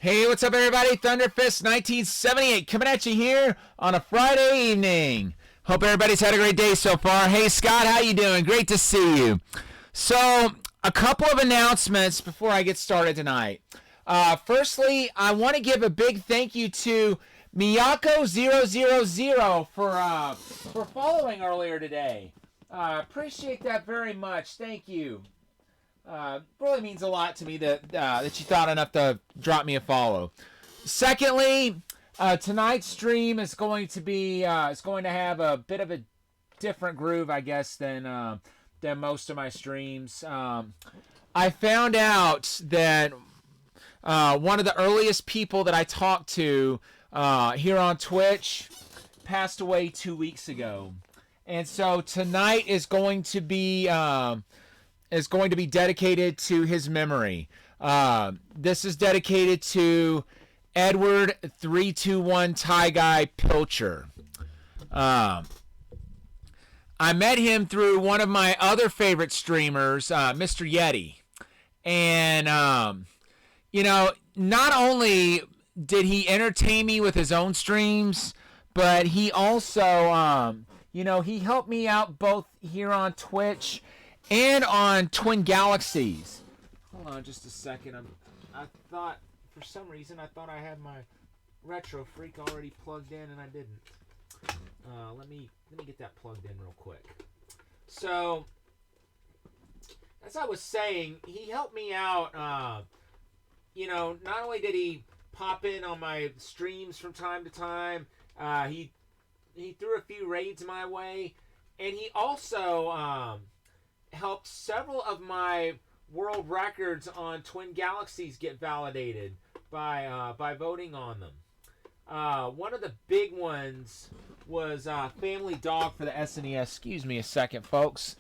Hey, what's up, everybody? Thunderfist 1978 coming at you here on a Friday evening. Hope everybody's had a great day so far. Hey, Scott, how you doing? Great to see you. So, a couple of announcements before I get started tonight. Firstly, I want to give a big thank you to Miyako000 for following earlier today. Appreciate that very much. Thank you. Really means a lot to me that you thought enough to drop me a follow. Secondly, tonight's stream is going to be going to have a bit of a different groove, I guess, than most of my streams. I found out that one of the earliest people that I talked to here on Twitch passed away 2 weeks ago, and so tonight is going to be dedicated to his memory. This is dedicated to Edward 321TieGuy Pilcher. I met him through one of my other favorite streamers, Mr. Yeti. And, not only did he entertain me with his own streams, but he also, he helped me out both here on Twitch and on Twin Galaxies. Hold on just a second. I thought, for some reason, I had my Retro Freak already plugged in, and I didn't. Let me get that plugged in real quick. So, as I was saying, he helped me out. Not only did he pop in on my streams from time to time, he threw a few raids my way, and he also helped several of my world records on Twin Galaxies get validated by voting on them. One of the big ones was Family Dog for the SNES. Excuse me a second, folks.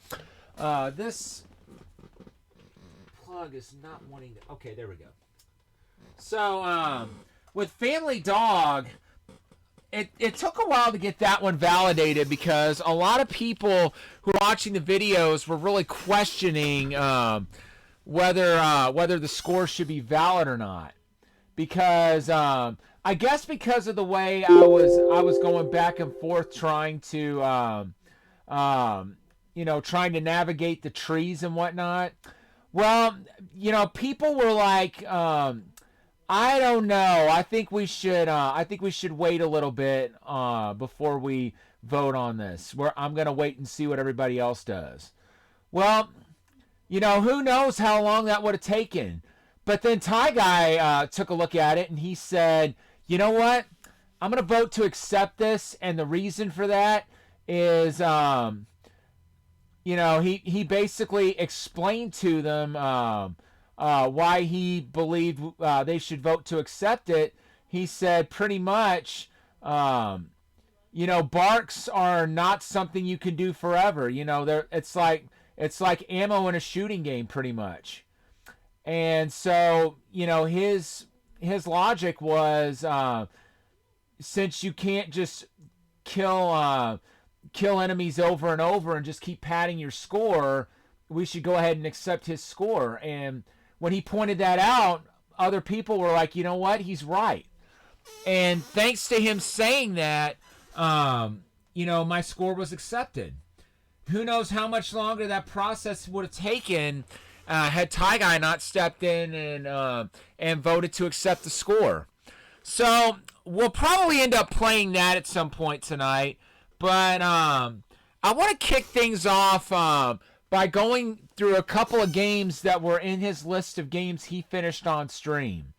This plug is not wanting to... Okay, there we go. So, with Family Dog... It took a while to get that one validated because a lot of people who were watching the videos were really questioning whether the score should be valid or not. Because I guess because of the way I was going back and forth trying to trying to navigate the trees and whatnot. Well, people were like. I don't know. I think we should wait a little bit before we vote on this. I'm gonna wait and see what everybody else does. Well, who knows how long that would have taken. But then TieGuy took a look at it and he said, "You know what? I'm gonna vote to accept this, and the reason for that is, he basically explained to them." Why he believed they should vote to accept it. He said pretty much, barks are not something you can do forever. It's like ammo in a shooting game, pretty much. And so, his logic was, since you can't just kill enemies over and over and just keep padding your score, we should go ahead and accept his score. And when he pointed that out, other people were like, you know what? He's right. And thanks to him saying that, my score was accepted. Who knows how much longer that process would have taken had TieGuy not stepped in and voted to accept the score. So we'll probably end up playing that at some point tonight. But I want to kick things off by going through a couple of games that were in his list of games he finished on stream.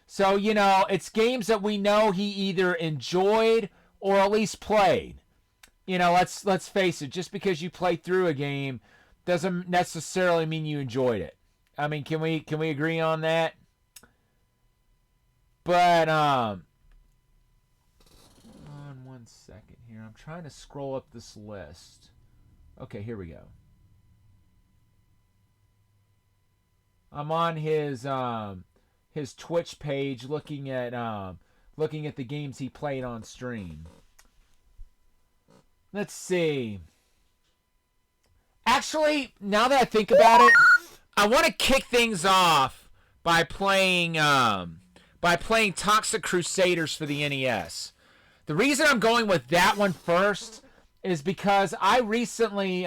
So, it's games that we know he either enjoyed or at least played. Let's face it, just because you play through a game doesn't necessarily mean you enjoyed it. I mean, can we agree on that? But hold on one second here. I'm trying to scroll up this list. Okay, here we go. I'm on his Twitch page looking at the games he played on stream. Let's see. Actually, now that I think about it, I want to kick things off by playing by playing Toxic Crusaders for the NES. The reason I'm going with that one first is because I recently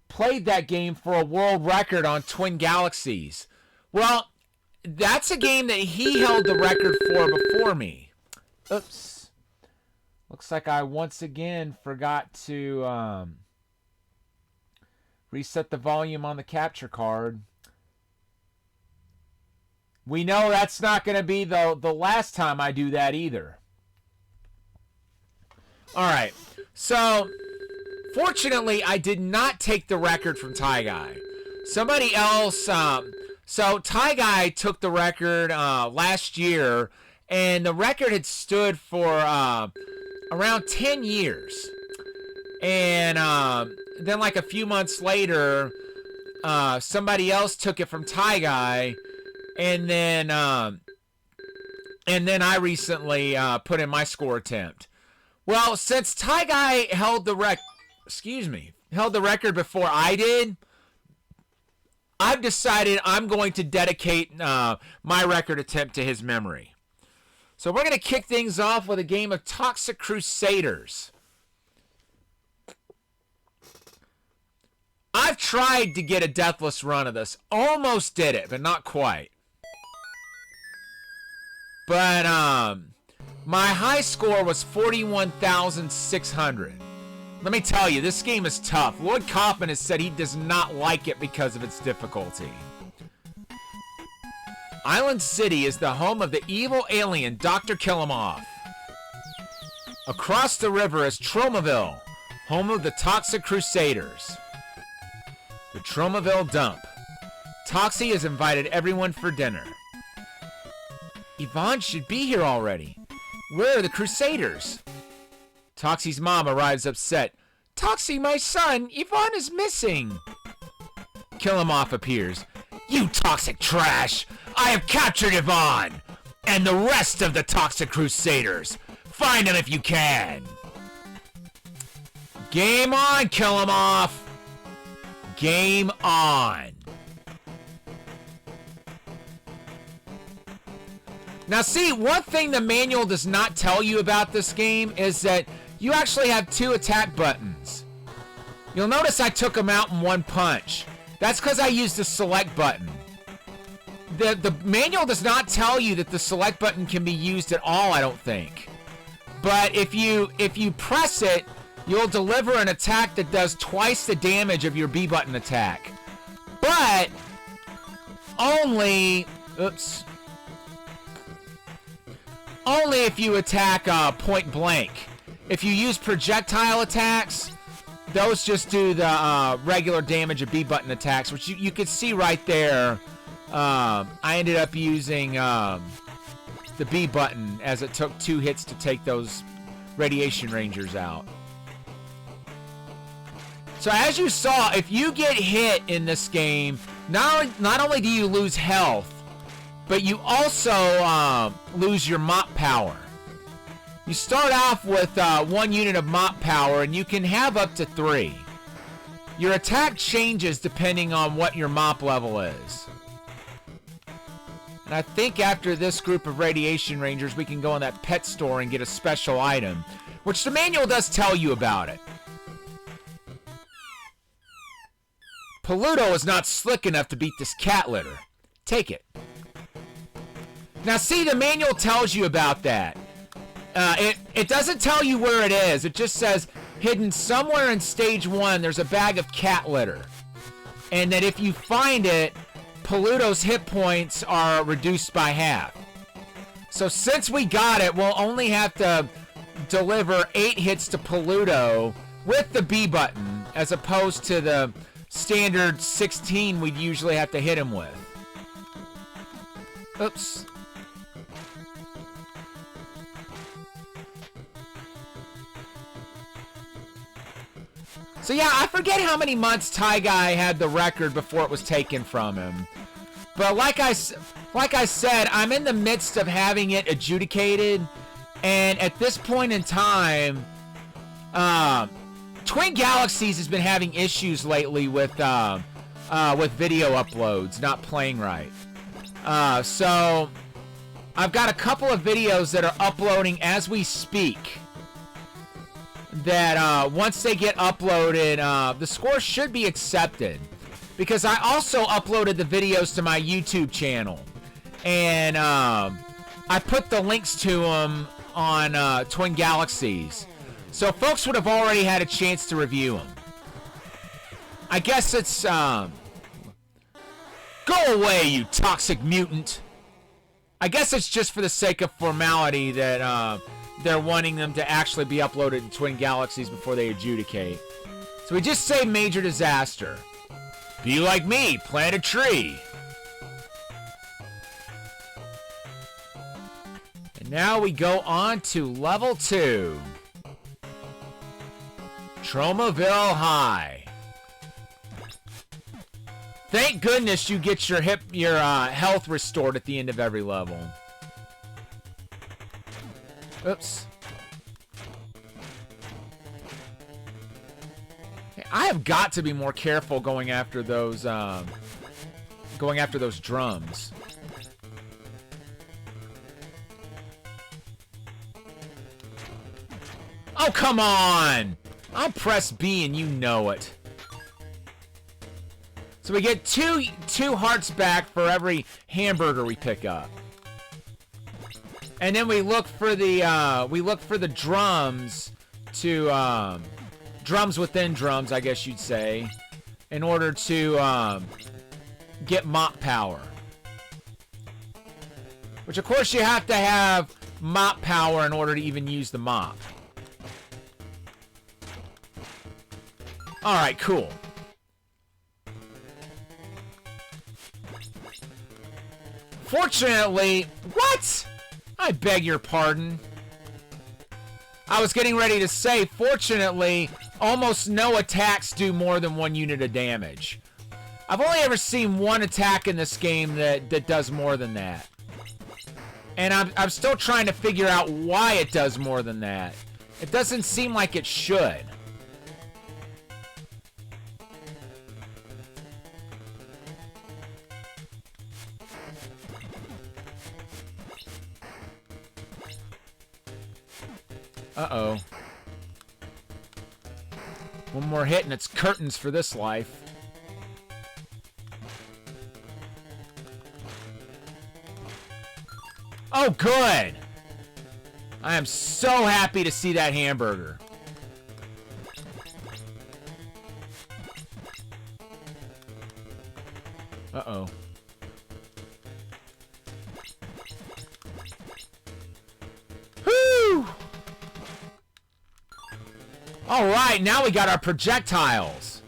played that game for a world record on Twin Galaxies. Well, that's a game that he held the record for before me. Oops. Looks like I once again forgot to reset the volume on the capture card. We know that's not going to be the last time I do that either. Alright, so fortunately I did not take the record from TieGuy. Somebody else, so TieGuy took the record last year, and the record had stood for around 10 years. And then like a few months later, somebody else took it from TieGuy, and then I recently put in my score attempt. Well, since TieGuy held the record before I did, I've decided I'm going to dedicate my record attempt to his memory. So we're going to kick things off with a game of Toxic Crusaders. I've tried to get a deathless run of this. Almost did it, but not quite. But my high score was 41,600. Let me tell you, this game is tough. Lloyd Kaufman has said he does not like it because of its difficulty. Island City is the home of the evil alien Dr. Killimov. Across the river is Tromaville, home of the Toxic Crusaders. The Tromaville dump. Toxie has invited everyone for dinner. Yvonne should be here already. Where are the Crusaders? Toxie's mom arrives upset. Toxie, my son, Yvonne is missing. Killimov appears. You toxic trash! I have captured Yvonne! And the rest of the Toxic Crusaders! Find them if you can! Game on, Killimov! Game on! Now see, one thing the manual does not tell you about this game is that you actually have 2 attack buttons. You'll notice I took them out in one punch. That's because I used the select button. The manual does not tell you that the select button can be used at all, I don't think. But if you press it, you'll deliver an attack that does twice the damage of your B button attack. But only if you attack point blank. If you use projectile attacks, those just do the regular damage of B button attacks, which you can see right there. I ended up using the B button as it took 2 hits to take those radiation rangers out. So as you saw, if you get hit in this game, not only do you lose health, but you also lose your mop power. You start off with 1 unit of mop power, and you can have up to 3. Your attack changes depending on what your mop level is. And I think after this group of radiation rangers, we can go in that pet store and get a special item, which the manual does tell you about it. Paluto is not slick enough to beat this cat litter. Take it. Now see, the manual tells you about that. It doesn't tell you where it is. It just says, hidden somewhere in stage 1, there's a bag of cat litter. And that if you find it, Paluto's hit points are reduced by half. So since we got it, we'll only have to deliver 8 hits to Paluto with the B button, as opposed to the standard 16 we'd usually have to hit him with. Oops. So yeah, I forget how many months TieGuy had the record before it was taken from him. But like I said, I'm in the midst of having it adjudicated, and at this point in time, Twin Galaxies has been having issues lately with video uploads not playing right. So I've got a couple of videos that are uploading as we speak. That once they get uploaded, the score should be accepted. Because I also uploaded the videos to my YouTube channel. And I put the links to them on Twin Galaxies. So folks would have already had a chance to review them. I guess it's... Go away, you toxic mutant! I guess it's just for the sake of formality that they're wanting them to actually be uploaded in Twin Galaxies before they adjudicate. So we just say major disaster. Be like me, plant a tree. And now we go on to level 2. Tromaville High. Thank goodness you get your health restored at the end of every level. Oops. I have got to be more careful going after those drums. Oh, come on! I'll press B and you know it. So we get two hearts back for every hamburger we pick up. And then we look for the drums to drums within drums, I guess you'd say, in order to get mop power. Which of course you have to have mop power in order to even use the mop. Alright, cool. Fortunately, what? I beg your pardon. I was getting ready to say, fortunately, almost no attacks do more than 1 unit of damage. I've only ever seen one attack in this game that does more than that. And I'm still trying to figure out why it does more than that. It doesn't seem like it should. Uh-oh. One more hit and it's curtains for this life. Oh, good! I am so happy to see that hamburger. Uh-oh. Whew! Alright, now we got our projectiles.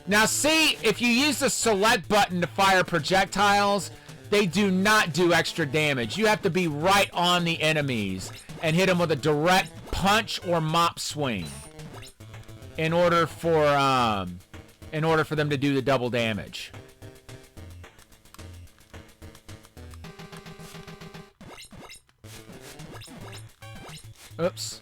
Now see, if you use the select button to fire projectiles, they do not do extra damage. You have to be right on the enemies and hit them with a direct punch or mop swing in order for them to do the double damage. Oops.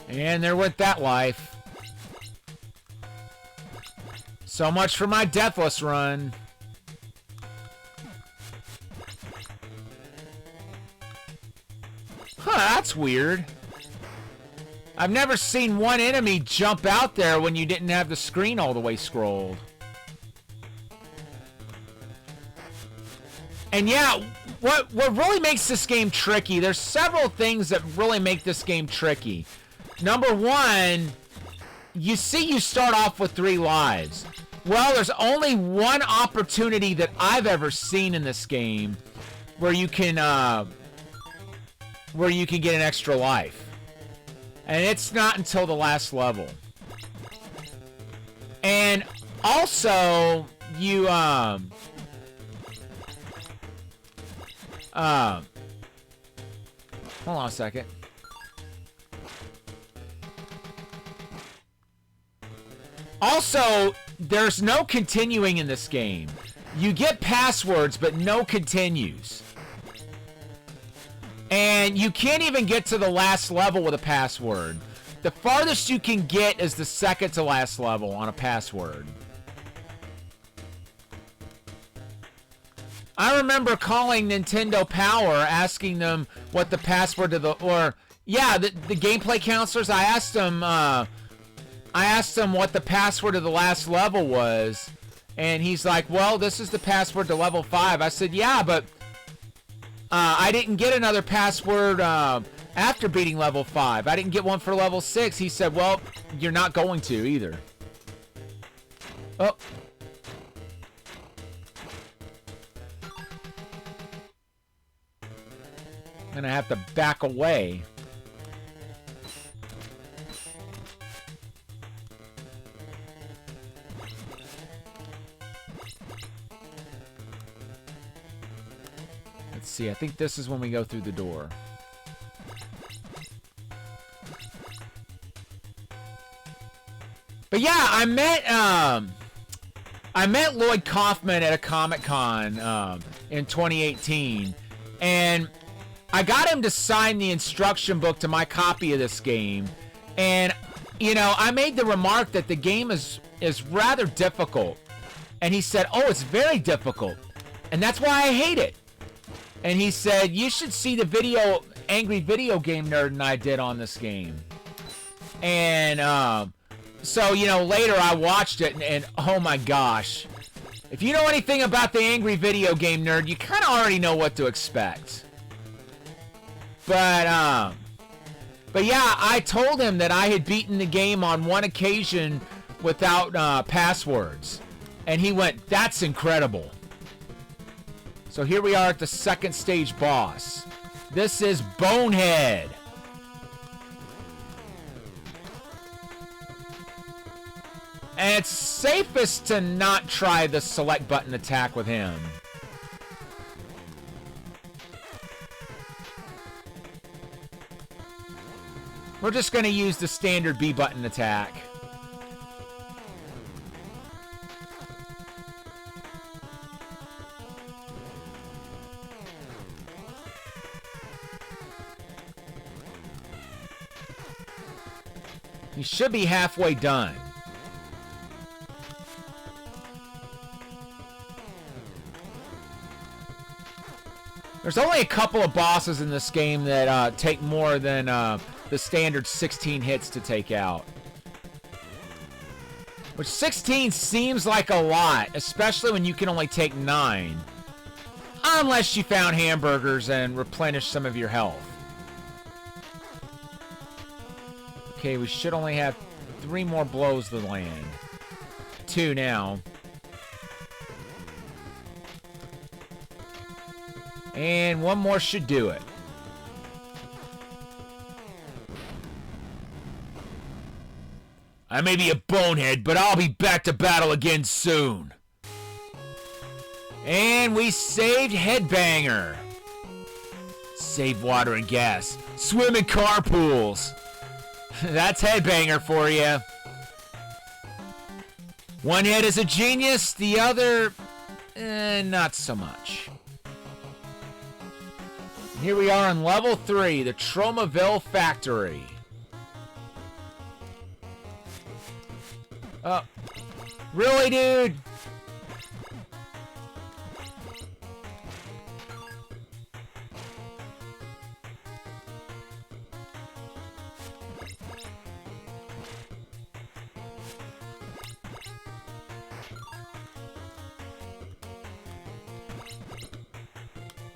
And there went that life. So much for my deathless run. Huh, that's weird. I've never seen one enemy jump out there when you didn't have the screen all the way scrolled. And yeah, what really makes this game tricky, there's several things that really make this game tricky. Number one, you see you start off with 3 lives. Well, there's only one opportunity that I've ever seen in this game where you can get an extra life. And it's not until the last level. And also, you hold on a second. Also, there's no continuing in this game. You get passwords, but no continues. And you can't even get to the last level with a password. The farthest you can get is the second to last level on a password. I remember calling Nintendo Power, asking them what the password to the gameplay counselors. I asked them what the password to the last level was, and he's like, "Well, this is the password to level 5." I said, "Yeah, but I didn't get another password after beating level 5. I didn't get one for level 6." He said, "Well, you're not going to either." Oh. I'm gonna have to back away. Let's see, I think this is when we go through the door. But yeah, I met Lloyd Kaufman at a Comic-Con in 2018, and I got him to sign the instruction book to my copy of this game. And, you know, I made the remark that the game is rather difficult. And he said, "Oh, it's very difficult. And that's why I hate it." And he said, "You should see the video Angry Video Game Nerd and I did on this game." And so, you know, later I watched it and oh my gosh. If you know anything about the Angry Video Game Nerd, you kind of already know what to expect. But yeah, I told him that I had beaten the game on one occasion without passwords. And he went, "That's incredible." So here we are at the second stage boss. This is Bonehead. And it's safest to not try the select button attack with him. We're just going to use the standard B button attack. You should be halfway done. There's only a couple of bosses in this game that take more than the standard 16 hits to take out. Which 16 seems like a lot, especially when you can only take 9. Unless you found hamburgers and replenished some of your health. Okay, we should only have 3 more blows to land. 2 now. And 1 more should do it. I may be a bonehead, but I'll be back to battle again soon. And we saved Headbanger. Save water and gas. Swim in carpools. That's Headbanger for you. One head is a genius, the other, not so much. Here we are on level 3, the Tromaville Factory. Oh, really, dude?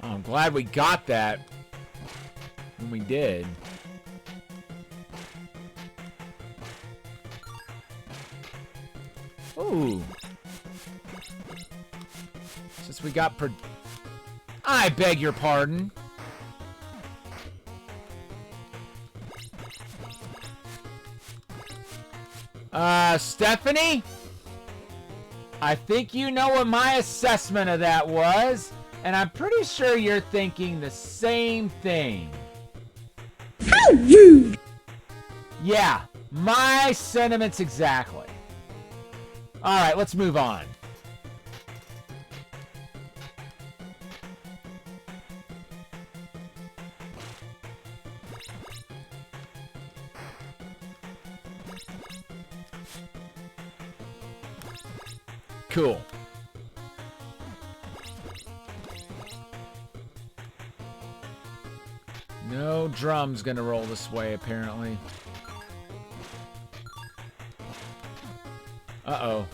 Oh, I'm glad we got that when we did. Ooh. Since we got I beg your pardon. Stephanie? I think you know what my assessment of that was, and I'm pretty sure you're thinking the same thing. How rude! Yeah, my sentiments exactly. Alright, let's move on. cool. No drum's gonna roll this way, apparently. Uh-oh.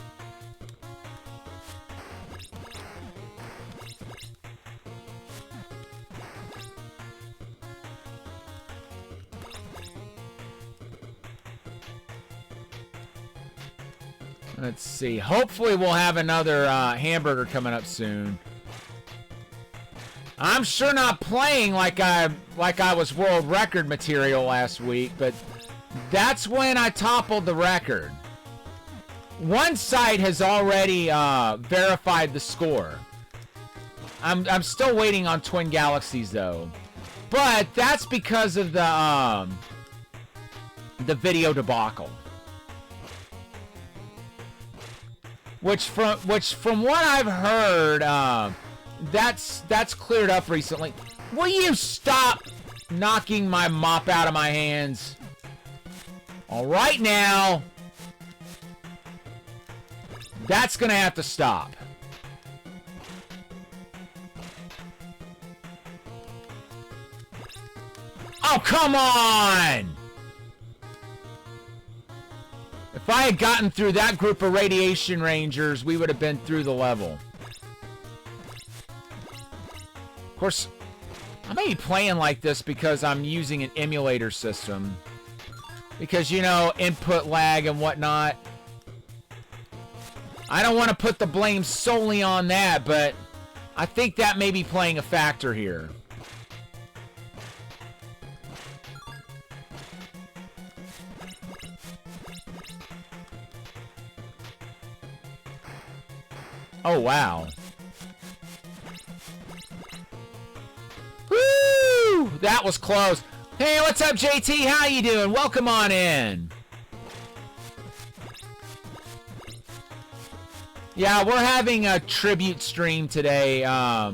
Let's see. Hopefully we'll have another hamburger coming up soon. I'm sure not playing like I was world record material last week, but that's when I toppled the record. One site has already verified the score. I'm still waiting on Twin Galaxies though, but that's because of the video debacle. Which from what I've heard, that's cleared up recently. Will you stop knocking my mop out of my hands? All right now. That's gonna have to stop. Oh, come on! If I had gotten through that group of radiation rangers, we would have been through the level. Of course, I may be playing like this because I'm using an emulator system. Because, you know, input lag and whatnot. I don't want to put the blame solely on that, but I think that may be playing a factor here. Oh, wow. Woo! That was close. Hey, what's up, JT? How you doing? Welcome on in. Yeah, we're having a tribute stream today. I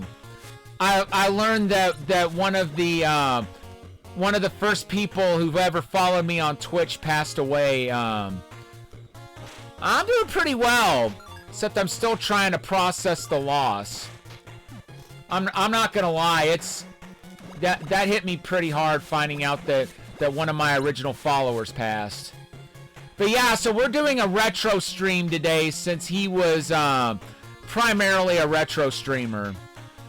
learned that one of the first people who've ever followed me on Twitch passed away. I'm doing pretty well. Except I'm still trying to process the loss. I'm not gonna lie, it's that hit me pretty hard finding out that one of my original followers passed. But yeah, so we're doing a retro stream today since he was primarily a retro streamer.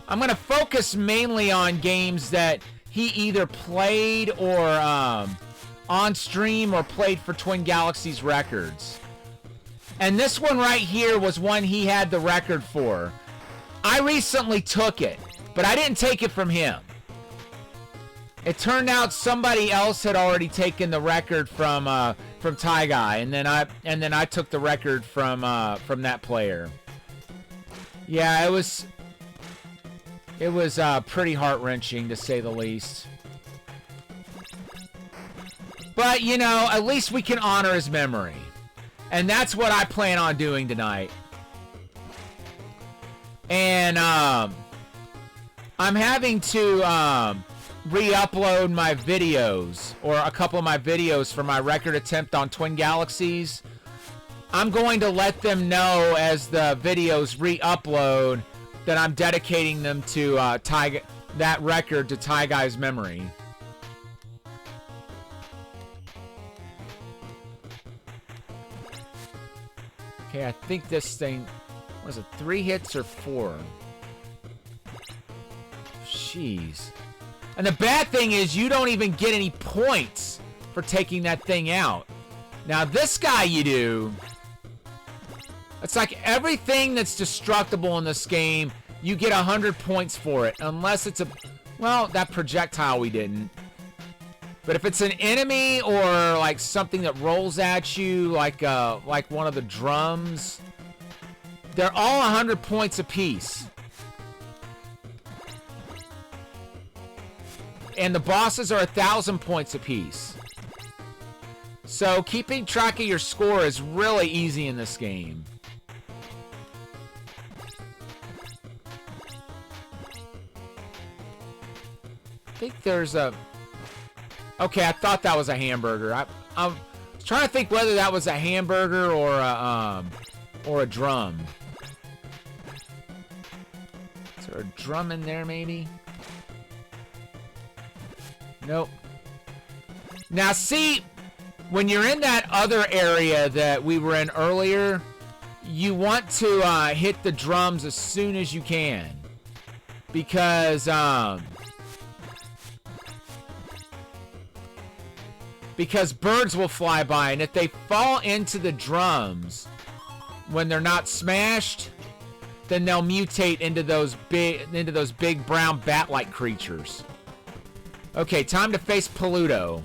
I'm gonna focus mainly on games that he either played or on stream or played for Twin Galaxies Records. And this one right here was one he had the record for. I recently took it, but I didn't take it from him. It turned out somebody else had already taken the record from TieGuy, and then I took the record from that player. Yeah, it was pretty heart-wrenching to say the least. But you know, at least we can honor his memory. And that's what I plan on doing tonight. And I'm having to re-upload my videos, or a couple of my videos for my record attempt on Twin Galaxies. I'm going to let them know as the videos re-upload that I'm dedicating them to that record to TieGuy's memory. Okay, I think this thing, what is it, 3 hits or 4? Jeez. And the bad thing is you don't even get any points for taking that thing out. Now this guy you do. It's like everything that's destructible in this game, you get 100 points for it. Unless it's well, that projectile we didn't. But if it's an enemy or like something that rolls at you, like one of the drums, they're all 100 points apiece. And the bosses are 1,000 points apiece. So keeping track of your score is really easy in this game. I think there's a... Okay, I thought that was a hamburger. I was trying to think whether that was a hamburger or a drum. there a drum in there, maybe? Nope. Now, see, when you're in that other area that we were in earlier, you want to hit the drums as soon as you can. Because birds will fly by, and if they fall into the drums when they're not smashed, then they'll mutate into those big brown bat-like creatures. Okay, time to face Paluto.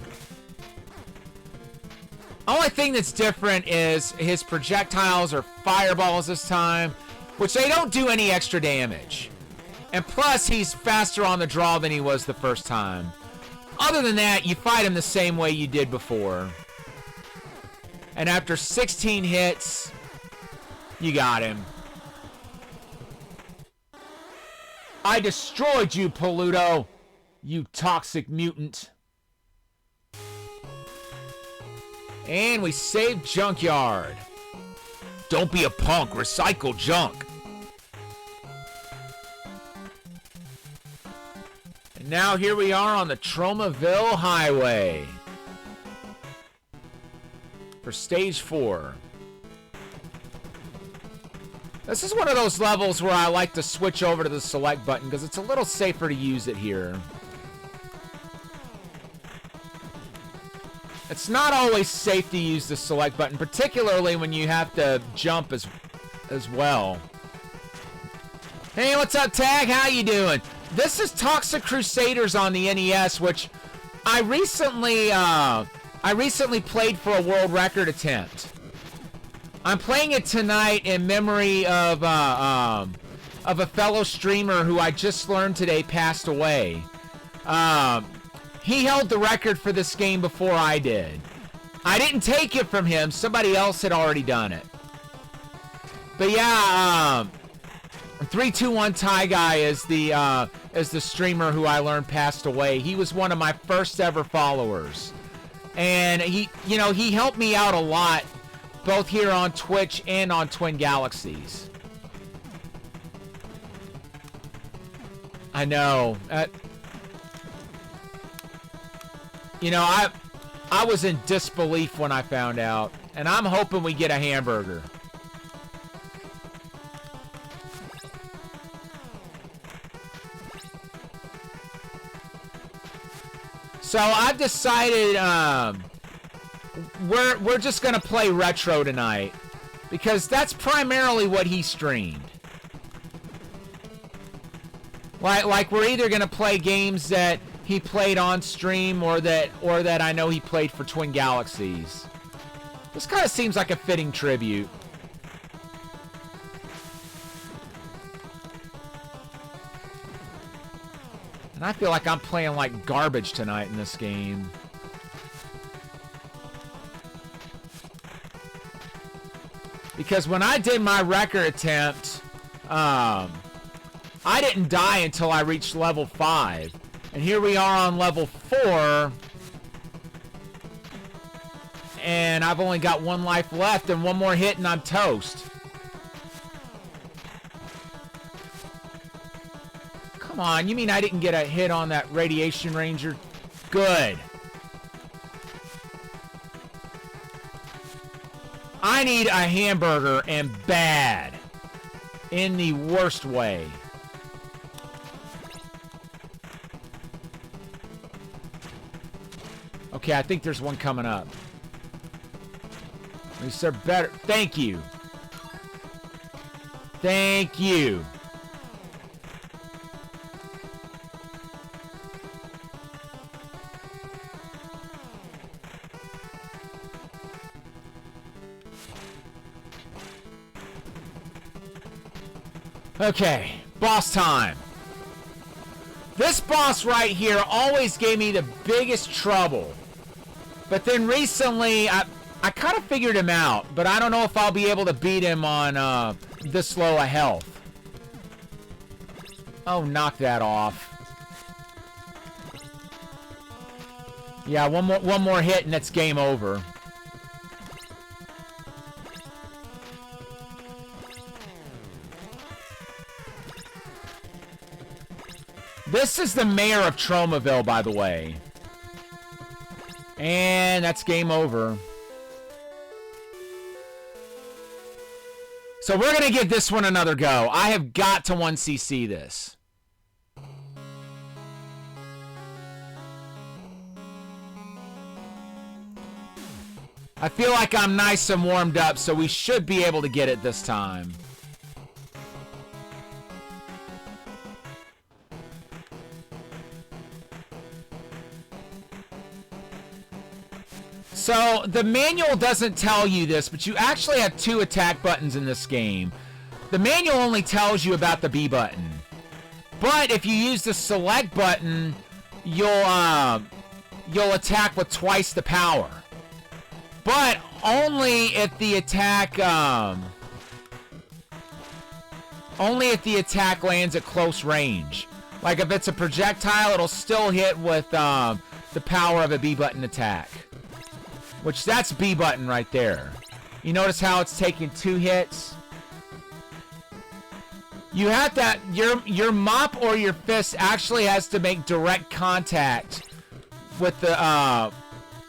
Only thing that's different is his projectiles are fireballs this time, which they don't do any extra damage. And plus, he's faster on the draw than he was the first time. Other than that, you fight him the same way you did before. And after 16 hits, you got him. I destroyed you, Paluto, you toxic mutant. And we saved Junkyard. Don't be a punk, recycle junk. And now here we are on the Tromaville Highway for stage 4. This is one of those levels where I like to switch over to the select button because it's a little safer to use it here. It's not always safe to use the select button, particularly when you have to jump as well. Hey, what's up, Tag? How you doing? This is Toxic Crusaders on the NES, which I recently played for a world record attempt. I'm playing it tonight in memory of a fellow streamer who I just learned today passed away. He held the record for this game before I did. I didn't take it from him. Somebody else had already done it. But yeah, 321TieGuy is the streamer who I learned passed away. He was one of my first ever followers. And he helped me out a lot, both here on Twitch and on Twin Galaxies. I know. I was in disbelief when I found out, and I'm hoping we get a hamburger. So I've decided we're just gonna play retro tonight because that's primarily what he streamed. Like we're either gonna play games that he played on stream or that I know he played for Twin Galaxies. This kind of seems like a fitting tribute. And I feel like I'm playing like garbage tonight in this game. Because when I did my record attempt, I didn't die until I reached level 5. And here we are on level 4. And I've only got 1 life left and 1 more hit and I'm toast. Come on, you mean I didn't get a hit on that Radiation Ranger? Good. I need a hamburger, and bad. In the worst way. Okay, I think there's one coming up. At least they're better. Thank you. Thank you. Okay, boss time. This boss right here always gave me the biggest trouble. But then recently, I kind of figured him out. But I don't know if I'll be able to beat him on this low of health. Oh, knock that off. Yeah, one more hit and it's game over. This is the mayor of Tromaville, by the way. And that's game over. So we're going to give this one another go. I have got to 1cc this. I feel like I'm nice and warmed up, so we should be able to get it this time. So, the manual doesn't tell you this, but you actually have 2 attack buttons in this game. The manual only tells you about the B button. But if you use the select button, you'll attack with twice the power. But only if the attack lands at close range. Like if it's a projectile, it'll still hit with the power of a B button attack. Which, that's B button right there. You notice how it's taking 2 hits? You have that, your mop or your fist actually has to make direct contact with the,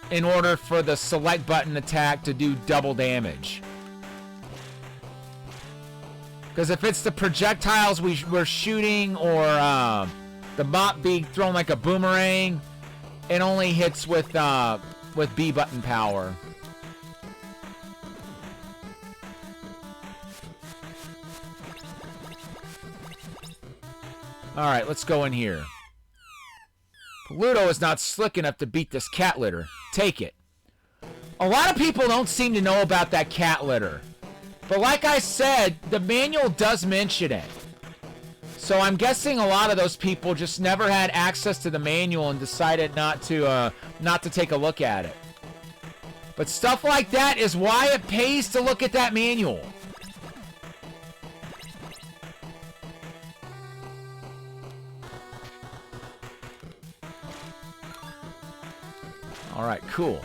in order for the select button attack to do double damage. Because if it's the projectiles we're shooting or the mop being thrown like a boomerang, it only hits with B button power. Alright, let's go in here. Pluto is not slick enough to beat this cat litter. Take it. A lot of people don't seem to know about that cat litter. But like I said, the manual does mention it. So I'm guessing a lot of those people just never had access to the manual and decided not to take a look at it. But stuff like that is why it pays to look at that manual. All right, cool.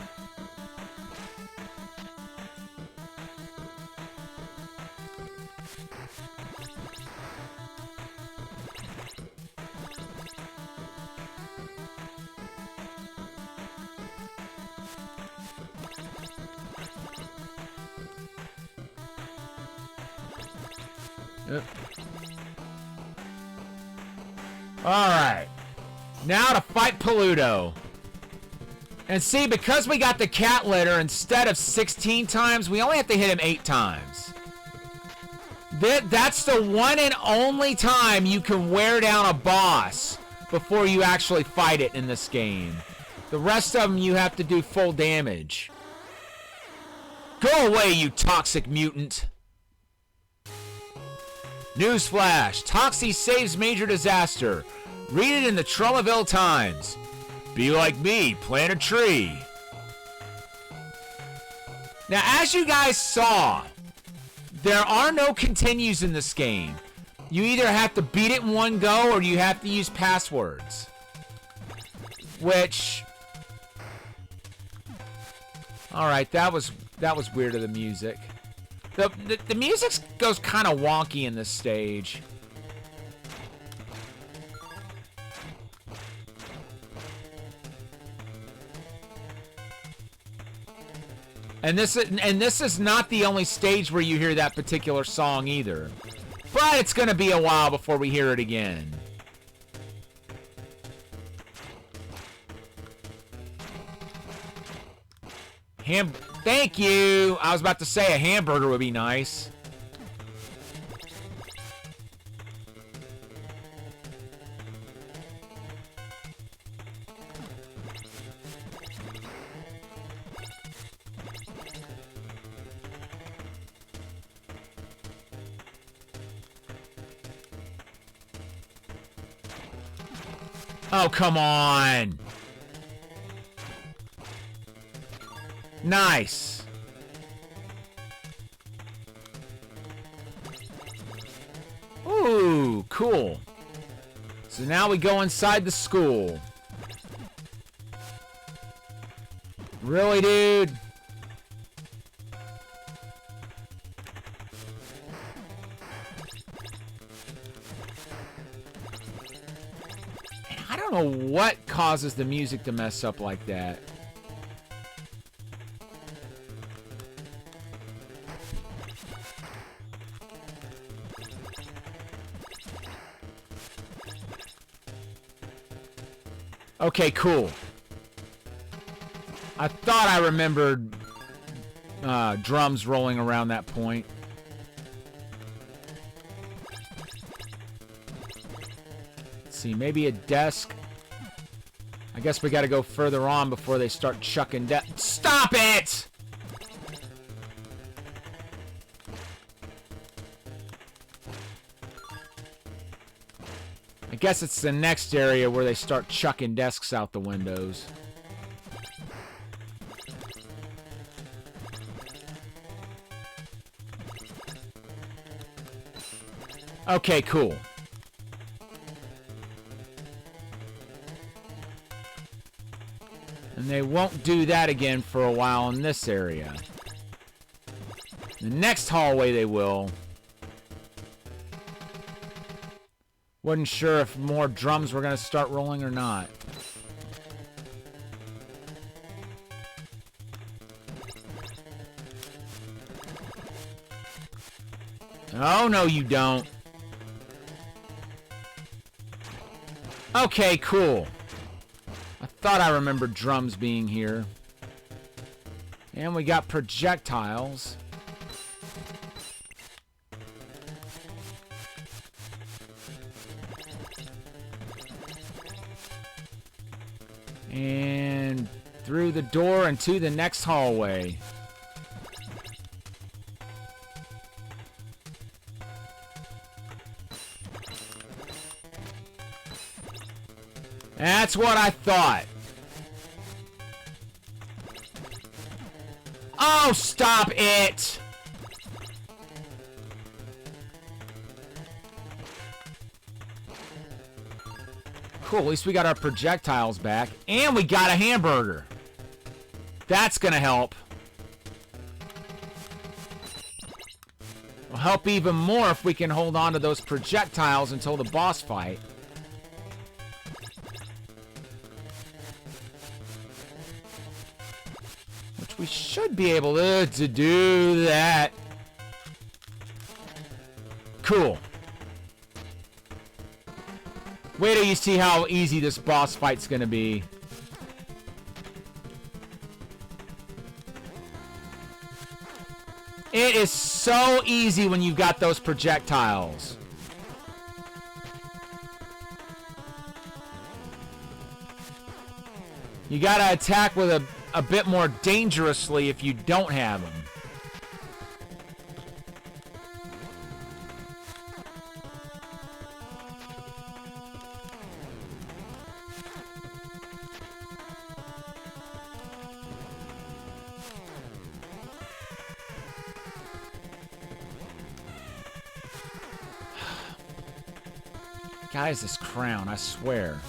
Yep. All right. Now to fight Paluto. And see, because we got the cat litter, instead of 16 times, we only have to hit him 8 times. That's the one and only time you can wear down a boss before you actually fight it in this game. The rest of them, you have to do full damage. Go away, you toxic mutant. Newsflash, Toxie saves major disaster. Read it in the Tromaville Times. Be like me, plant a tree. Now, as you guys saw, there are no continues in this game. You either have to beat it in one go or you have to use passwords. Which... Alright, that was weird of the music. The music goes kind of wonky in this stage. And this is not the only stage where you hear that particular song either. But it's going to be a while before we hear it again. Thank you! I was about to say a hamburger would be nice. Oh, come on! Nice! Ooh, cool. So now we go inside the school. Really, dude? don't know what causes the music to mess up like that. Okay, cool. I thought I remembered drums rolling around that point. Let's see, maybe a desk. I guess we got to go further on before they start chucking Stop it! I guess it's the next area where they start chucking desks out the windows. Okay, cool. And they won't do that again for a while in this area. The next hallway they will. Wasn't sure if more drums were going to start rolling or not. Oh, no, you don't. Okay, cool. I thought I remembered drums being here. And we got projectiles. And through the door and to the next hallway. That's what I thought. Oh, stop it! Cool, at least we got our projectiles back. And we got a hamburger. That's gonna help. Will help even more if we can hold on to those projectiles until the boss fight. Which we should be able to do that. Cool. Wait till you see how easy this boss fight's gonna be. It is so easy when you've got those projectiles. You gotta attack with a bit more dangerously if you don't have them. Guys, this crown, I swear.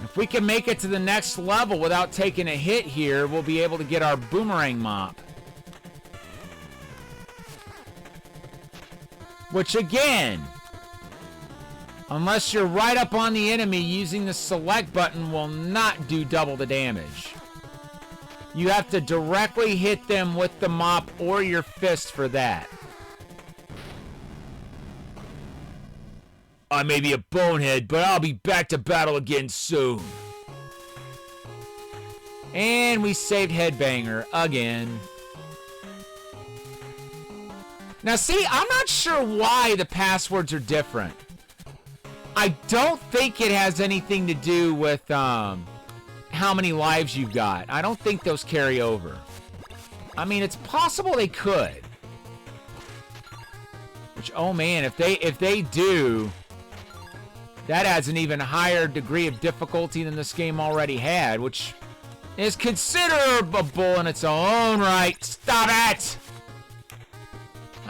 If we can make it to the next level without taking a hit here, we'll be able to get our boomerang mop. Which again, unless you're right up on the enemy, using the select button will not do double the damage. You have to directly hit them with the mop or your fist for that. I may be a bonehead, but I'll be back to battle again soon. And we saved Headbanger again. Now see, I'm not sure why the passwords are different. I don't think it has anything to do with how many lives you've got. I don't think those carry over. I mean, it's possible they could. Which, oh man, if they do, that adds an even higher degree of difficulty than this game already had, which is considerable in its own right. Stop it!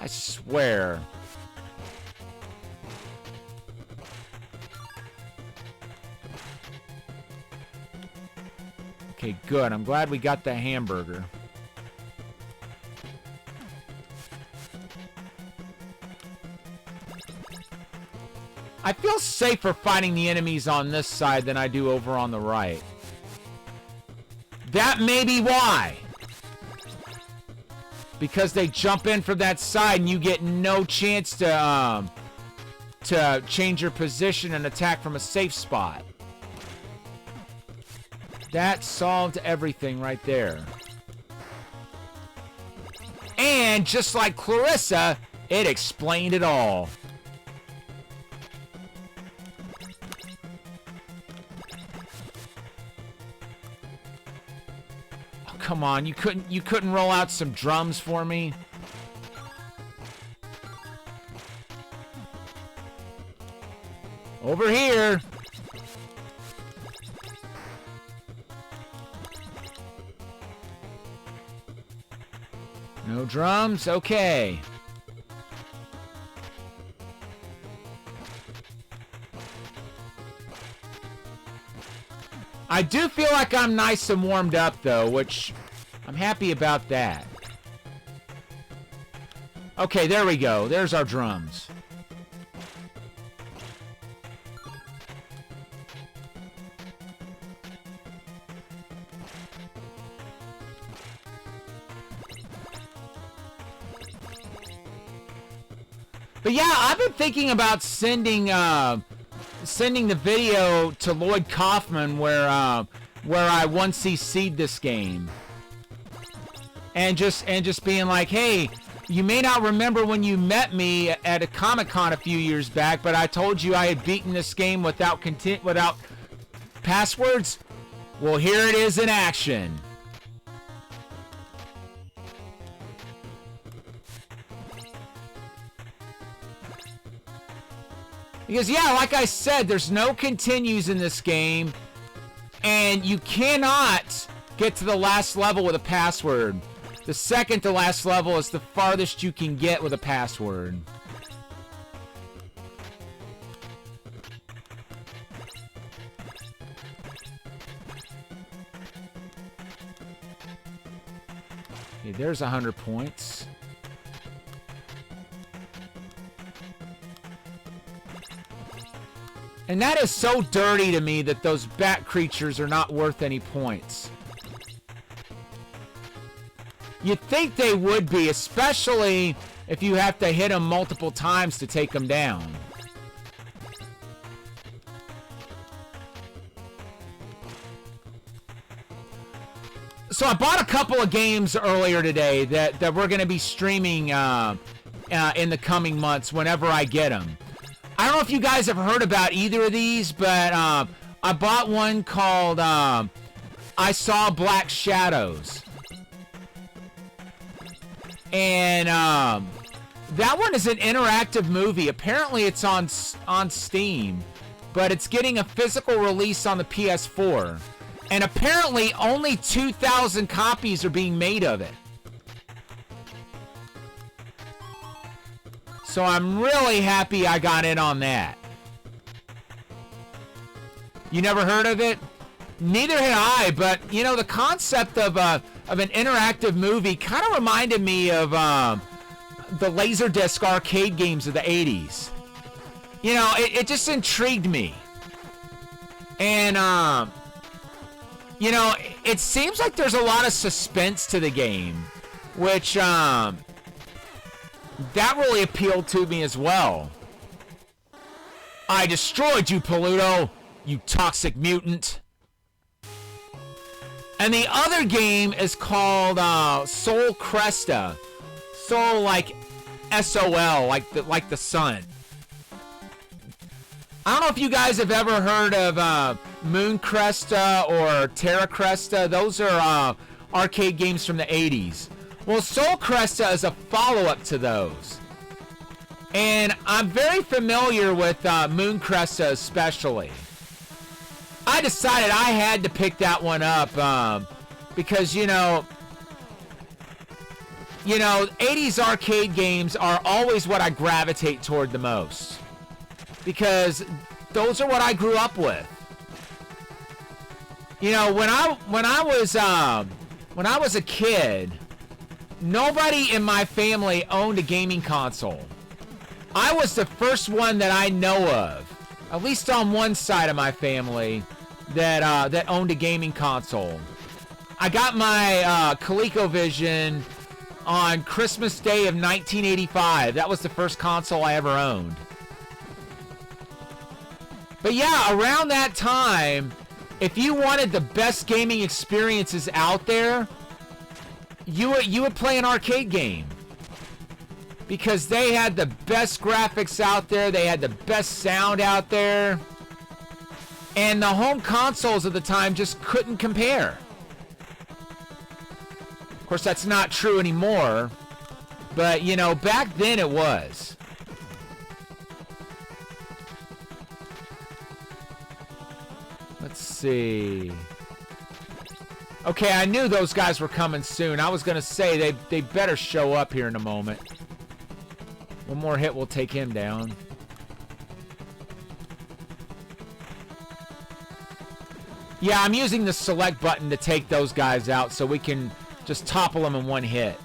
I swear. Okay, good. I'm glad we got the hamburger. I feel safer fighting the enemies on this side than I do over on the right. That may be why. Because they jump in from that side and you get no chance to change your position and attack from a safe spot. That solved everything right there. And just like Clarissa, it explained it all. Oh, come on, you couldn't roll out some drums for me? Over here. No drums? Okay. I do feel like I'm nice and warmed up, though, which I'm happy about that. Okay, there we go. There's our drums. But yeah, I've been thinking about sending the video to Lloyd Kaufman where I once CC'd this game, and just being like, hey, you may not remember when you met me at a Comic-Con a few years back, but I told you I had beaten this game without passwords. Well, here it is in action. Because, yeah, like I said, there's no continues in this game, and you cannot get to the last level with a password. The second to last level is the farthest you can get with a password. Okay, there's 100 points. And that is so dirty to me that those bat creatures are not worth any points. You'd think they would be, especially if you have to hit them multiple times to take them down. So I bought a couple of games earlier today that we're going to be streaming in the coming months whenever I get them. I don't know if you guys have heard about either of these, but I bought one called I Saw Black Shadows. And that one is an interactive movie. Apparently it's on Steam, but it's getting a physical release on the PS4. And apparently only 2,000 copies are being made of it. So I'm really happy I got in on that. You never heard of it? Neither had I, but, you know, the concept of an interactive movie kind of reminded me of the Laserdisc arcade games of the 80s. You know, it just intrigued me. And, you know, it seems like there's a lot of suspense to the game, which, that really appealed to me as well. I destroyed you, Paluto, you toxic mutant. And the other game is called Sol Cresta. Sol like S-O-L, like the sun. I don't know if you guys have ever heard of Moon Cresta or Terra Cresta. Those are arcade games from the 80s. Well, Sol Cresta is a follow-up to those. And I'm very familiar with Moon Cresta especially. I decided I had to pick that one up because, you know, 80s arcade games are always what I gravitate toward the most. Because those are what I grew up with. You know, when I was a kid, nobody in my family owned a gaming console. I was the first one that I know of. at least on one side of my family, that owned a gaming console. I got my ColecoVision on Christmas Day of 1985. That was the first console I ever owned. But yeah, around that time, if you wanted the best gaming experiences out there, you would play an arcade game. Because they had the best graphics out there, they had the best sound out there, and the home consoles of the time just couldn't compare. Of course, that's not true anymore, but, you know, back then it was. Let's see. Okay, I knew those guys were coming soon. I was going to say they better show up here in a moment. One more hit will take him down. Yeah, I'm using the select button to take those guys out so we can just topple them in one hit.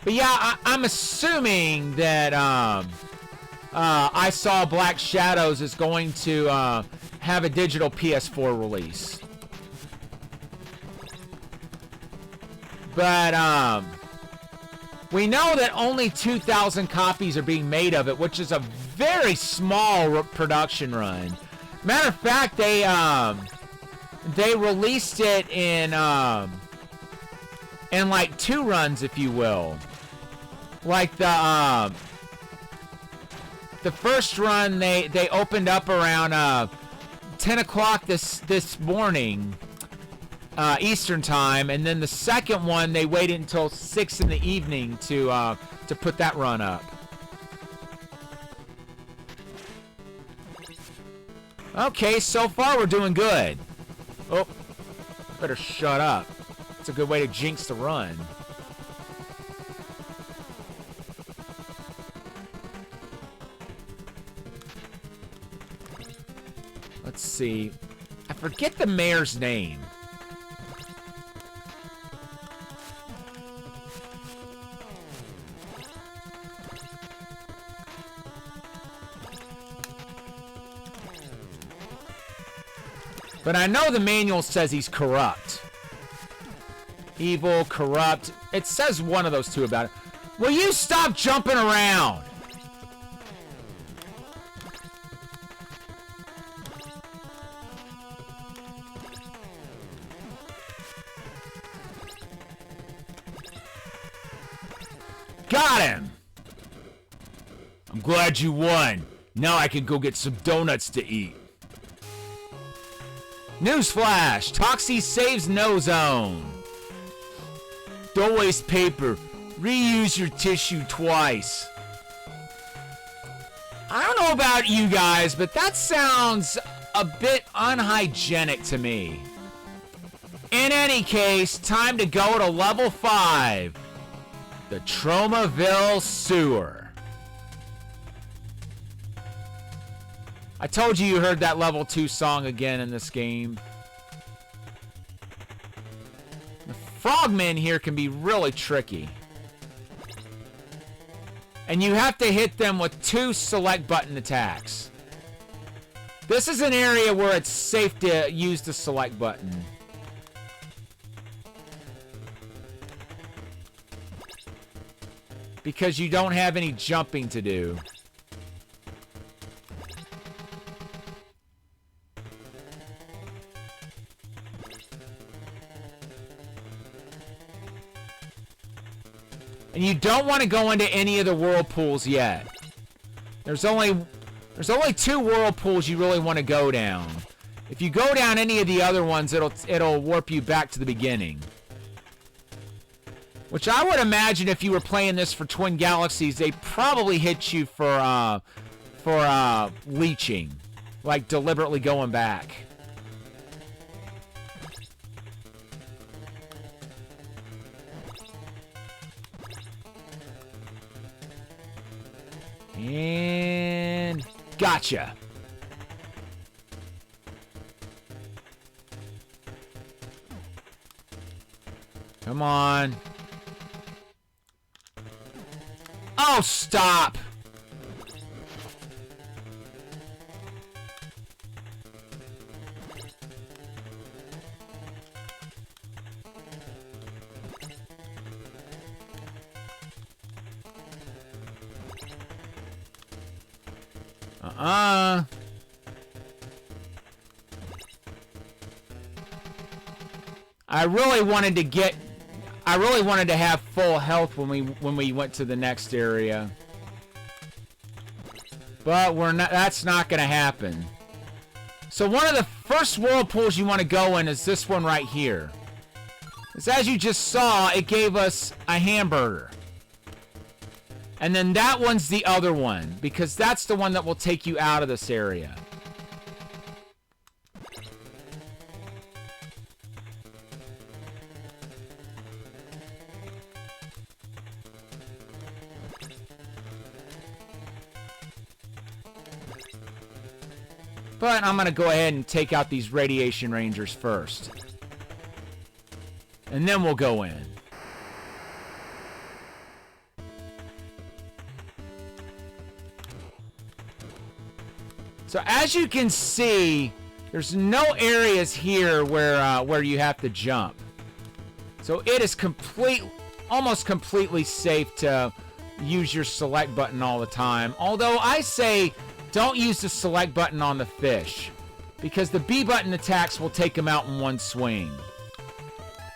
But yeah, I'm assuming that I Saw Black Shadows is going to have a digital PS4 release. But we know that only 2,000 copies are being made of it, which is a very small production run. Matter of fact, they released it in like 2 runs, if you will. Like the first run, they opened up around 10 o'clock this morning, Eastern time, and then the second one they waited until 6 in the evening to put that run up. Okay, so far we're doing good. Oh, better shut up. It's a good way to jinx the run. Let's see. I forget the mayor's name. But I know the manual says he's corrupt. Evil, corrupt. It says one of those two about it. Will you stop jumping around? Got him! I'm glad you won. Now I can go get some donuts to eat. Newsflash! Toxie saves no zone. Don't waste paper. Reuse your tissue twice. I don't know about you guys, but that sounds a bit unhygienic to me. In any case, time to go to level 5. The Tromaville Sewer. I told you heard that level 2 song again in this game. The frogmen here can be really tricky. And you have to hit them with 2 select button attacks. This is an area where it's safe to use the select button. Because you don't have any jumping to do. And you don't want to go into any of the whirlpools yet. There's only 2 whirlpools you really want to go down. If you go down any of the other ones, it'll warp you back to the beginning. Which I would imagine if you were playing this for Twin Galaxies, they probably hit you for leeching. Like deliberately going back. And gotcha. Come on. Oh, stop. I really wanted to have full health when we went to the next area. But that's not going to happen. So one of the first whirlpools you want to go in is this one right here. As you just saw, it gave us a hamburger. And then that one's the other one, because that's the one that will take you out of this area. But I'm going to go ahead and take out these Radiation Rangers first. And then we'll go in. So as you can see, there's no areas here where you have to jump. So it is almost completely safe to use your select button all the time. Although I say don't use the select button on the fish, because the B button attacks will take them out in one swing.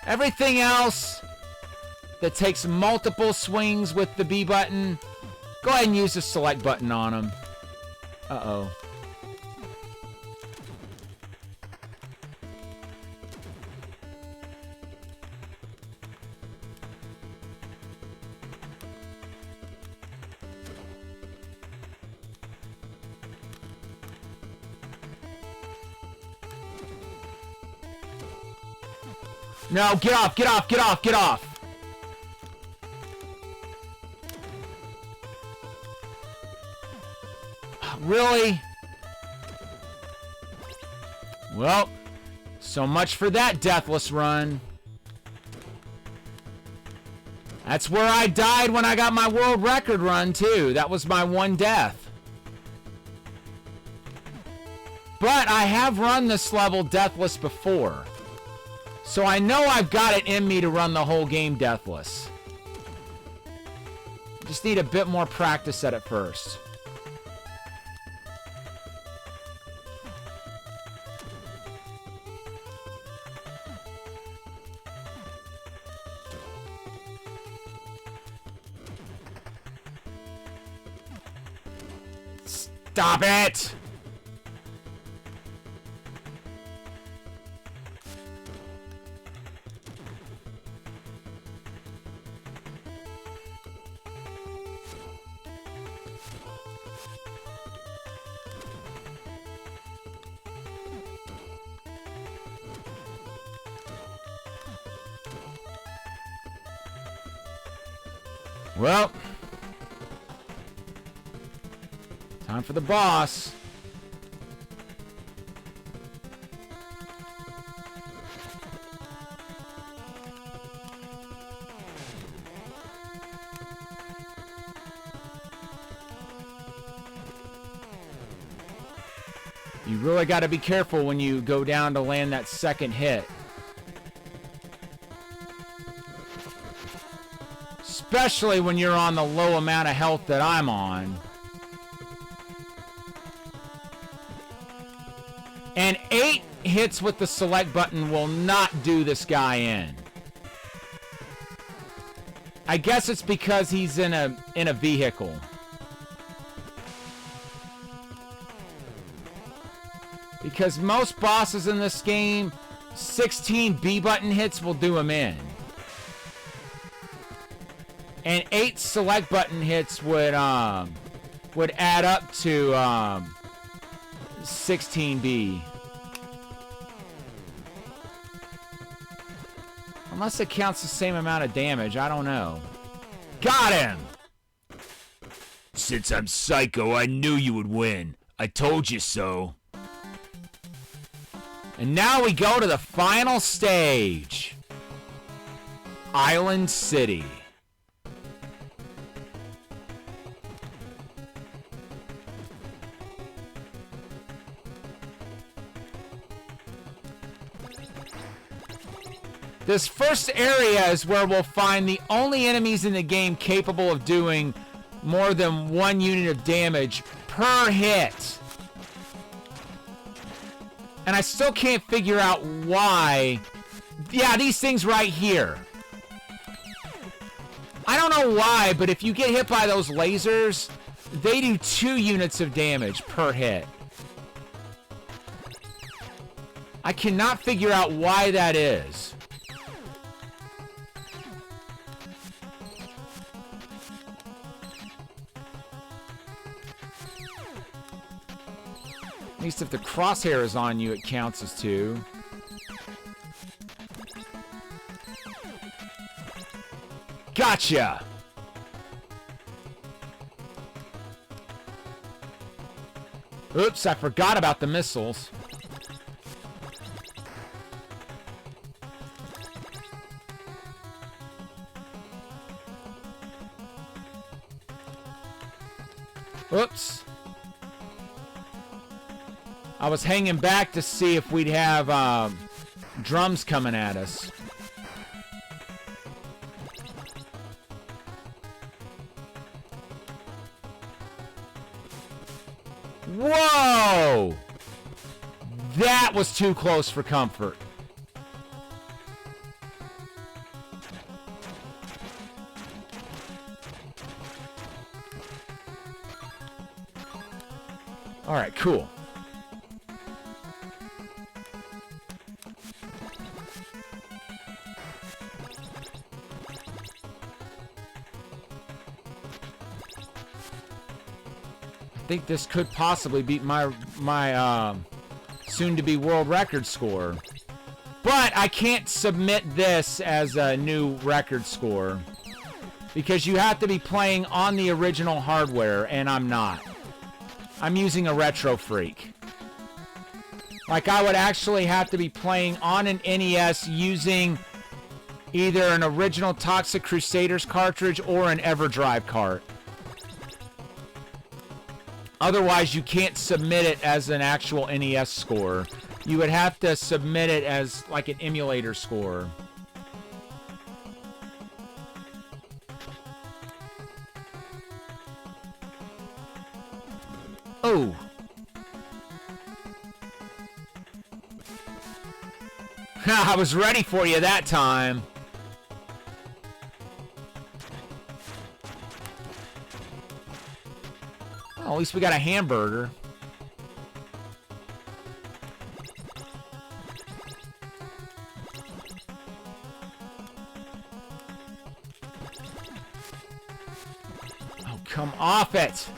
Everything else that takes multiple swings with the B button, go ahead and use the select button on them. Uh-oh. No, get off, get off, get off, get off! Really? Well, so much for that deathless run. That's where I died when I got my world record run, too. That was my one death. But I have run this level deathless before. So I know I've got it in me to run the whole game deathless. Just need a bit more practice at it first. Stop it! Well, time for the boss. You really got to be careful when you go down to land that second hit. Especially when you're on the low amount of health that I'm on. And 8 hits with the select button will not do this guy in. I guess it's because he's in a vehicle. Because most bosses in this game, 16 B button hits will do him in. And 8 select button hits would add up to 16B. Unless it counts the same amount of damage, I don't know. Got him! Since I'm psycho, I knew you would win. I told you so. And now we go to the final stage. Island City. This first area is where we'll find the only enemies in the game capable of doing more than 1 unit of damage per hit. And I still can't figure out why. Yeah, these things right here. I don't know why, but if you get hit by those lasers, they do 2 units of damage per hit. I cannot figure out why that is. At least if the crosshair is on you, it counts as 2. Gotcha! Oops, I forgot about the missiles. Oops. I was hanging back to see if we'd have drums coming at us. Whoa! That was too close for comfort. All right, cool. I think this could possibly beat my soon-to-be world record score. But I can't submit this as a new record score because you have to be playing on the original hardware, and I'm not. I'm using a Retro Freak. Like, I would actually have to be playing on an NES using either an original Toxic Crusaders cartridge or an EverDrive cart. Otherwise, you can't submit it as an actual NES score. You would have to submit it as like an emulator score. Oh. I was ready for you that time. Well, at least we got a hamburger. Oh, come off it!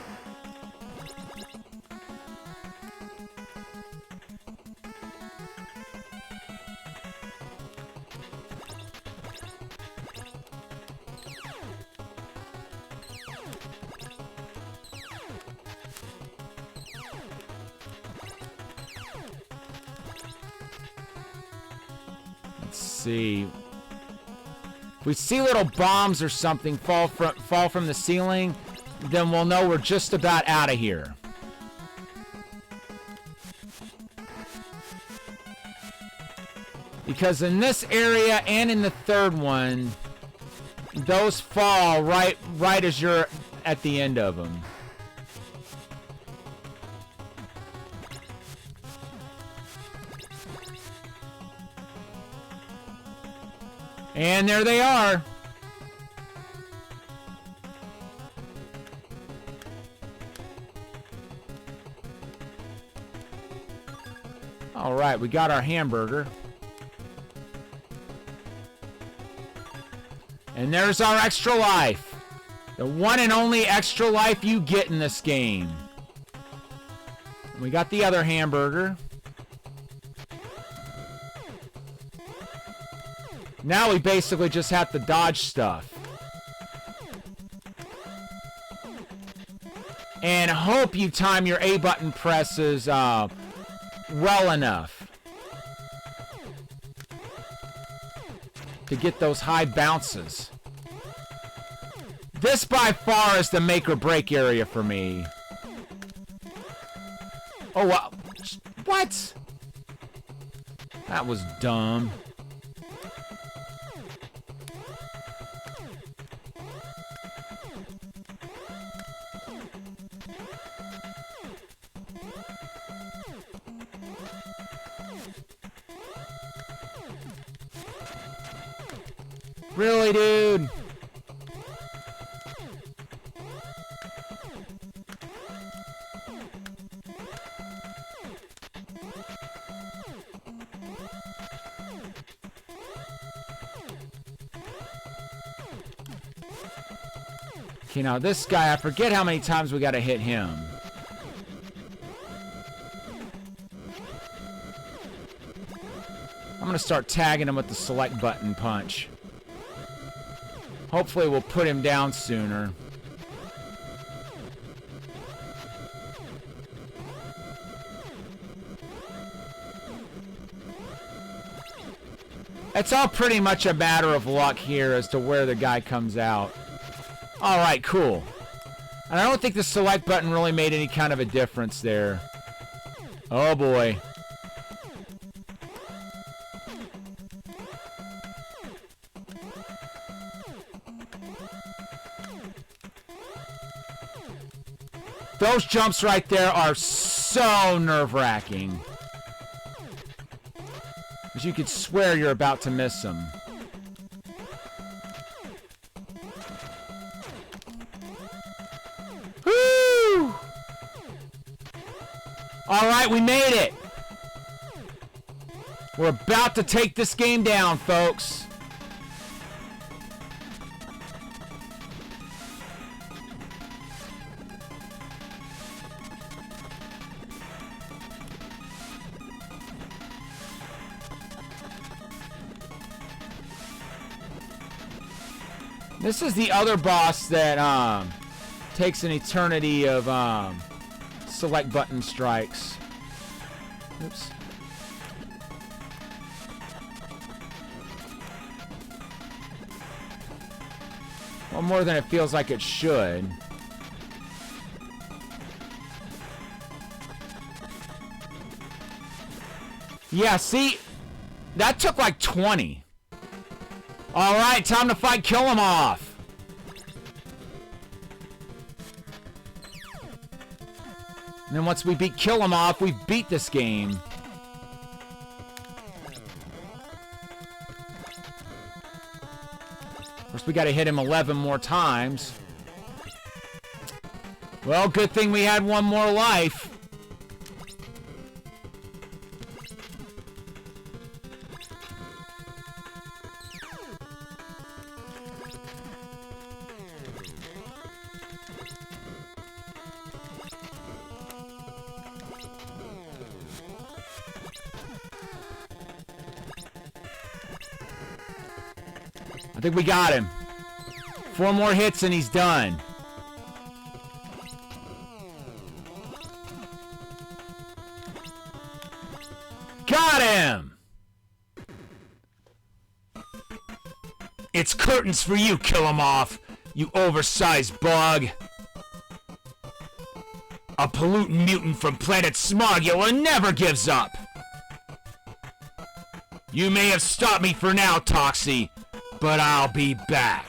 See, if we see little bombs or something fall from the ceiling, then we'll know we're just about out of here. Because in this area and in the third one, those fall right as you're at the end of them. And there they are. All right, we got our hamburger. And there's our extra life. The one and only extra life you get in this game. We got the other hamburger. Now we basically just have to dodge stuff. And hope you time your A button presses well enough to to get those high bounces. This by far is the make or break area for me. Oh, wow. What? That was dumb. Really, dude? Okay, now this guy, I forget how many times we got to hit him. I'm going to start tagging him with the select button punch. Hopefully we'll put him down sooner. It's all pretty much a matter of luck here as to where the guy comes out. Alright, cool. And I don't think the select button really made any kind of a difference there. Oh boy. Those jumps right there are so nerve-wracking. Because you could swear you're about to miss them. Woo! Alright, we made it! We're about to take this game down, folks. This is the other boss that takes an eternity of select button strikes. Oops. Well, more than it feels like it should. Yeah, see? That took like 20. Alright, time to fight Kill 'Em Off. And then once we beat Kill 'Em Off, we beat this game. Of course, we gotta hit him 11 more times. Well, good thing we had one more life. I think we got him. 4 more hits and he's done. Got him! It's curtains for you, Kill 'Em Off, you oversized bug. A pollutant mutant from planet Smogula never gives up. You may have stopped me for now, Toxie, but I'll be back.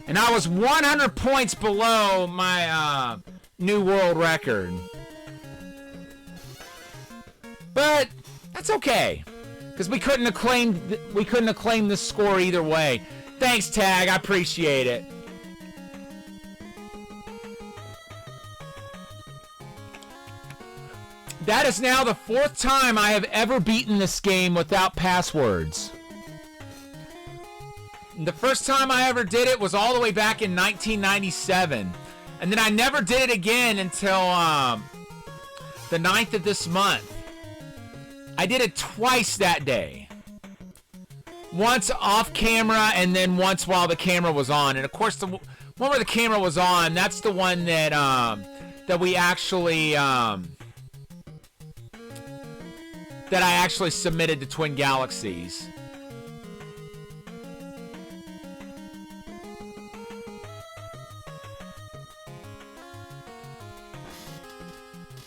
And I was 100 points below my new world record. But that's okay, because we couldn't have claimed this score either way. Thanks, Tag. I appreciate it. That is now the 4th time I have ever beaten this game without passwords. The first time I ever did it was all the way back in 1997. And then I never did it again until the 9th of this month. I did it twice that day. Once off camera and then once while the camera was on. And of course, the one where the camera was on, that's the one that that we actually that I actually submitted to Twin Galaxies.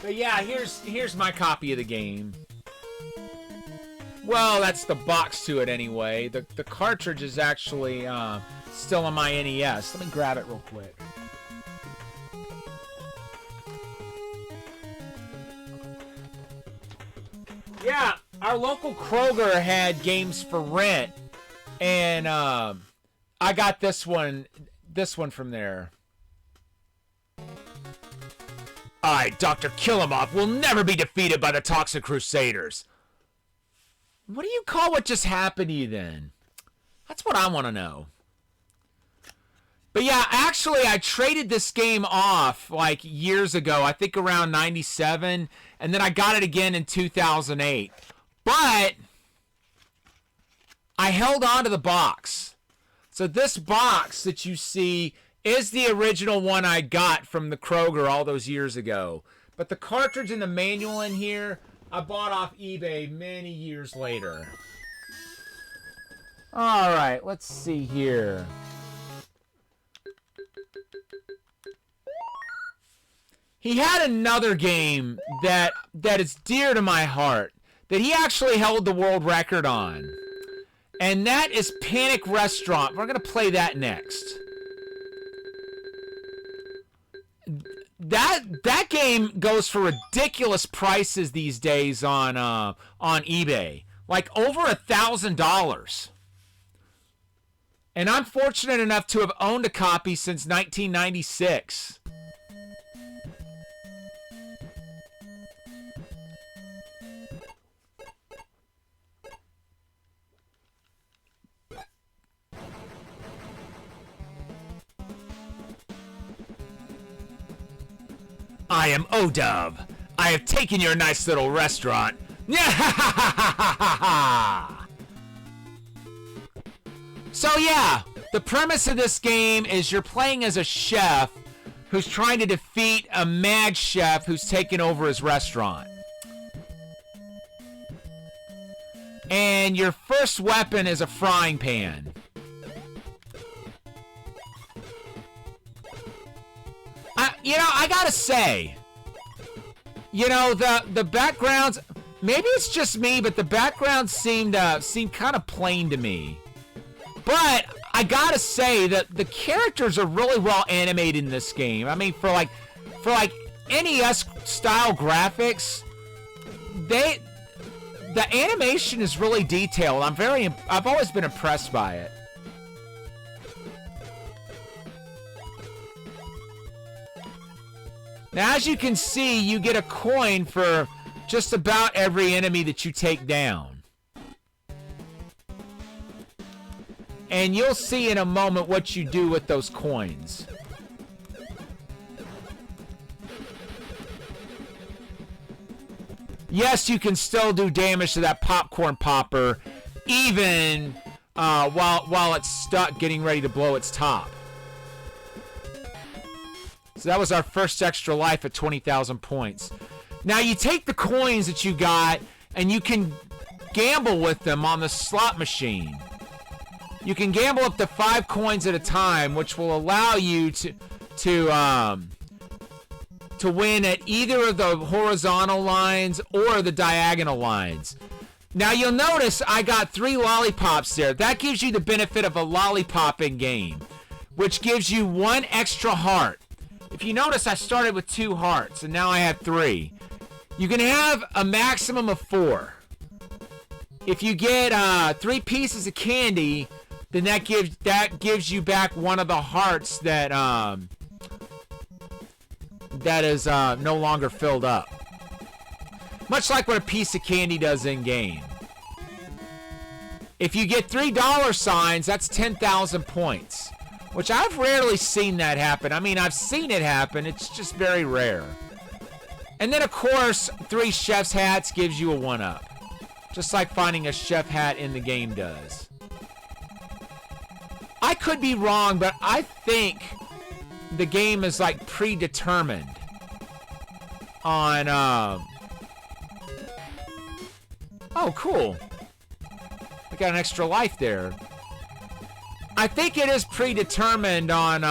But yeah, here's my copy of the game. Well, that's the box to it anyway. The cartridge is actually still on my NES. Let me grab it real quick. Yeah, our local Kroger had games for rent, and I got this one from there. I, Dr. Killamov, will never be defeated by the Toxic Crusaders. What do you call what just happened to you then? That's what I want to know. But yeah, actually, I traded this game off like years ago. I think around 97. And then I got it again in 2008. But I held on to the box. So this box that you see is the original one I got from the Kroger all those years ago. But the cartridge and the manual in here, I bought off eBay many years later. All right, let's see here. He had another game that is dear to my heart that he actually held the world record on. And that is Panic Restaurant. We're going to play that next. That game goes for ridiculous prices these days on eBay. Like over $1,000. And I'm fortunate enough to have owned a copy since 1996. I am Odove. I have taken your nice little restaurant. So yeah, the premise of this game is you're playing as a chef who's trying to defeat a mad chef who's taken over his restaurant. And your first weapon is a frying pan. I gotta say, the backgrounds, maybe it's just me, but the backgrounds seem kind of plain to me. But I gotta say that the characters are really well animated in this game. I mean, for like NES style graphics, the animation is really detailed. I've always been impressed by it. Now, as you can see, you get a coin for just about every enemy that you take down. And you'll see in a moment what you do with those coins. Yes, you can still do damage to that popcorn popper, even while it's stuck getting ready to blow its top. So that was our first extra life at 20,000 points. Now you take the coins that you got and you can gamble with them on the slot machine. You can gamble up to 5 coins at a time, which will allow you to win at either of the horizontal lines or the diagonal lines. Now you'll notice I got 3 lollipops there. That gives you the benefit of a lollipopping game, which gives you 1 extra heart. If you notice, I started with 2 hearts, and now I have 3. You can have a maximum of 4. If you get 3 pieces of candy, then that gives you back 1 of the hearts that is no longer filled up. Much like what a piece of candy does in game. If you get $3 signs, that's 10,000 points. Which I've rarely seen that happen. I mean, I've seen it happen. It's just very rare. And then, of course, 3 chef's hats gives you a 1-up. Just like finding a chef hat in the game does. I could be wrong, but I think the game is like predetermined on Oh, cool. We got an extra life there. I think it is predetermined on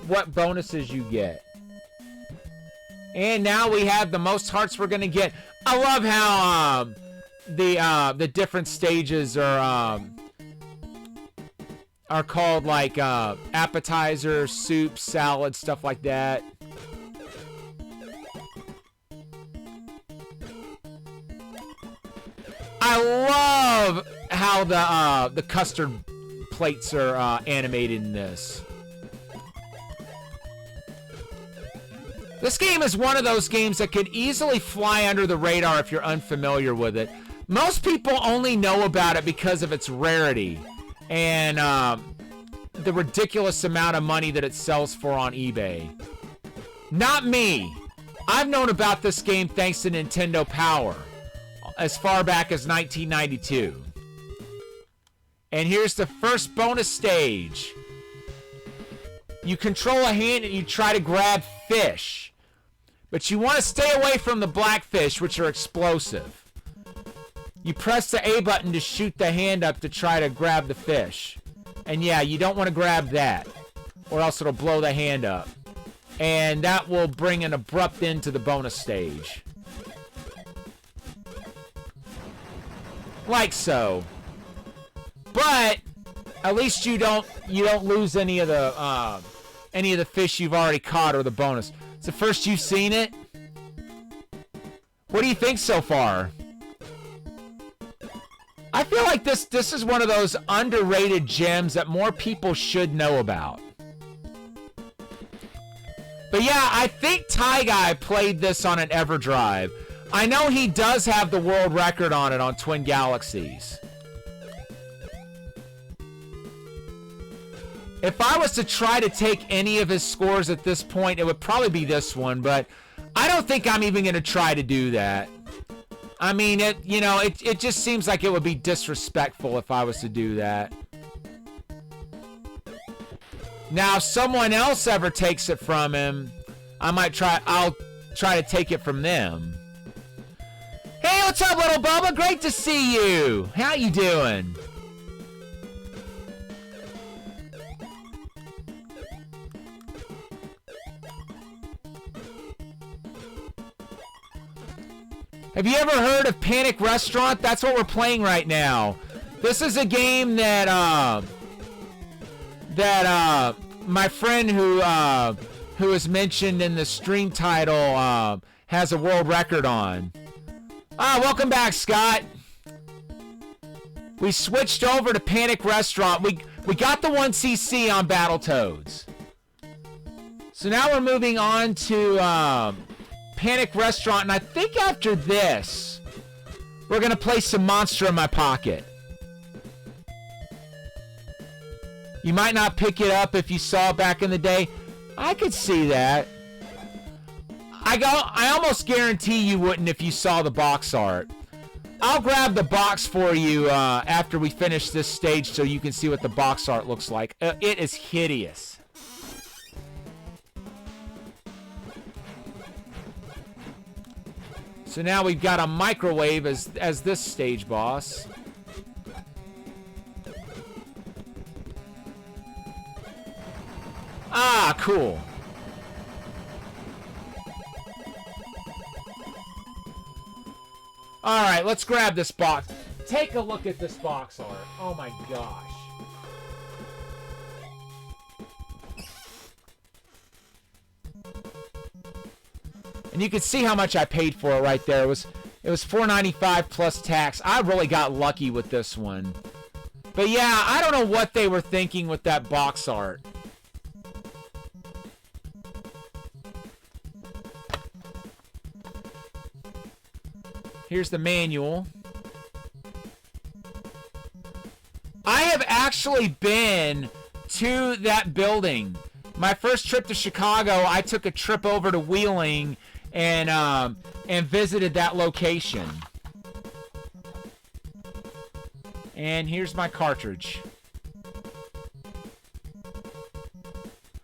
what bonuses you get. And now we have the most hearts we're going to get. I love how the different stages are called like appetizer, soup, salad, stuff like that. I love how the custard plates are animated in this. This game is one of those games that could easily fly under the radar if you're unfamiliar with it. Most people only know about it because of its rarity and the ridiculous amount of money that it sells for on eBay. Not me. I've known about this game thanks to Nintendo Power as far back as 1992. And here's the first bonus stage. You control a hand and you try to grab fish. But you want to stay away from the black fish, which are explosive. You press the A button to shoot the hand up to try to grab the fish. And yeah, you don't want to grab that, or else it'll blow the hand up. And that will bring an abrupt end to the bonus stage. Like so. But at least you don't lose any of the fish you've already caught or the bonus. It's the first you've seen it. What do you think so far? I feel like this is one of those underrated gems that more people should know about. But yeah, I think TieGuy played this on an EverDrive. I know he does have the world record on it on Twin Galaxies. If I was to try to take any of his scores at this point, it would probably be this one, but I don't think I'm even going to try to do that. I mean, it just seems like it would be disrespectful if I was to do that. Now, if someone else ever takes it from him, I'll try to take it from them. Hey, what's up, little Bubba? Great to see you. How you doing? Have you ever heard of Panic Restaurant? That's what we're playing right now. This is a game that my friend who is mentioned in the stream title has a world record on. Welcome back, Scott. We switched over to Panic Restaurant. We got the 1cc on Battletoads. So now we're moving on to Panic Restaurant, and I think after this, we're going to play some Monster in My Pocket. You might not pick it up if you saw it back in the day. I could see that. I almost guarantee you wouldn't if you saw the box art. I'll grab the box for you after we finish this stage so you can see what the box art looks like. It is hideous. So now we've got a microwave as this stage boss. Ah, cool. All right, let's grab this box. Take a look at this box art. Oh my gosh. And you can see how much I paid for it right there. It was $4.95 plus tax. I really got lucky with this one. But yeah, I don't know what they were thinking with that box art. Here's the manual. I have actually been to that building. My first trip to Chicago, I took a trip over to Wheeling and visited that location. And here's my cartridge.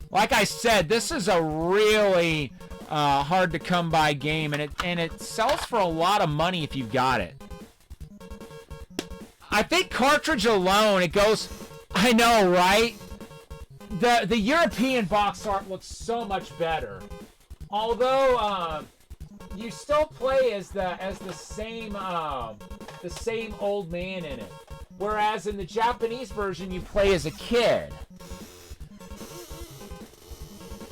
Like I said, this is a really hard to come by game, and it sells for a lot of money if you've got it. I think cartridge alone, it goes... I know, right? The European box art looks so much better. Although, you still play as the same old man in it. Whereas in the Japanese version, you play as a kid.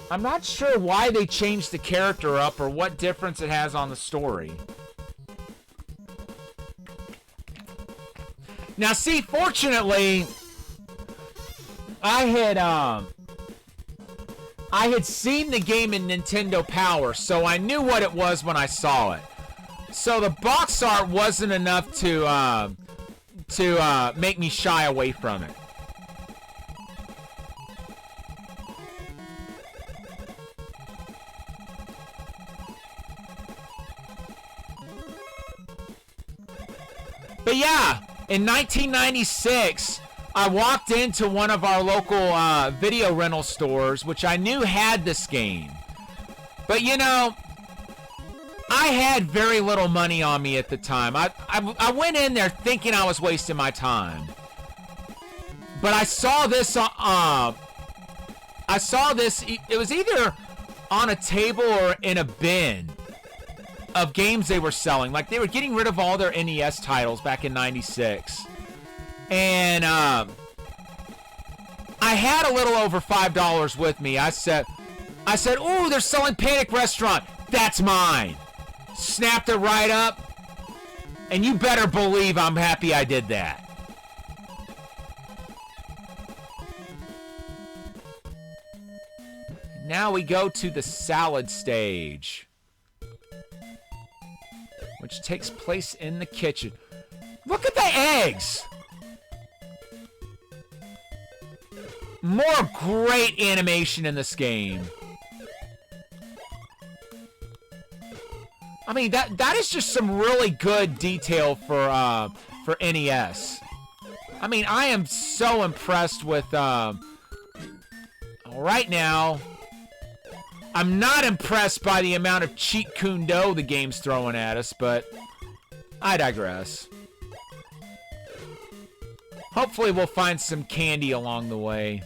I'm not sure why they changed the character up or what difference it has on the story. Now, see, fortunately, I had seen the game in Nintendo Power, so I knew what it was when I saw it. So the box art wasn't enough to make me shy away from it. But yeah, in 1996, I walked into one of our local video rental stores, which I knew had this game. But you know, I had very little money on me at the time. I went in there thinking I was wasting my time. But I saw this, it was either on a table or in a bin of games they were selling. Like, they were getting rid of all their NES titles back in 96. And I had a little over $5 with me. I said, ooh, they're selling Panic Restaurant. That's mine. Snapped it right up. And you better believe I'm happy I did that. Now we go to the salad stage, which takes place in the kitchen. Look at the eggs! More great animation in this game. I mean, that is just some really good detail for NES. I mean, I am so impressed with right now. I'm not impressed by the amount of cheat kundo the game's throwing at us, but I digress. Hopefully we'll find some candy along the way.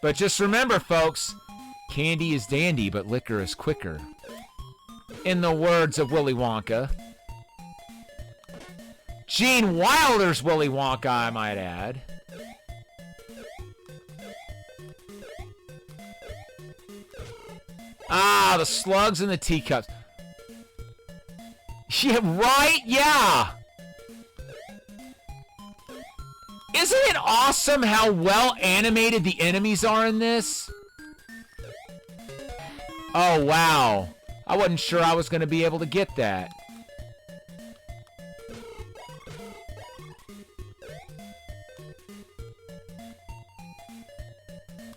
But just remember, folks, candy is dandy, but liquor is quicker. In the words of Willy Wonka. Gene Wilder's Willy Wonka, I might add. Ah, the slugs and the teacups. Yeah, right? Yeah. Isn't it awesome how well animated the enemies are in this? Oh, wow. I wasn't sure I was going to be able to get that.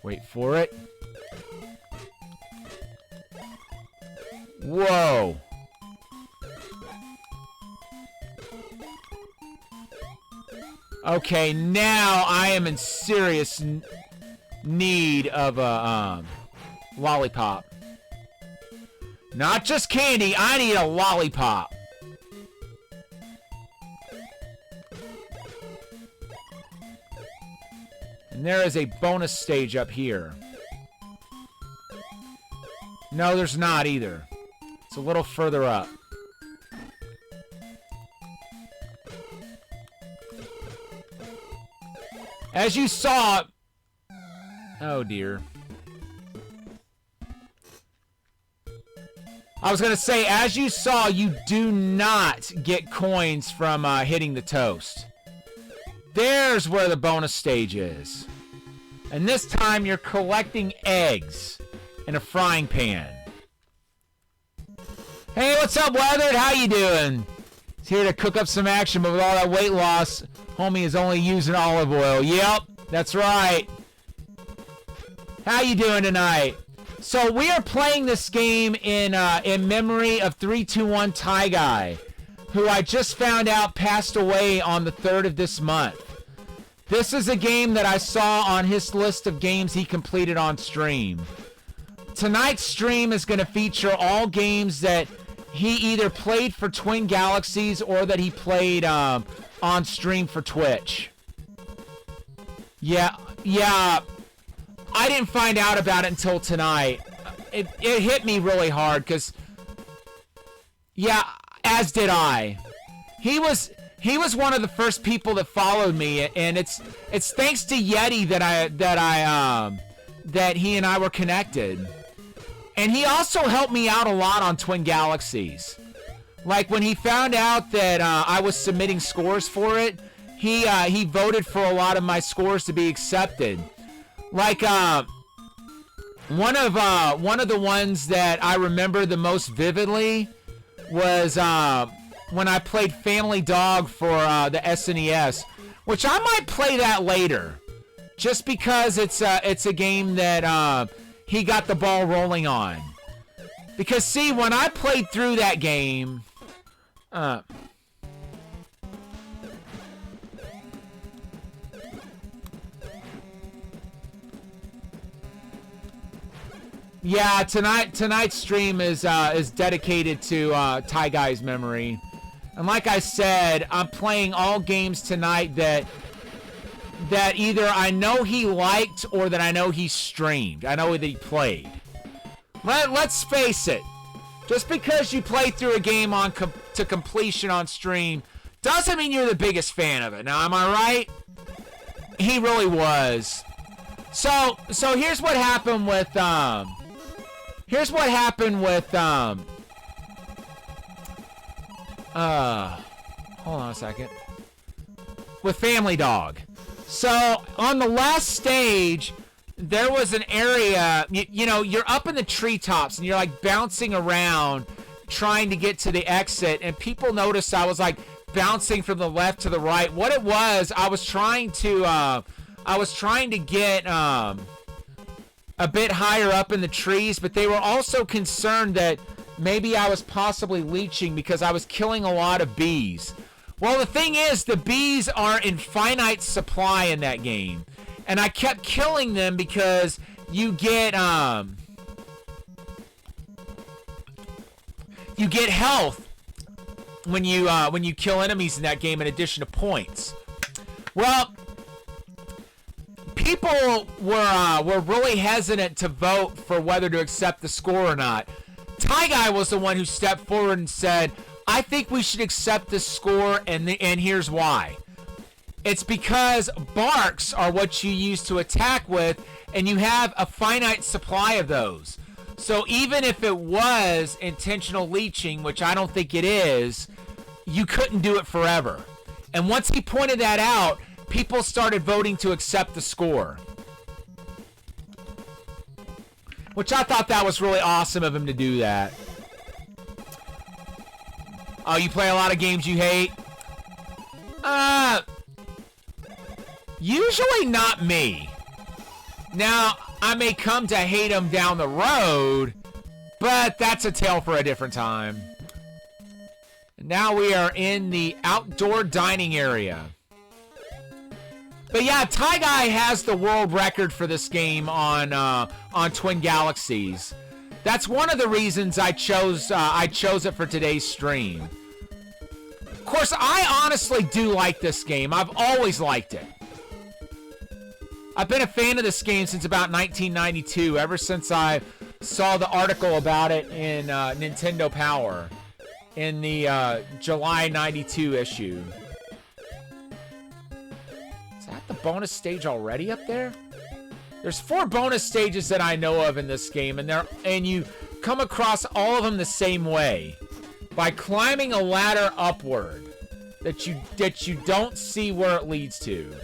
Wait for it. Whoa. Okay, now I am in serious need of a lollipop. Not just candy, I need a lollipop. And there is a bonus stage up here. No, there's not either. It's a little further up. As you saw... Oh, dear. I was going to say, as you saw, you do not get coins from hitting the toast. There's where the bonus stage is. And this time, you're collecting eggs in a frying pan. Hey, what's up, Weathered? How you doing? He's here to cook up some action, but with all that weight loss, homie is only using olive oil. Yep, that's right. How you doing tonight? So we are playing this game in memory of 321TieGuy, who I just found out passed away on the 3rd of this month. This is a game that I saw on his list of games he completed on stream. Tonight's stream is going to feature all games that he either played for Twin Galaxies or that he played on stream for Twitch. Yeah. I didn't find out about it until tonight. It hit me really hard because, yeah, as did I. He was one of the first people that followed me, and it's thanks to Yeti that he and I were connected. And he also helped me out a lot on Twin Galaxies. Like when he found out that I was submitting scores for it, he voted for a lot of my scores to be accepted. Like one of the ones that I remember the most vividly was when I played Family Dog for the SNES, which I might play that later, just because it's a game that he got the ball rolling on. Because see, when I played through that game, yeah, tonight's stream is dedicated to TieGuy's memory. And like I said, I'm playing all games tonight that either I know he liked or that I know he streamed. I know that he played. Let's face it. Just because you play through a game to completion on stream doesn't mean you're the biggest fan of it. Now, am I right? He really was. So here's what happened with hold on a second. With Family Dog. So, on the last stage, there was an area, you know, you're up in the treetops and you're like bouncing around trying to get to the exit, and people noticed I was like bouncing from the left to the right. What it was, I was trying to get a bit higher up in the trees, but they were also concerned that maybe I was possibly leeching because I was killing a lot of bees. Well, the thing is, the bees are in finite supply in that game. And I kept killing them because you get health when you kill enemies in that game in addition to points. Well, people were really hesitant to vote for whether to accept the score or not. TieGuy was the one who stepped forward and said, I think we should accept this score, and here's why. It's because barks are what you use to attack with, and you have a finite supply of those. So even if it was intentional leeching, which I don't think it is, you couldn't do it forever. And once he pointed that out, people started voting to accept the score. Which I thought that was really awesome of him to do that. Oh, you play a lot of games you hate? Usually not me. Now, I may come to hate them down the road, but that's a tale for a different time. Now we are in the outdoor dining area. But yeah, TieGuy has the world record for this game on Twin Galaxies. That's one of the reasons I chose it for today's stream. Of course, I honestly do like this game. I've always liked it. I've been a fan of this game since about 1992, ever since I saw the article about it in Nintendo Power in the July 92 issue. Is that the bonus stage already up there? There's 4 bonus stages that I know of in this game, and you come across all of them the same way, by climbing a ladder upward that you don't see where it leads to.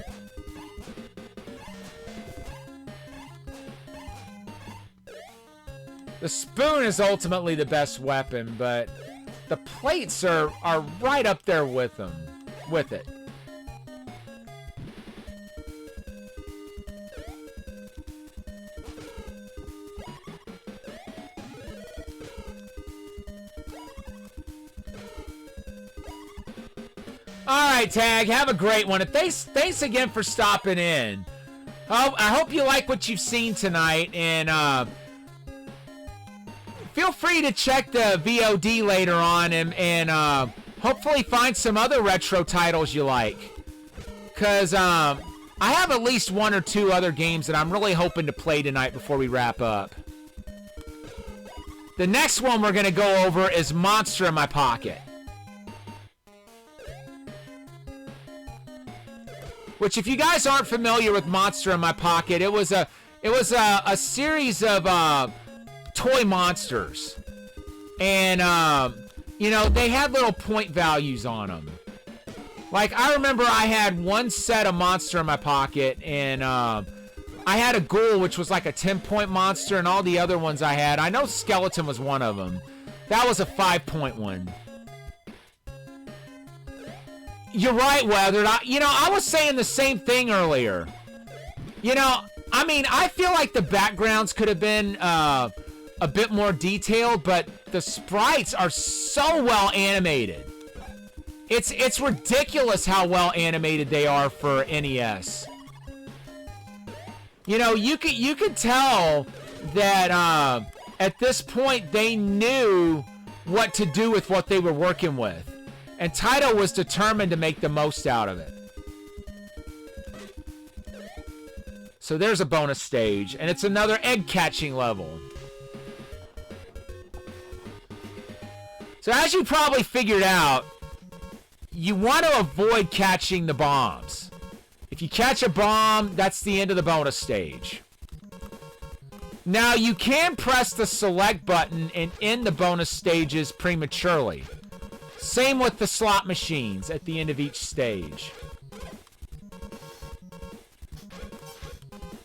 The spoon is ultimately the best weapon, but the plates are right up there with it. Alright, Tag, have a great one. Thanks again for stopping in. I hope you like what you've seen tonight, and feel free to check the VOD later on and hopefully find some other retro titles you like. Because I have at least 1 or 2 other games that I'm really hoping to play tonight before we wrap up. The next one we're going to go over is Monster in My Pocket. Which, if you guys aren't familiar with Monster in My Pocket, it was a series of toy monsters. And, you know, they had little point values on them. Like, I remember I had one set of Monster in My Pocket, and I had a Ghoul, which was like a 10-point monster, and all the other ones I had, I know Skeleton was one of them. That was a 5-point one. You're right, Weathered. I was saying the same thing earlier. You know, I mean, I feel like the backgrounds could have been a bit more detailed, but the sprites are so well animated. It's ridiculous how well animated they are for NES. You know, you could tell that at this point they knew what to do with what they were working with. And Taito was determined to make the most out of it. So there's a bonus stage, and it's another egg catching level. So as you probably figured out, you want to avoid catching the bombs. If you catch a bomb, that's the end of the bonus stage. Now, you can press the select button and end the bonus stages prematurely. Same with the slot machines at the end of each stage.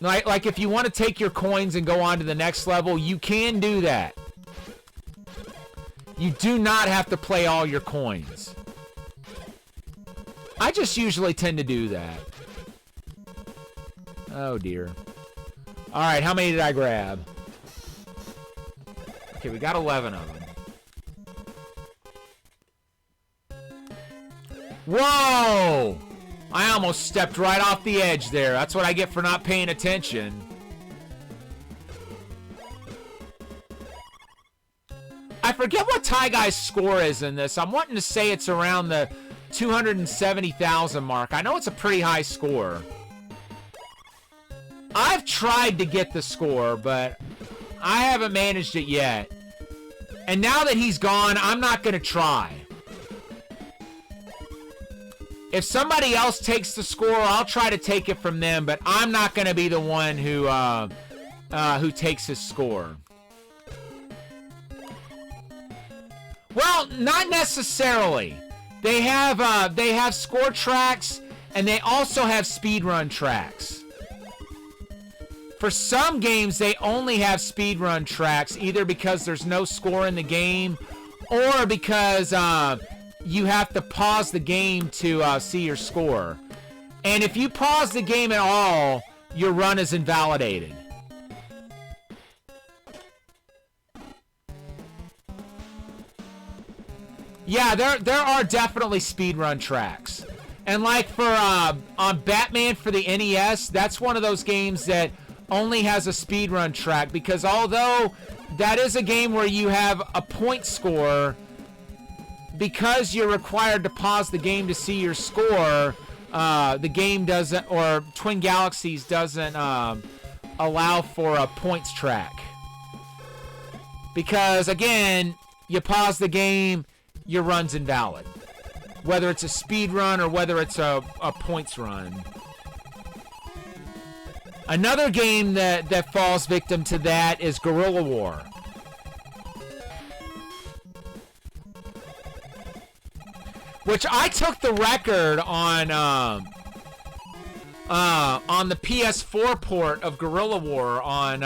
Like if you want to take your coins and go on to the next level, you can do that. You do not have to play all your coins. I just usually tend to do that. Oh, dear. All right, how many did I grab? Okay, we got 11 of them. Whoa! I almost stepped right off the edge there. That's what I get for not paying attention. I forget what TieGuy's score is in this. I'm wanting to say it's around the 270,000 mark. I know it's a pretty high score. I've tried to get the score, but I haven't managed it yet. And now that he's gone, I'm not going to try. If somebody else takes the score, I'll try to take it from them, but I'm not going to be the one who takes his score. Well, not necessarily. They have score tracks, and they also have speedrun tracks. For some games, they only have speedrun tracks, either because there's no score in the game, or because you have to pause the game to see your score. And if you pause the game at all, your run is invalidated. Yeah, there are definitely speedrun tracks. And like for on Batman for the NES, that's one of those games that only has a speedrun track, because although that is a game where you have a point score, because you're required to pause the game to see your score, the game doesn't, or Twin Galaxies doesn't allow for a points track. Because, again, you pause the game, your run's invalid. Whether it's a speed run or whether it's a points run. Another game that falls victim to that is Guerrilla War. Which I took the record on the PS4 port of Guerrilla War on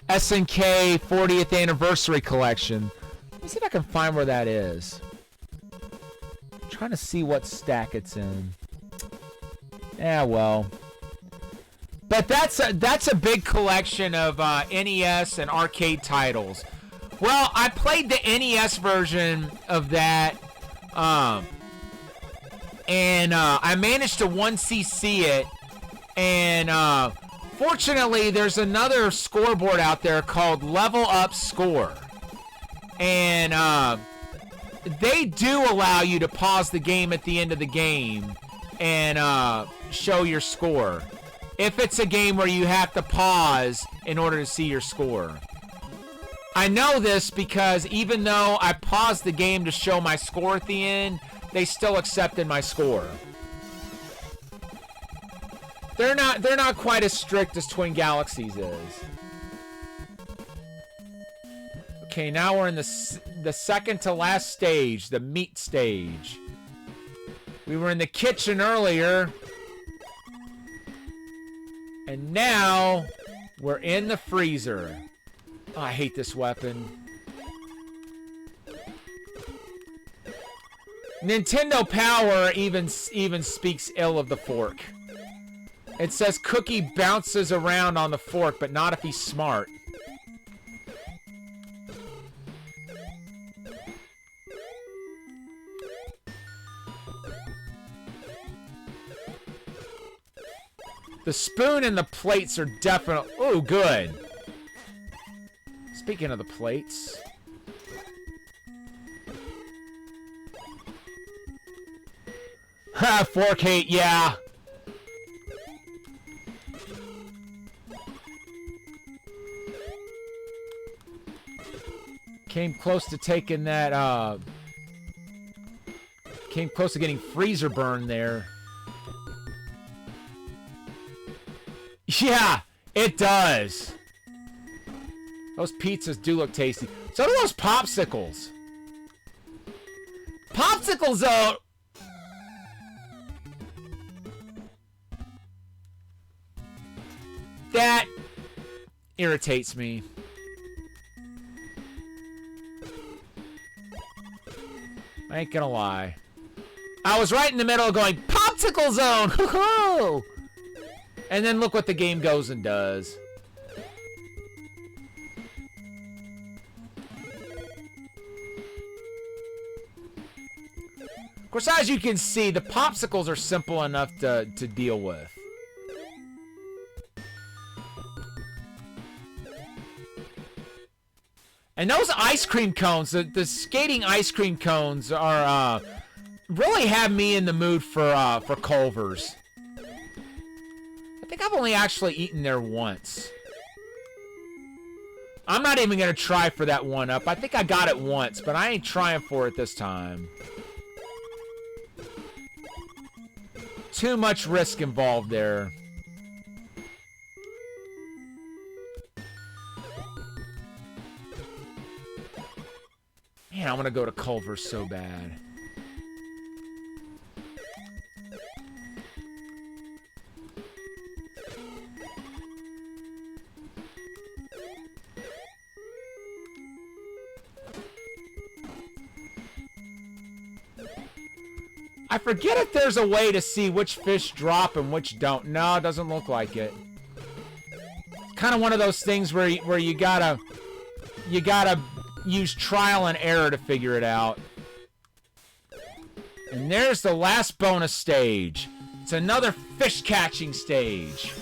SNK 40th Anniversary Collection. Let me see if I can find where that is. I'm trying to see what stack it's in. Yeah, well. But that's a big collection of NES and arcade titles. Well, I played the NES version of that. And I managed to 1cc it, and fortunately there's another scoreboard out there called Level Up Score, And they do allow you to pause the game at the end of the game and show your score. If it's a game where you have to pause in order to see your score. I know this because even though I paused the game to show my score at the end, they still accepted my score. They're not quite as strict as Twin Galaxies is. Okay, now we're in the second to last stage, the meat stage. We were in the kitchen earlier. And now we're in the freezer. Oh, I hate this weapon. Nintendo Power even speaks ill of the fork. It says Cookie bounces around on the fork, but not if he's smart. The spoon and the plates are definitely... Oh, good. Speaking of the plates... Ha! Fork hate, yeah. Came close to taking that, Came close to getting freezer burn there. Yeah, it does. Those pizzas do look tasty. So do those popsicles. Popsicles, though. That irritates me. I ain't gonna lie. I was right in the middle going, Popsicle Zone! Hoo-hoo! And then look what the game goes and does. Of course, as you can see, the popsicles are simple enough to deal with. And those ice cream cones, the skating ice cream cones are, really have me in the mood for Culver's. I think I've only actually eaten there once. I'm not even going to try for that one up. I think I got it once, but I ain't trying for it this time. Too much risk involved there. Man, I want to go to Culver's so bad. I forget if there's a way to see which fish drop and which don't. No, it doesn't look like it. It's kind of one of those things where you gotta use trial and error to figure it out. And there's the last bonus stage. It's another fish catching stage.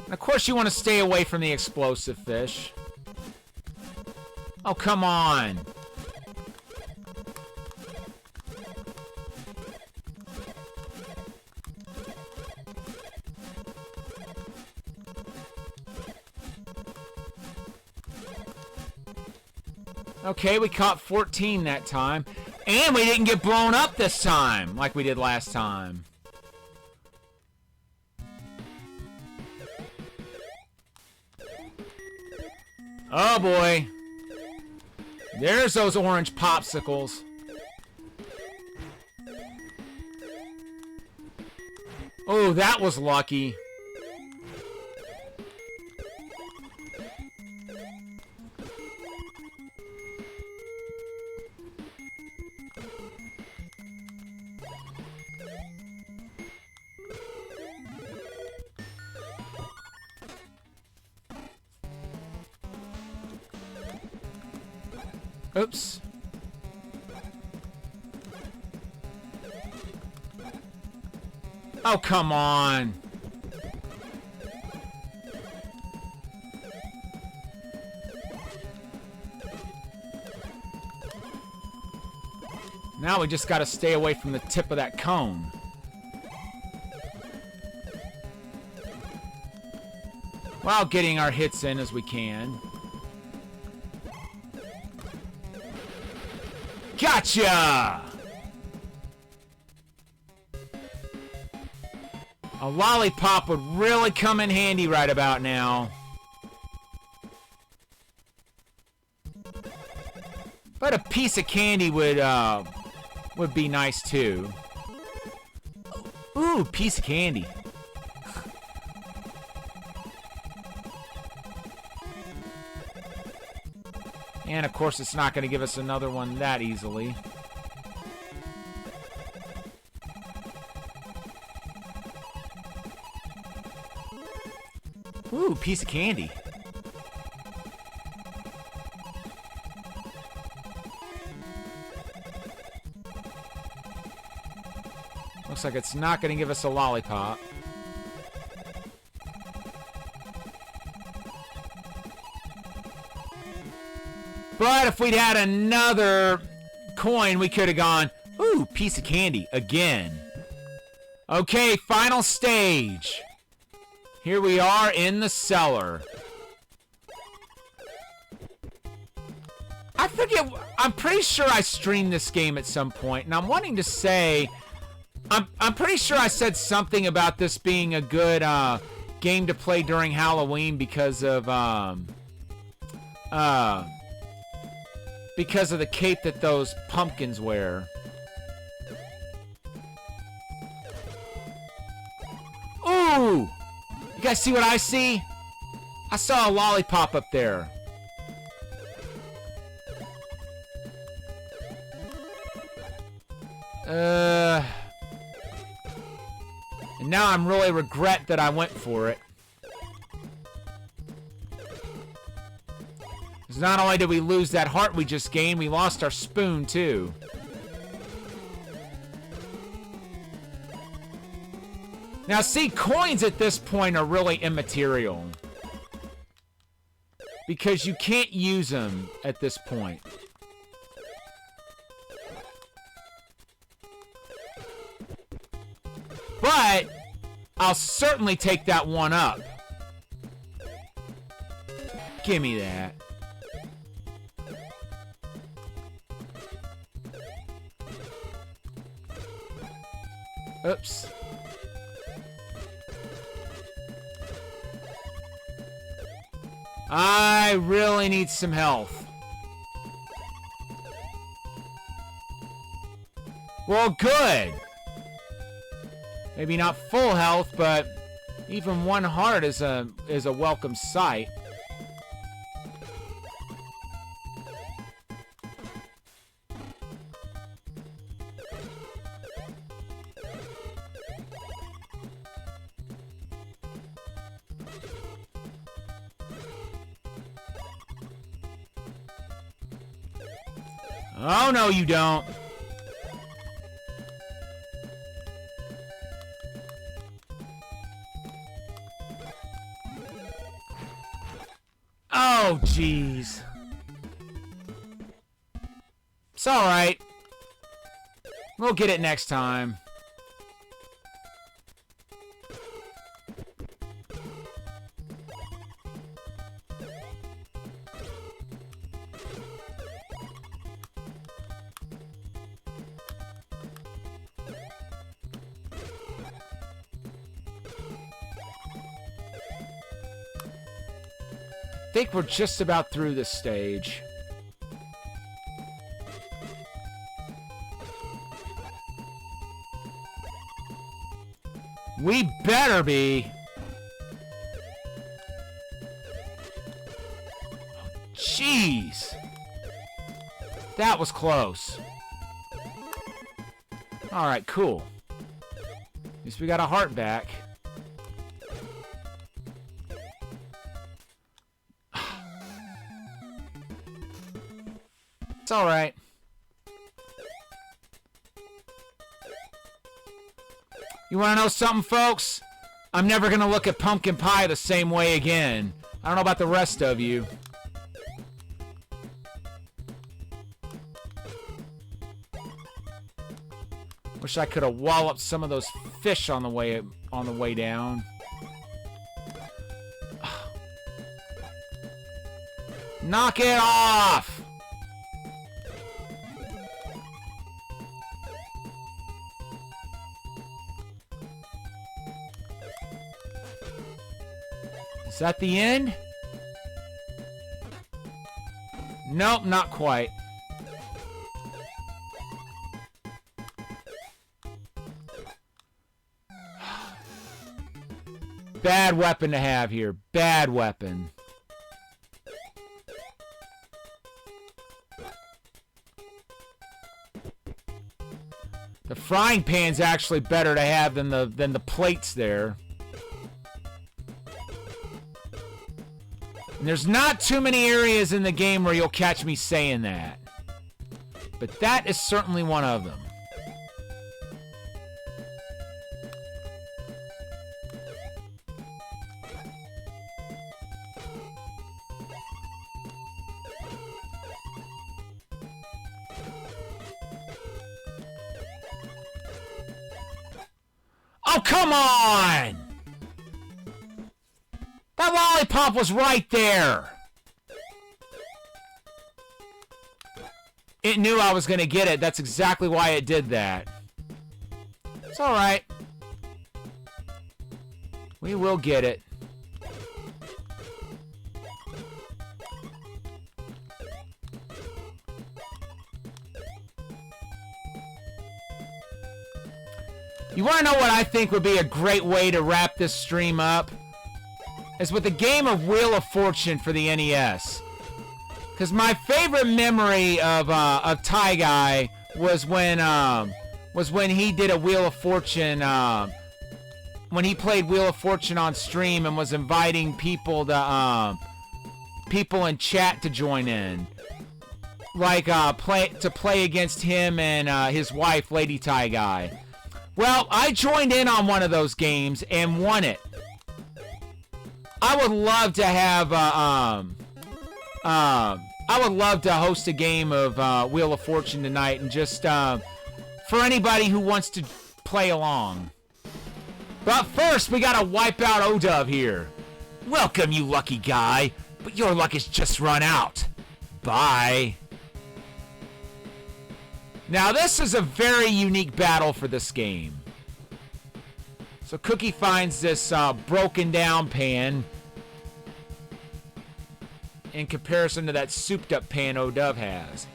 And of course you want to stay away from the explosive fish. Oh, come on. Okay, we caught 14 that time. And we didn't get blown up this time, like we did last time. Oh, boy. There's those orange popsicles. Oh, that was lucky. Oops. Oh, come on. Now we just got to stay away from the tip of that cone. While getting our hits in as we can. Gotcha! A lollipop would really come in handy right about now. But a piece of candy would be nice too. Ooh, piece of candy. And of course it's not going to give us another one that easily. Ooh, piece of candy. Looks like it's not going to give us a lollipop. But if we'd had another coin, we could have gone, ooh, piece of candy again. Okay, final stage. Here we are in the cellar. I forget, I'm pretty sure I streamed this game at some point, and I'm wanting to say, I'm pretty sure I said something about this being a good game to play during Halloween because of the cape that those pumpkins wear. Ooh! You guys see what I see? I saw a lollipop up there. And now I'm really regret that I went for it. Because not only did we lose that heart we just gained, we lost our spoon too. Now see, coins at this point are really immaterial. Because you can't use them at this point. But I'll certainly take that one up. Give me that. Oops. I really need some health. Well, good. Maybe not full health, but even one heart is a welcome sight. Oh, no, you don't. Oh, jeez. It's alright. We'll get it next time. I think we're just about through this stage. We better be. Jeez. That was close. Alright, cool. At least we got a heart back. It's alright. You want to know something, folks? I'm never going to look at pumpkin pie the same way again. I don't know about the rest of you. Wish I could have walloped some of those fish on the way down. Knock it off! Is that the end? Nope, not quite. Bad weapon to have here. Bad weapon. The frying pan's actually better to have than the plates there. And there's not too many areas in the game where you'll catch me saying that. But that is certainly one of them. Oh, come on! That lollipop was right there! It knew I was going to get it. That's exactly why it did that. It's alright. We will get it. You want to know what I think would be a great way to wrap this stream up? Is with a game of Wheel of Fortune for the NES. Because my favorite memory of TieGuy was when he did a Wheel of Fortune, when he played Wheel of Fortune on stream and was inviting people in chat to join in. Like, play against him and his wife, Lady TieGuy. Well, I joined in on one of those games and won it. I would love to have, I would love to host a game of Wheel of Fortune tonight, and just for anybody who wants to play along. But first, we gotta wipe out O-Dove here. Welcome, you lucky guy, but your luck has just run out. Bye. Now, this is a very unique battle for this game. So Cookie finds this broken down pan in comparison to that souped up pan O-Dove has.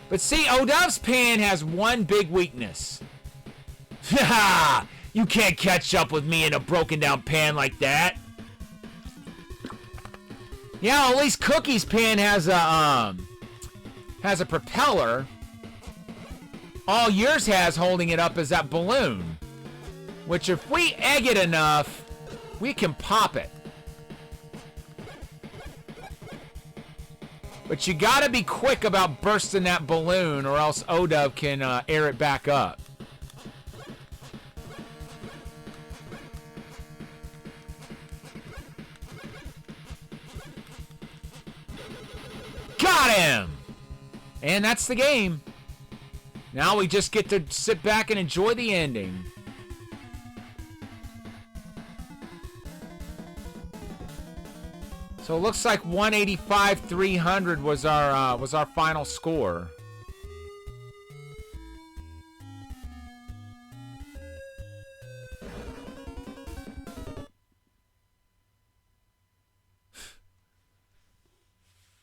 But see, O-Dove's pan has one big weakness. Ha! You can't catch up with me in a broken down pan like that. Yeah, at least Cookie's pan has a propeller. All yours has holding it up is that balloon, which if we egg it enough, we can pop it. But you gotta be quick about bursting that balloon, or else O-Dove can air it back up. Got him! And that's the game. Now we just get to sit back and enjoy the ending. So it looks like 185-300 was our final score.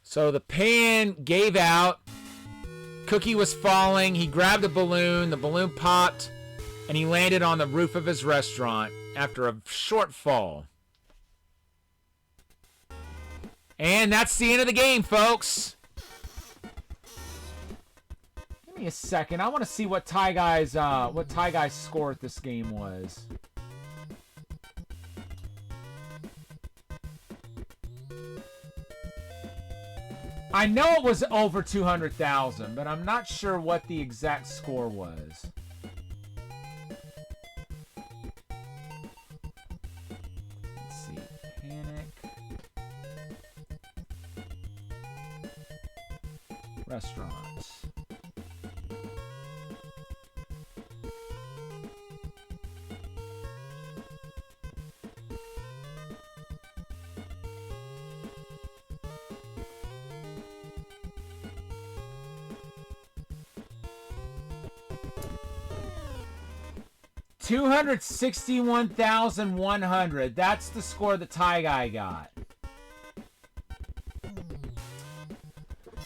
So the pan gave out. Cookie was falling. He grabbed the balloon popped, and he landed on the roof of his restaurant after a short fall. And that's the end of the game, folks. Give me a second. I want to see what TieGuy's score at this game was. I know it was over 200,000, but I'm not sure what the exact score was. Let's see. Panic. Restaurants. 261,100. That's the score that TieGuy got.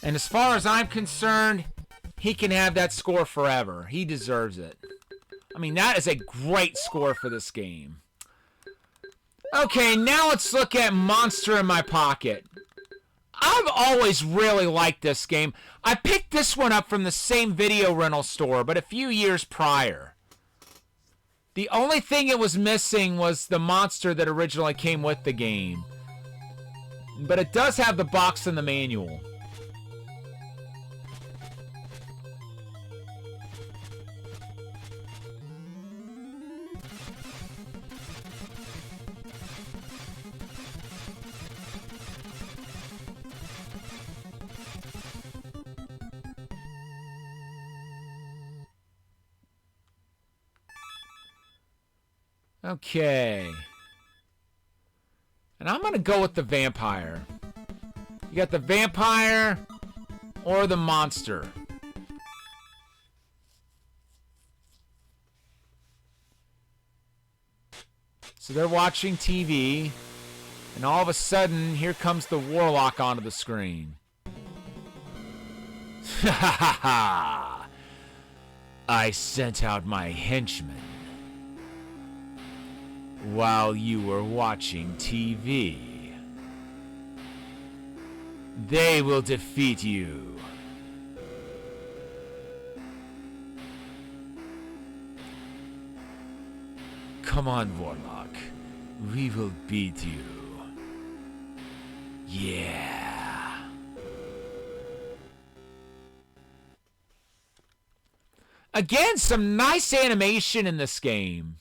And as far as I'm concerned, he can have that score forever. He deserves it. I mean, that is a great score for this game. Okay, now let's look at Monster in My Pocket. I've always really liked this game. I picked this one up from the same video rental store, but a few years prior. The only thing it was missing was the monster that originally came with the game. But it does have the box and the manual. Okay. And I'm going to go with the vampire. You got the vampire or the monster. So they're watching TV, and all of a sudden, here comes the warlock onto the screen. Ha ha ha! I sent out my henchmen while you were watching TV. They will defeat you. Come on, Warlock. We will beat you. Yeah. Again, some nice animation in this game.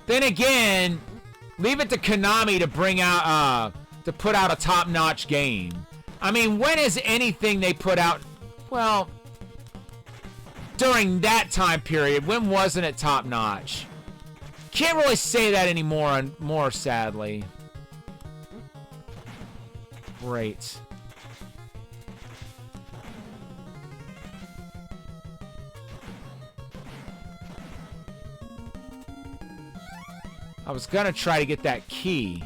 Then again, leave it to Konami to bring out, to put out a top-notch game. I mean, when is anything they put out, well, during that time period, when wasn't it top-notch? Can't really say that anymore, more sadly. Great. I was gonna try to get that key.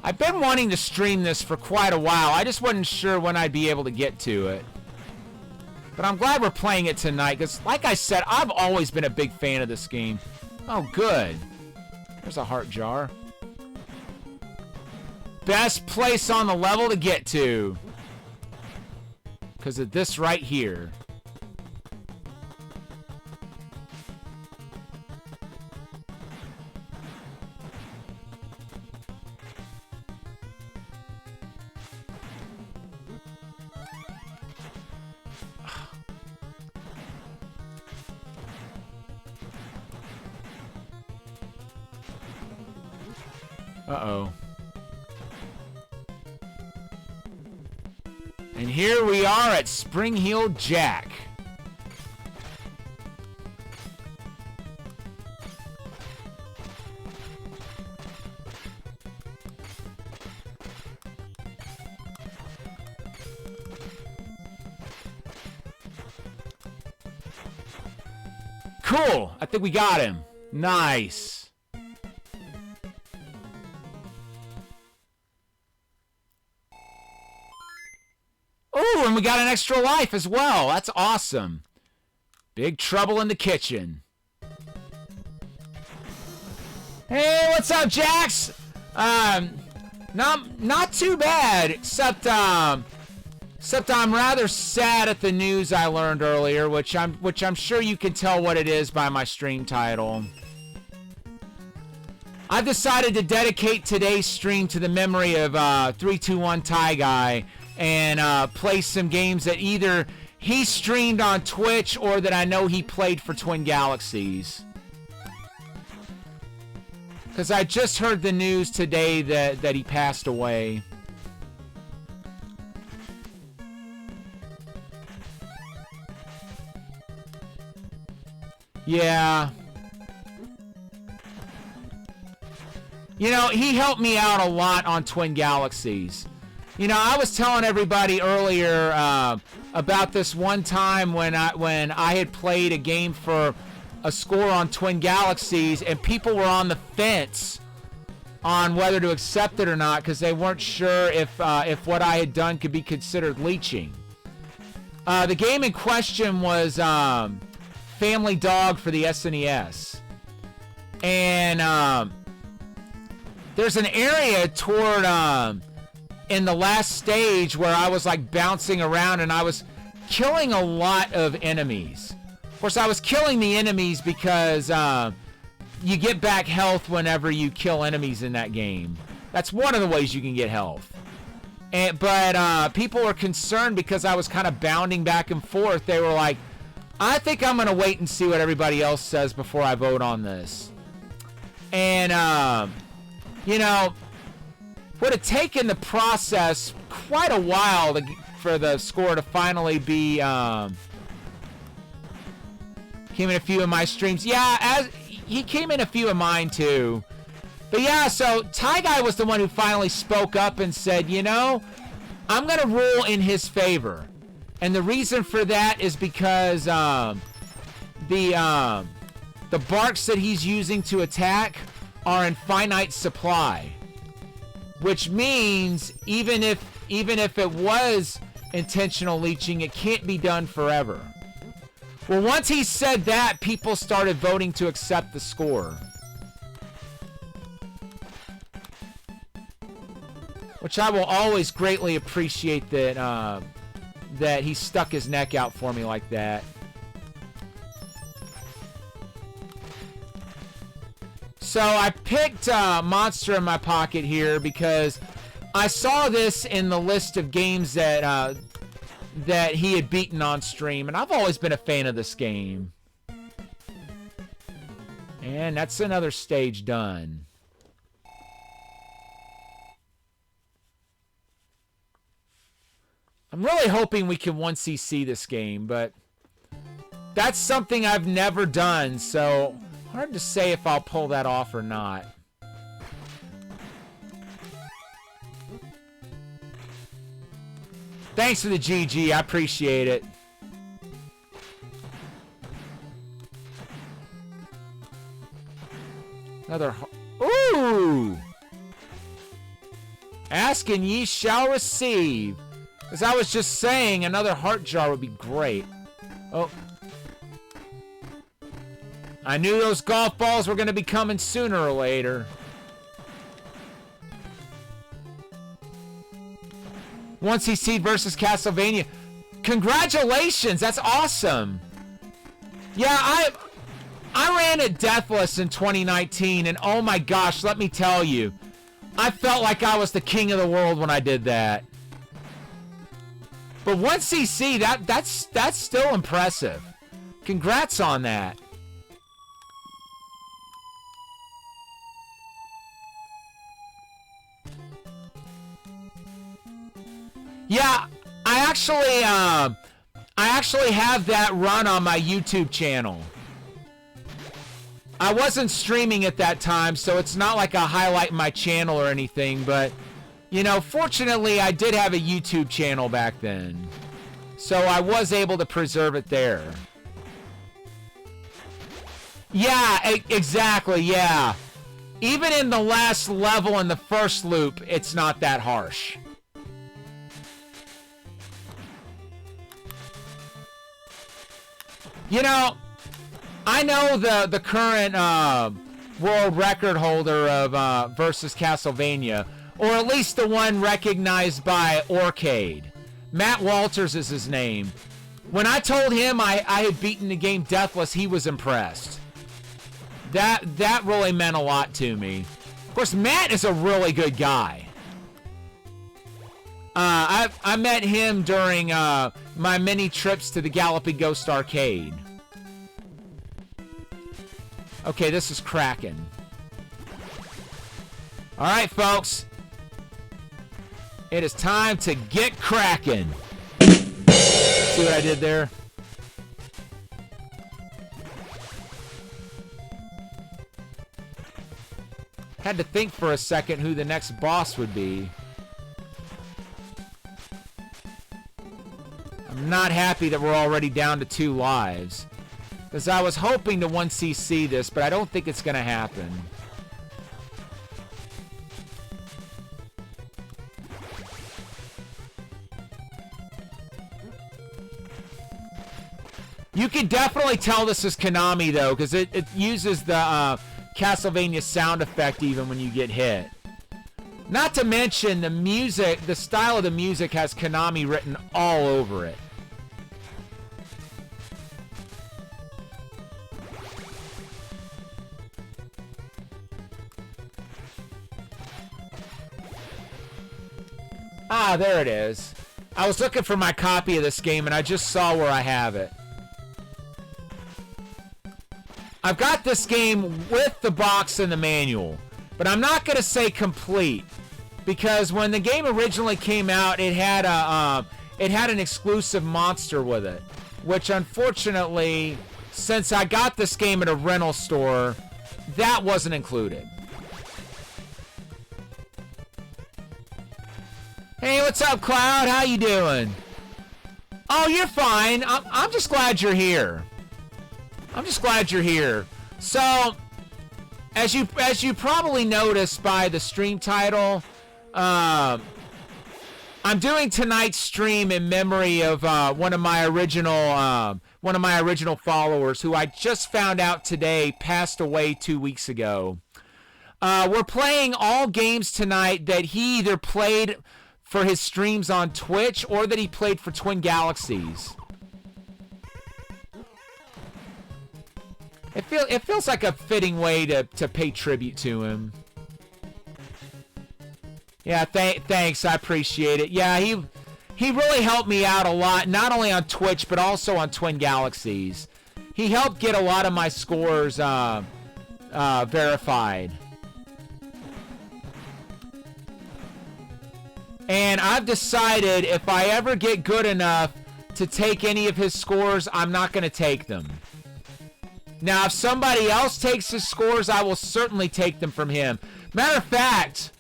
I've been wanting to stream this for quite a while. I just wasn't sure when I'd be able to get to it. But I'm glad we're playing it tonight, because like I said, I've always been a big fan of this game. Oh, good. There's a heart jar. Best place on the level to get to. Because of this right here. Uh-oh. And here we are at Spring Heel Jack. Cool. I think we got him. Nice. Oh, and we got an extra life as well. That's awesome. Big trouble in the kitchen. Hey, what's up, Jax? Not too bad, except I'm rather sad at the news I learned earlier, which I'm sure you can tell what it is by my stream title. I've decided to dedicate today's stream to the memory of 321TieGuy and play some games that either he streamed on Twitch or that I know he played for Twin Galaxies. Because I just heard the news today that he passed away. Yeah. You know, he helped me out a lot on Twin Galaxies. You know, I was telling everybody earlier about this one time when I had played a game for a score on Twin Galaxies, and people were on the fence on whether to accept it or not because they weren't sure if what I had done could be considered leeching. The game in question was Family Dog for the SNES. And there's an area toward in the last stage where I was like bouncing around and I was killing a lot of enemies. Of course, I was killing the enemies because you get back health whenever you kill enemies in that game. That's one of the ways you can get health. But people were concerned because I was kind of bounding back and forth. They were like, I think I'm going to wait and see what everybody else says before I vote on this. And, you know, would have taken the process quite a while for the score to finally be, came in a few of my streams. Yeah, he came in a few of mine too. But yeah, so TieGuy was the one who finally spoke up and said, you know, I'm going to rule in his favor. And the reason for that is because the barks that he's using to attack are in finite supply. Which means even if it was intentional leeching, it can't be done forever. Well, once he said that, people started voting to accept the score. Which I will always greatly appreciate that that he stuck his neck out for me like that. So I picked Monster in my pocket here because I saw this in the list of games that that he had beaten on stream, and I've always been a fan of this game. And that's another stage done. I'm really hoping we can 1cc this game, but that's something I've never done, so hard to say if I'll pull that off or not. Thanks for the GG. I appreciate it. Another... Ooh! Ask and ye shall receive. As I was just saying, another heart jar would be great. Oh. I knew those golf balls were going to be coming sooner or later. 1cc versus Castlevania. Congratulations! That's awesome! Yeah, I ran at Deathless in 2019, and oh my gosh, let me tell you, I felt like I was the king of the world when I did that. But 1cc, that's still impressive. Congrats on that. Yeah, I actually have that run on my YouTube channel. I wasn't streaming at that time, so it's not like I highlight my channel or anything, but you know, fortunately I did have a YouTube channel back then. So I was able to preserve it there. Yeah, exactly, yeah. Even in the last level in the first loop, it's not that harsh. You know, I know the current world record holder of versus Castlevania, or at least the one recognized by Orcade. Matt Walters is his name. When I told him I had beaten the game Deathless, he was impressed. That really meant a lot to me. Of course, Matt is a really good guy. I met him during my many trips to the Galloping Ghost Arcade. Okay, this is cracking. All right, folks. It is time to get cracking. See what I did there? Had to think for a second who the next boss would be. I'm not happy that we're already down to 2 lives. Because I was hoping to 1cc this, but I don't think it's going to happen. You can definitely tell this is Konami, though, because it uses the Castlevania sound effect even when you get hit. Not to mention the music, the style of the music has Konami written all over it. Ah, there it is. I was looking for my copy of this game, and I just saw where I have it. I've got this game with the box and the manual, but I'm not going to say complete, because when the game originally came out, it had an exclusive monster with it, which unfortunately, since I got this game at a rental store, that wasn't included. Hey, what's up, Cloud? How you doing? Oh, you're fine. I'm just glad you're here. I'm just glad you're here. So, as you probably noticed by the stream title, I'm doing tonight's stream in memory of one of my original followers who I just found out today passed away 2 weeks ago. We're playing all games tonight that he either played for his streams on Twitch or that he played for Twin Galaxies. It feels like a fitting way to pay tribute to him. Yeah, thanks. I appreciate it. Yeah, he really helped me out a lot, not only on Twitch, but also on Twin Galaxies. He helped get a lot of my scores verified. And I've decided if I ever get good enough to take any of his scores, I'm not going to take them. Now, if somebody else takes his scores, I will certainly take them from him. Matter of fact,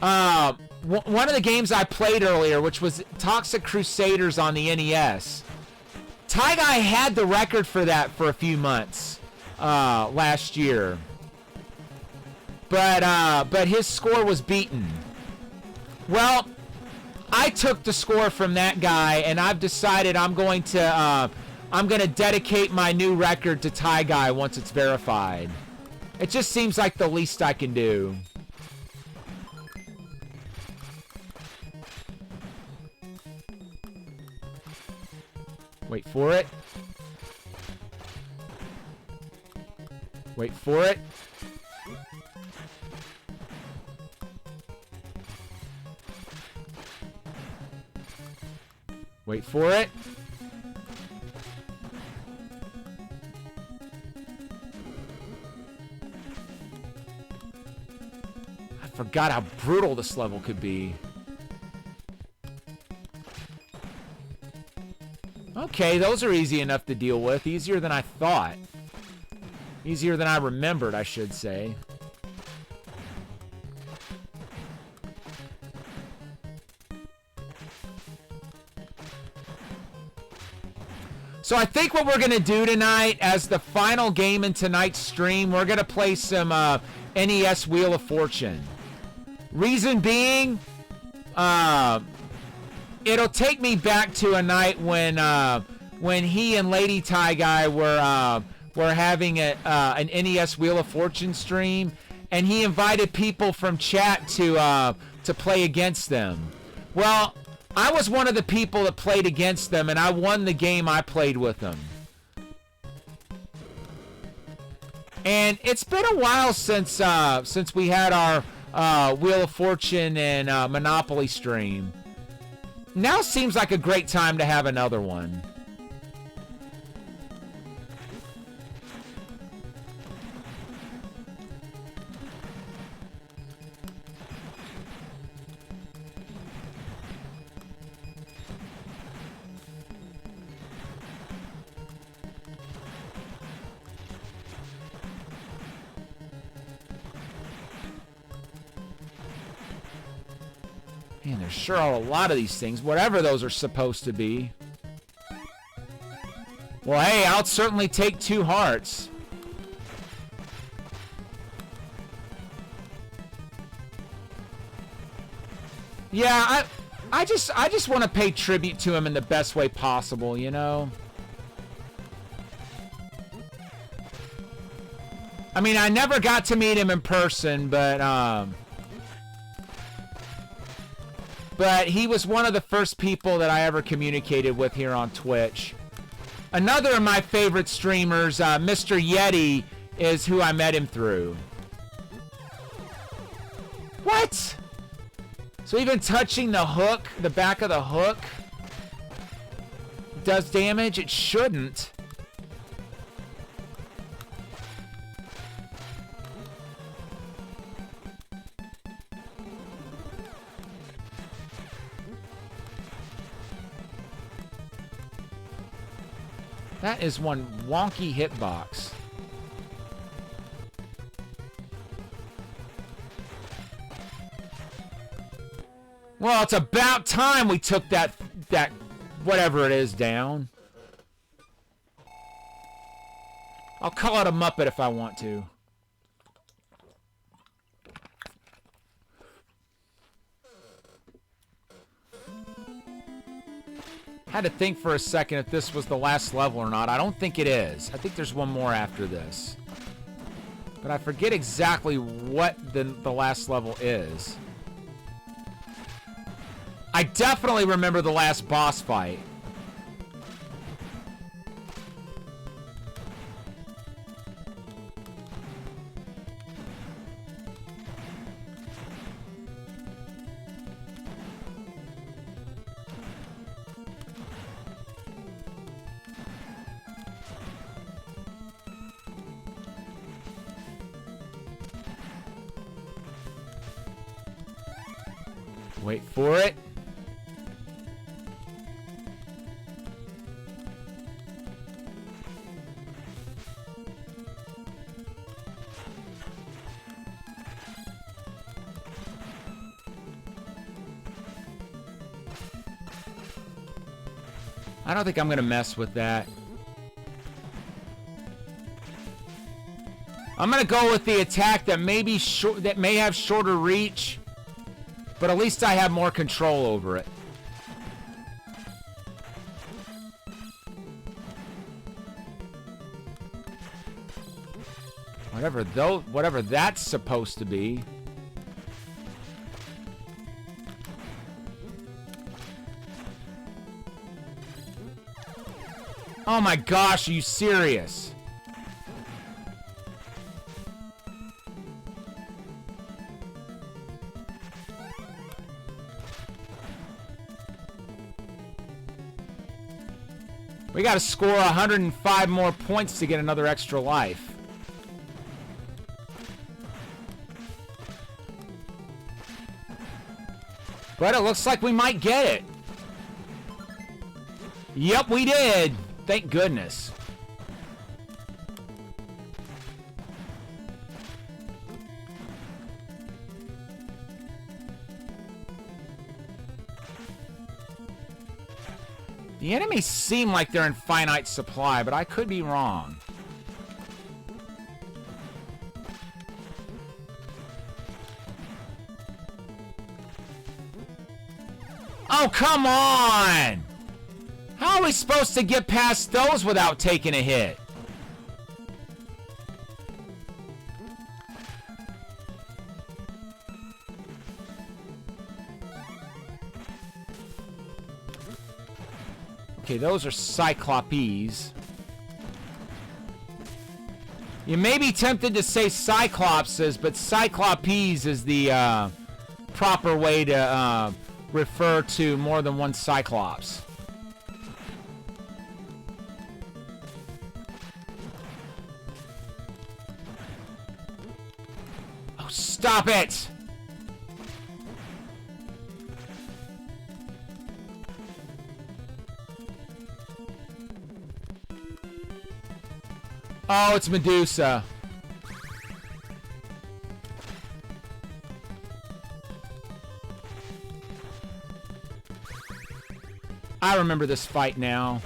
one of the games I played earlier, which was Toxic Crusaders on the NES, TieGuy had the record for that for a few months last year. But his score was beaten. Well, I took the score from that guy, and I've decided I'm going to dedicate my new record to TieGuy once it's verified. It just seems like the least I can do. Wait for it. Wait for it. Wait for it. I forgot how brutal this level could be. Okay, those are easy enough to deal with. Easier than I thought. Easier than I remembered, I should say. So I think what we're going to do tonight, as the final game in tonight's stream, we're going to play some NES Wheel of Fortune. Reason being, it'll take me back to a night when he and Lady TieGuy were having an NES Wheel of Fortune stream, and he invited people from chat to play against them. Well, I was one of the people that played against them, and I won the game I played with them. And it's been a while since we had our Wheel of Fortune and Monopoly stream. Now seems like a great time to have another one. Man, there's sure are a lot of these things, whatever those are supposed to be. Well, hey, I'll certainly take 2 hearts. Yeah, I just want to pay tribute to him in the best way possible, you know? I mean, I never got to meet him in person, but he was one of the first people that I ever communicated with here on Twitch. Another of my favorite streamers, Mr. Yeti, is who I met him through. What? So even touching the hook, the back of the hook, does damage? It shouldn't. That is one wonky hitbox. Well, it's about time we took that whatever it is down. I'll call it a Muppet if I want to. Had to think for a second if this was the last level or not. I don't think it is. I think there's one more after this. But I forget exactly what the last level is. I definitely remember the last boss fight. Wait for it. I don't think I'm gonna mess with that. I'm gonna go with the attack that may be that may have shorter reach, but at least I have more control over it. Whatever that's supposed to be. Oh my gosh, are you serious? We gotta score 105 more points to get another extra life. But it looks like we might get it. Yep, we did. Thank goodness. The enemies seem like they're in finite supply, but I could be wrong. Oh, come on! How are we supposed to get past those without taking a hit? Okay, those are Cyclopes. You may be tempted to say Cyclopses, but Cyclopes is the proper way to refer to more than one Cyclops. Oh, stop it! Oh, it's Medusa. I remember this fight now.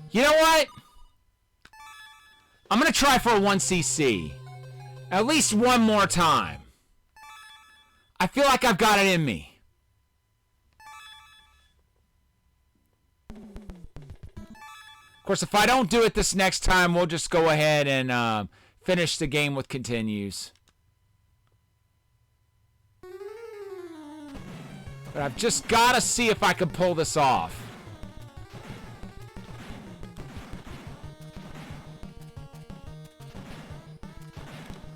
You know what? I'm going to try for a 1cc. At least one more time. I feel like I've got it in me. Of course, if I don't do it this next time, we'll just go ahead and finish the game with continues. But I've just got to see if I can pull this off.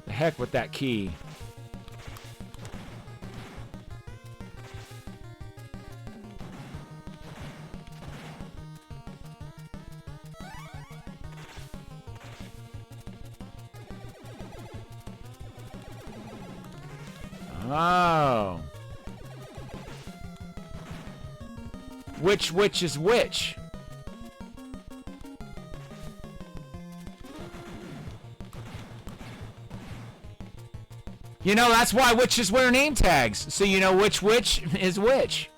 The heck with that key. Oh. Which is which? You know, that's why witches wear name tags. So you know which is which.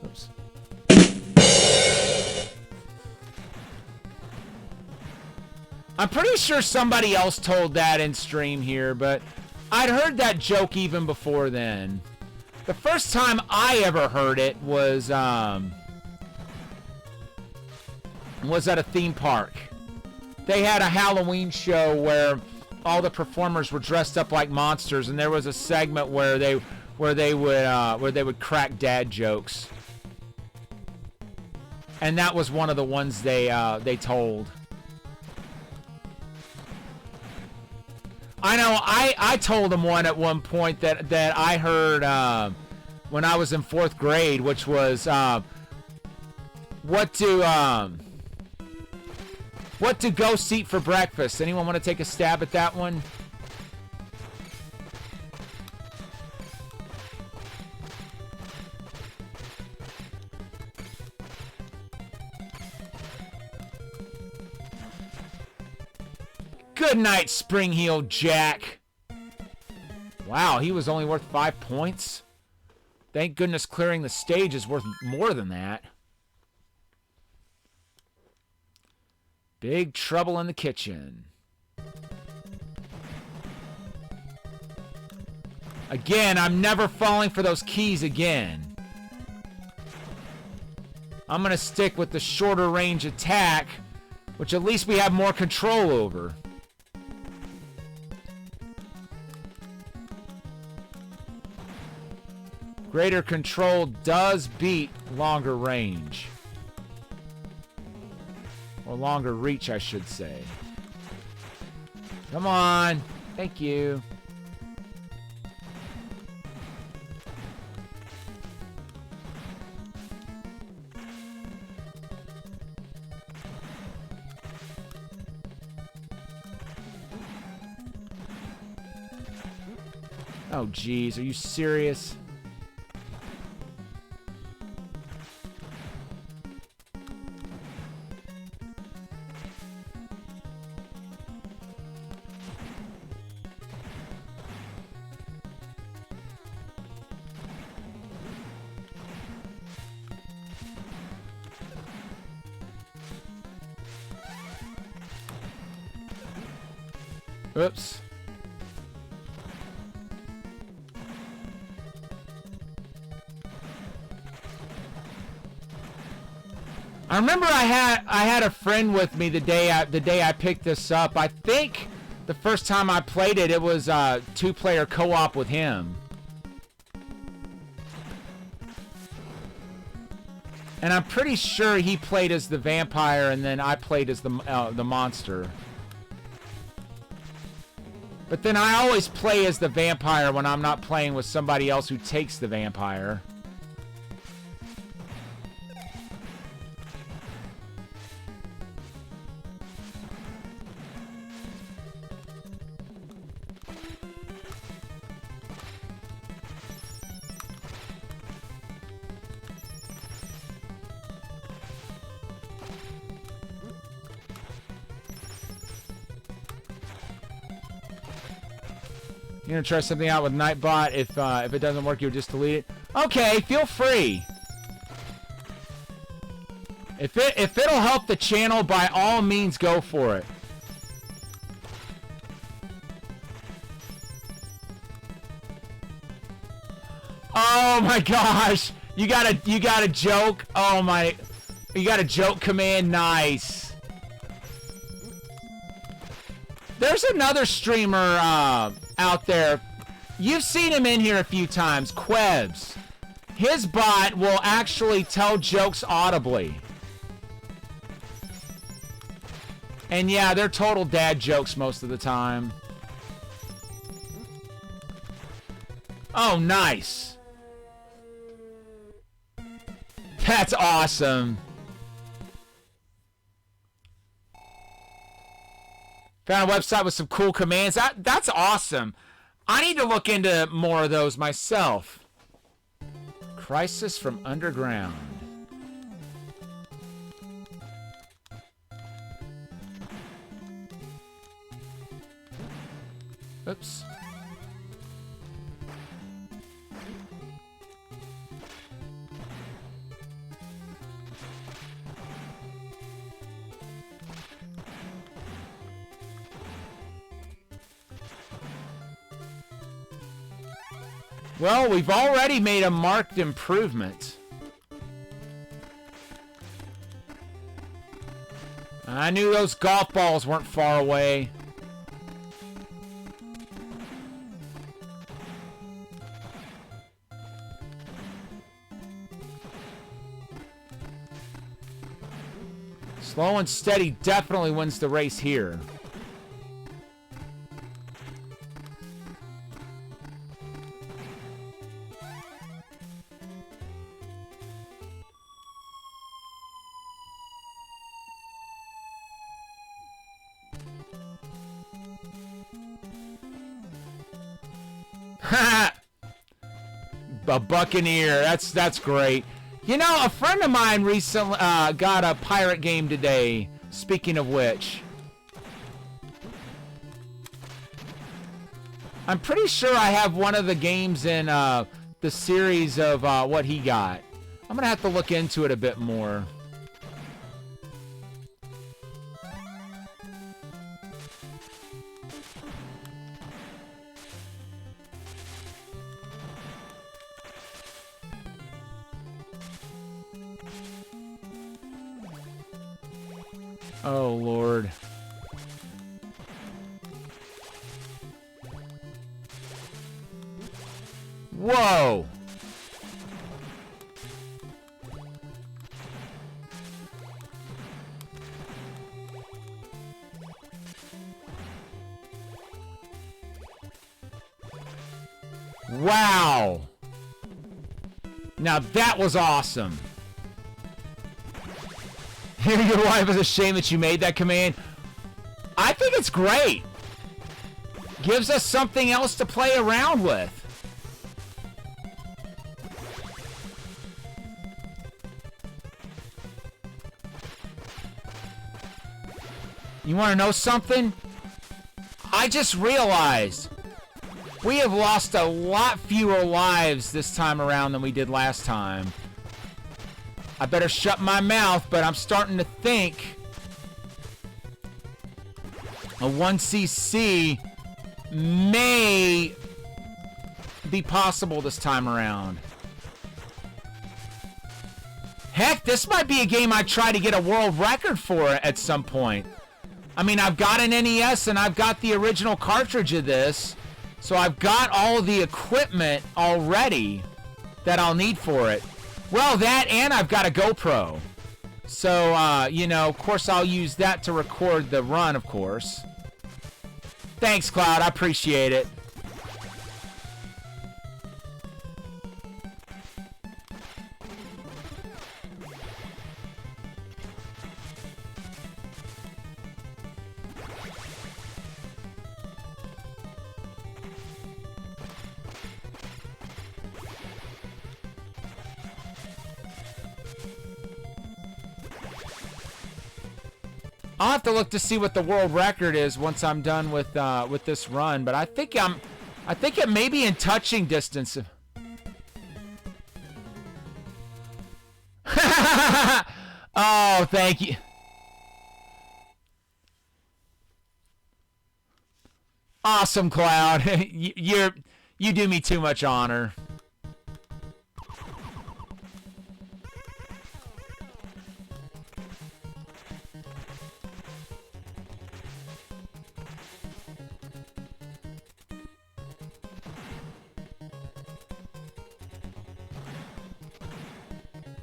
Oops. I'm pretty sure somebody else told that in stream here, but I'd heard that joke even before then. The first time I ever heard it was at a theme park. They had a Halloween show where all the performers were dressed up like monsters, and there was a segment where they would crack dad jokes, and that was one of the ones they told. I know I told them one at one point that I heard when I was in 4th grade, which was what do ghosts eat for breakfast? Anyone want to take a stab at that one? Good night, Spring-Heel Jack. Wow, he was only worth 5 points. Thank goodness clearing the stage is worth more than that. Big trouble in the kitchen. Again, I'm never falling for those keys again. I'm going to stick with the shorter range attack, which at least we have more control over. Greater control does beat longer range. Or longer reach, I should say. Come on. Thank you. Oh, geez. Are you serious? Oops. I remember I had a friend with me the day I picked this up. I think the first time I played it, it was 2-player co-op with him. And I'm pretty sure he played as the vampire and then I played as the monster. But then I always play as the vampire when I'm not playing with somebody else who takes the vampire. You're gonna try something out with Nightbot. If it doesn't work, you'll just delete it. Okay, feel free. If it'll help the channel, by all means, go for it. Oh my gosh! You got a joke. Oh my! You got a joke command. Nice. There's another streamer out there. You've seen him in here a few times. Quebs. His bot will actually tell jokes audibly. And yeah, they're total dad jokes most of the time. Oh, nice. That's awesome. Found a website with some cool commands. That's awesome. I need to look into more of those myself. Crisis from Underground. Oops. Well, we've already made a marked improvement. I knew those golf balls weren't far away. Slow and steady definitely wins the race here. A Buccaneer. That's great. You know, a friend of mine recently got a pirate game today. Speaking of which, I'm pretty sure I have one of the games in the series of what he got. I'm gonna have to look into it a bit more. Oh, Lord. Whoa! Wow! Now that was awesome. Your wife is a shame that you made that command. I think it's great. Gives us something else to play around with. You want to know something? I just realized we have lost a lot fewer lives this time around than we did last time. I better shut my mouth, but I'm starting to think a 1cc may be possible this time around. Heck, this might be a game I try to get a world record for at some point. I mean, I've got an NES and I've got the original cartridge of this, so I've got all the equipment already that I'll need for it. Well, that and I've got a GoPro. So, you know, of course I'll use that to record the run, of course. Thanks, Cloud. I appreciate it. I'll have to look to see what the world record is once I'm done with this run, but I think I think it may be in touching distance. Oh, thank you. Awesome, Cloud. You do me too much honor.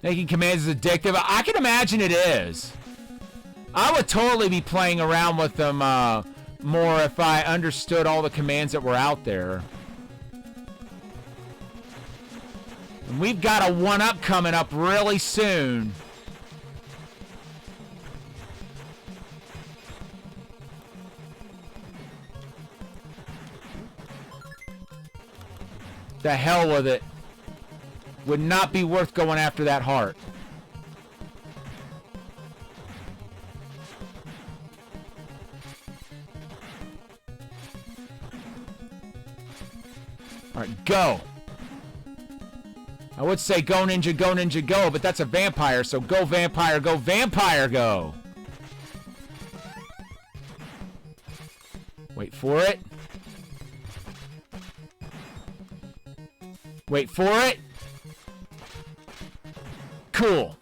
Making commands is addictive. I can imagine it is. I would totally be playing around with them more if I understood all the commands that were out there. And we've got a 1-up coming up really soon. The hell with it. Would not be worth going after that heart. Alright, go. I would say go ninja, go, but that's a vampire, so go vampire, go. Wait for it. Wait for it. Cool.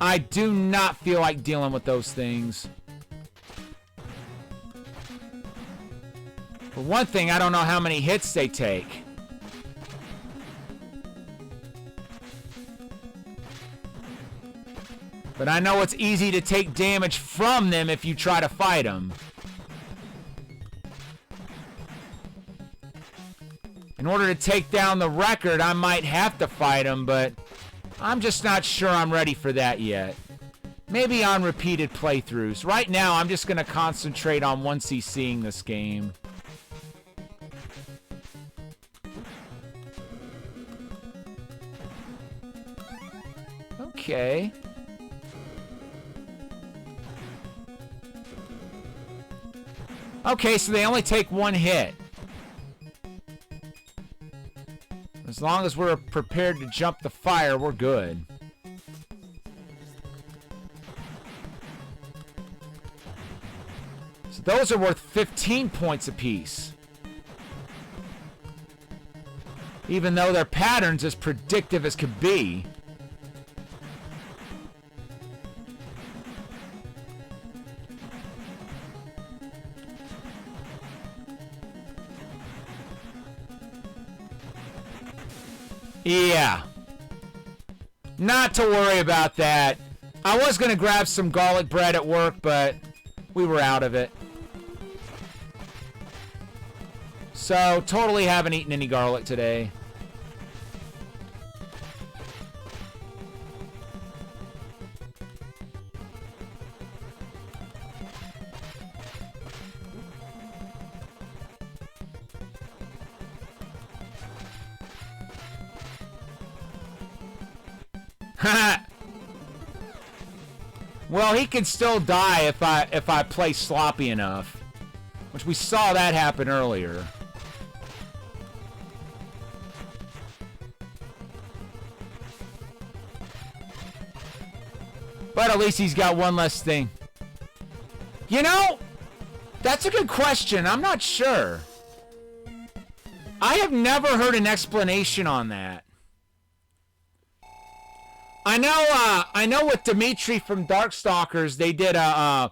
I do not feel like dealing with those things. For one thing, I don't know how many hits they take. But I know it's easy to take damage from them if you try to fight them. In order to take down the record, I might have to fight him, but I'm just not sure I'm ready for that yet. Maybe on repeated playthroughs. Right now, I'm just going to concentrate on once CCing this game. Okay. Okay, so they only take one hit. As long as we're prepared to jump the fire, we're good. So those are worth 15 points apiece. Even though their pattern's as predictive as could be. Yeah. Not to worry about that. I was going to grab some garlic bread at work, but we were out of it. So, totally haven't eaten any garlic today. Well, he can still die if I play sloppy enough, which we saw that happen earlier. But at least he's got one less thing. You know, that's a good question. I'm not sure. I have never heard an explanation on that. I know with Dimitri from Darkstalkers, they did a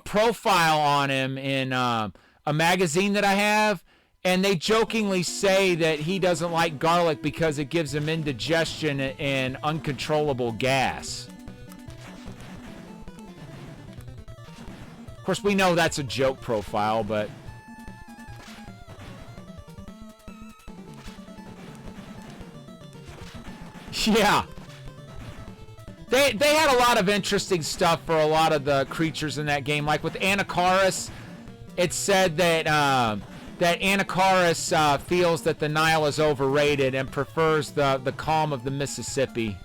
profile on him in a magazine that I have, and they jokingly say that he doesn't like garlic because it gives him indigestion and uncontrollable gas. Of course, we know that's a joke profile, but... yeah. They had a lot of interesting stuff for a lot of the creatures in that game. Like with Anacaris, it said that that Anacaris feels that the Nile is overrated and prefers the calm of the Mississippi.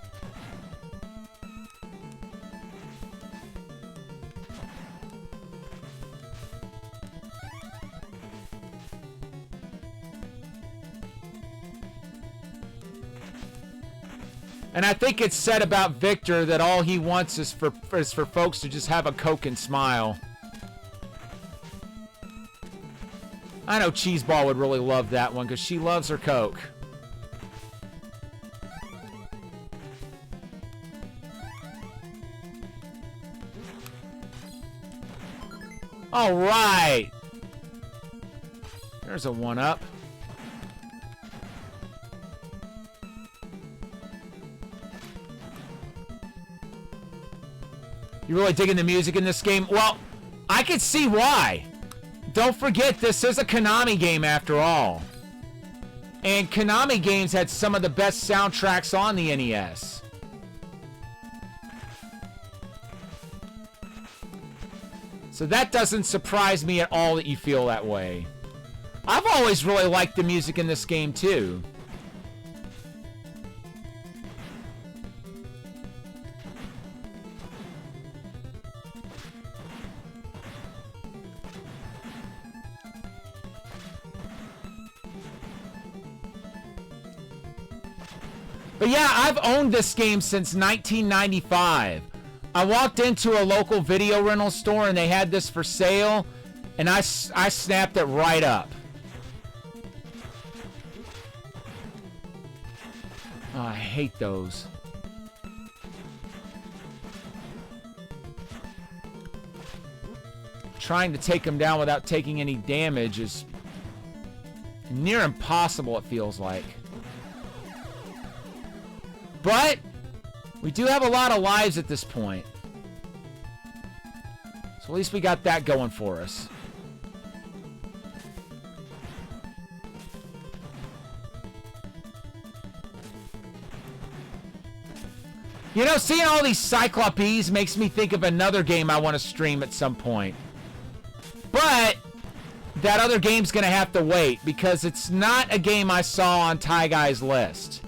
And I think it's said about Victor that all he wants is for folks to just have a Coke and smile. I know Cheeseball would really love that one because she loves her Coke. All right. There's a 1-up. You really digging the music in this game? Well, I could see why. Don't forget, this is a Konami game after all. And Konami games had some of the best soundtracks on the NES. So that doesn't surprise me at all that you feel that way. I've always really liked the music in this game too. But yeah, I've owned this game since 1995. I walked into a local video rental store and they had this for sale, and I snapped it right up. Oh, I hate those. Trying to take them down without taking any damage is near impossible, it feels like. But we do have a lot of lives at this point. So at least we got that going for us. You know, seeing all these Cyclopes makes me think of another game I want to stream at some point. But that other game's going to have to wait because it's not a game I saw on TieGuy's list.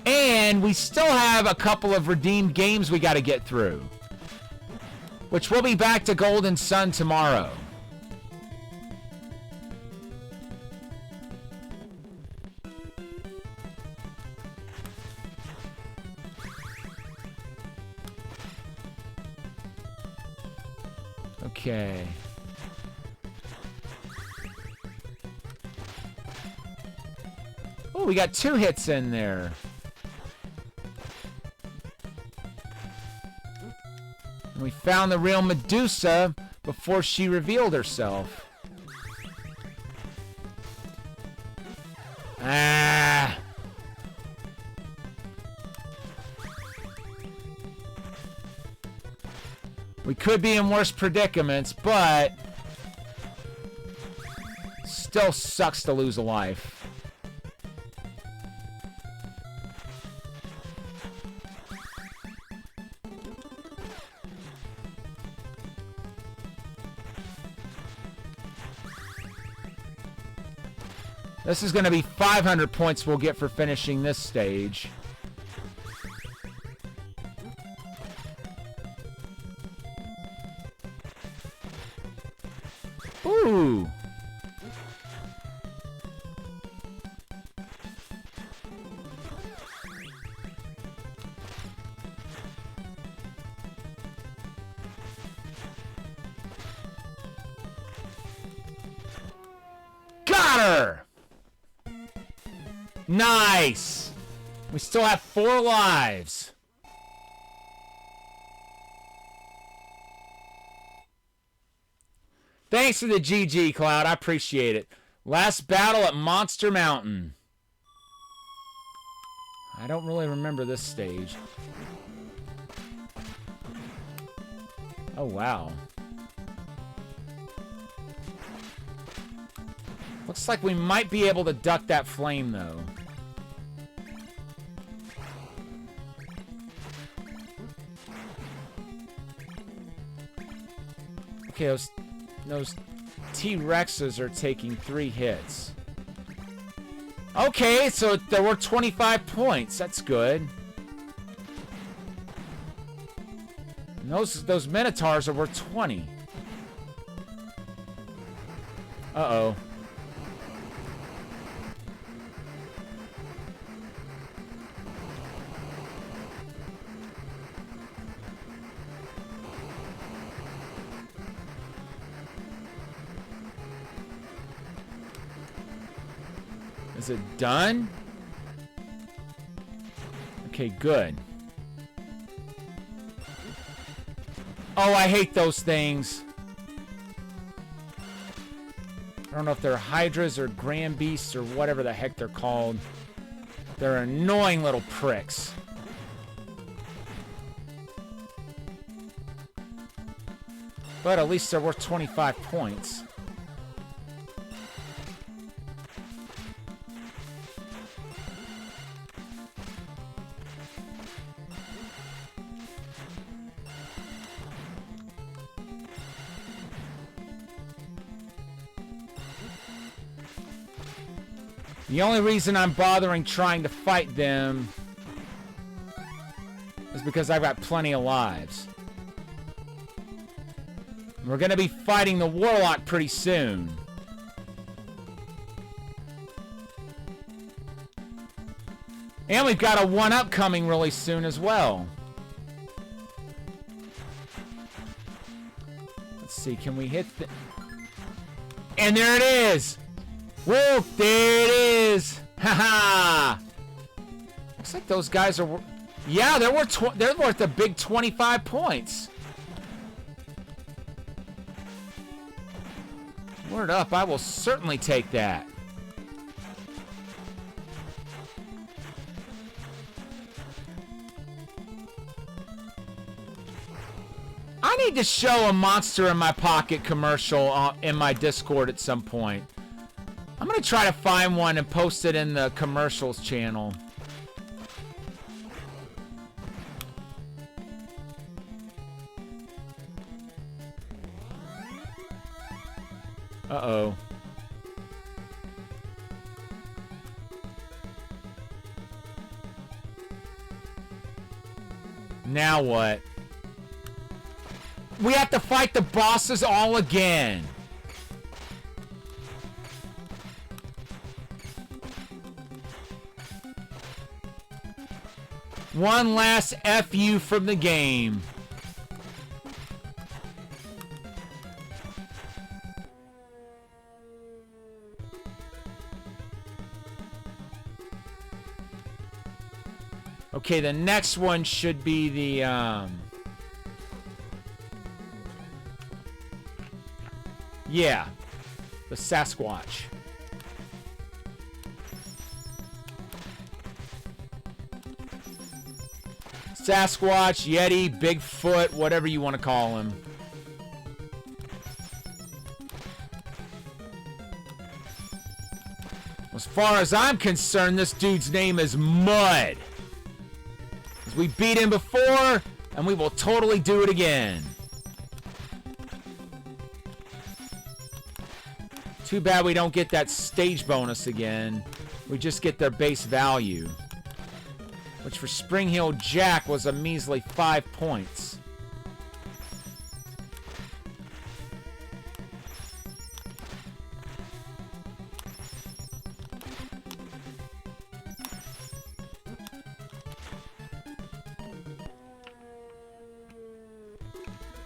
And we still have a couple of redeemed games we got to get through. Which we'll be back to Golden Sun tomorrow. Okay. Oh, we got 2 hits in there. And we found the real Medusa before she revealed herself. Ah! We could be in worse predicaments, but still sucks to lose a life. This is going to be 500 points we'll get for finishing this stage. Ooh. Got her! Nice! We still have 4 lives. Thanks for the GG, Cloud. I appreciate it. Last battle at Monster Mountain. I don't really remember this stage. Oh, wow. Looks like we might be able to duck that flame, though. Okay, those T-Rexes are taking 3 hits. Okay, so there were 25 points. That's good. And those Minotaurs are worth 20. Uh-oh. Is it done? Okay, good. Oh, I hate those things. I don't know if they're hydras or grand beasts or whatever the heck they're called. They're annoying little pricks. But at least they're worth 25 points. The only reason I'm bothering trying to fight them is because I've got plenty of lives. We're going to be fighting the Warlock pretty soon. And we've got a 1-up coming really soon as well. Let's see, can we hit the... And there it is! Whoa, there it is! Haha! Looks like those guys are... Yeah, they're worth a big 25 points. Word up, I will certainly take that. I need to show a monster in my pocket commercial in my Discord at some point. I'm going to try to find one and post it in the commercials channel. Uh-oh. Now what? We have to fight the bosses all again. One last FU from the game. Okay, the next one should be the, yeah, the Sasquatch. Sasquatch, Yeti, Bigfoot, whatever you want to call him. As far as I'm concerned, this dude's name is Mud. We beat him before, and we will totally do it again. Too bad we don't get that stage bonus again. We just get their base value. Which for Spring Heel Jack was a measly 5 points.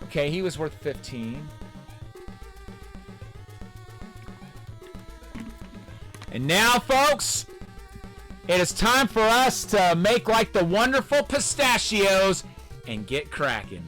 Okay, he was worth 15. And now, folks, it is time for us to make like the wonderful pistachios and get cracking.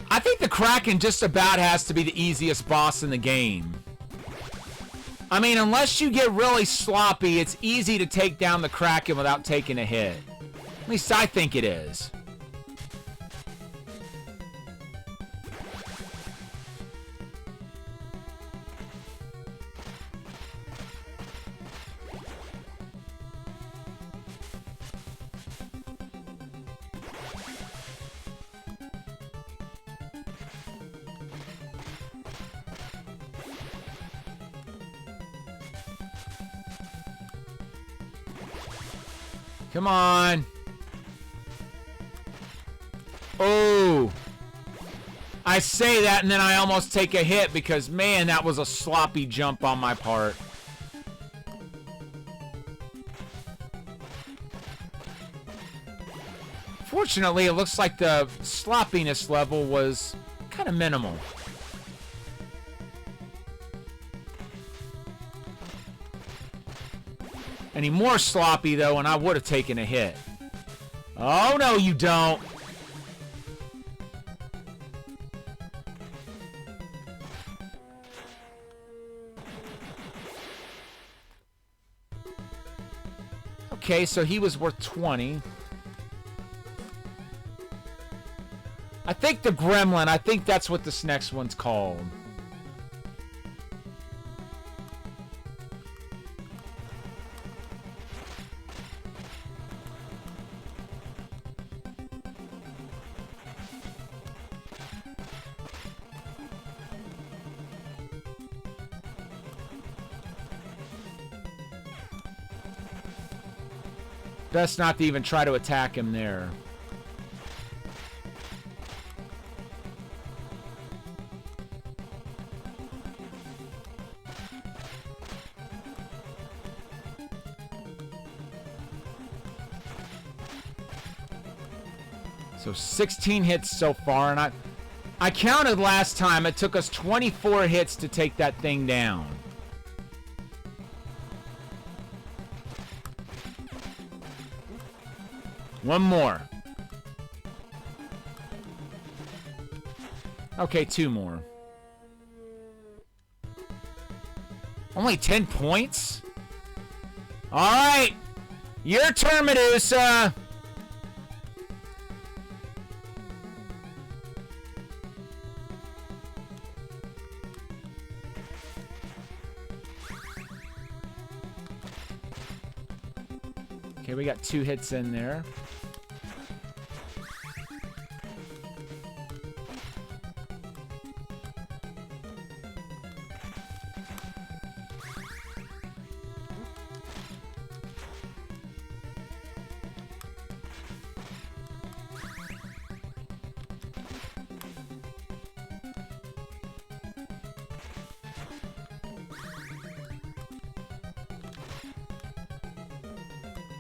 I think the Kraken just about has to be the easiest boss in the game. I mean, unless you get really sloppy, it's easy to take down the Kraken without taking a hit. At least I think it is. Come on. Oh. I say that and then I almost take a hit because, man, that was a sloppy jump on my part. Fortunately, it looks like the sloppiness level was kind of minimal. Any more sloppy, though, and I would have taken a hit. Oh, no, you don't. Okay, so he was worth 20. I think the gremlin, I think that's what this next one's called. Best not to even try to attack him there. So 16 hits so far, and I counted last time. It took us 24 hits to take that thing down. One more. Okay, 2 more. Only 10 points? Alright! Your turn, Medusa! Okay, we got 2 hits in there.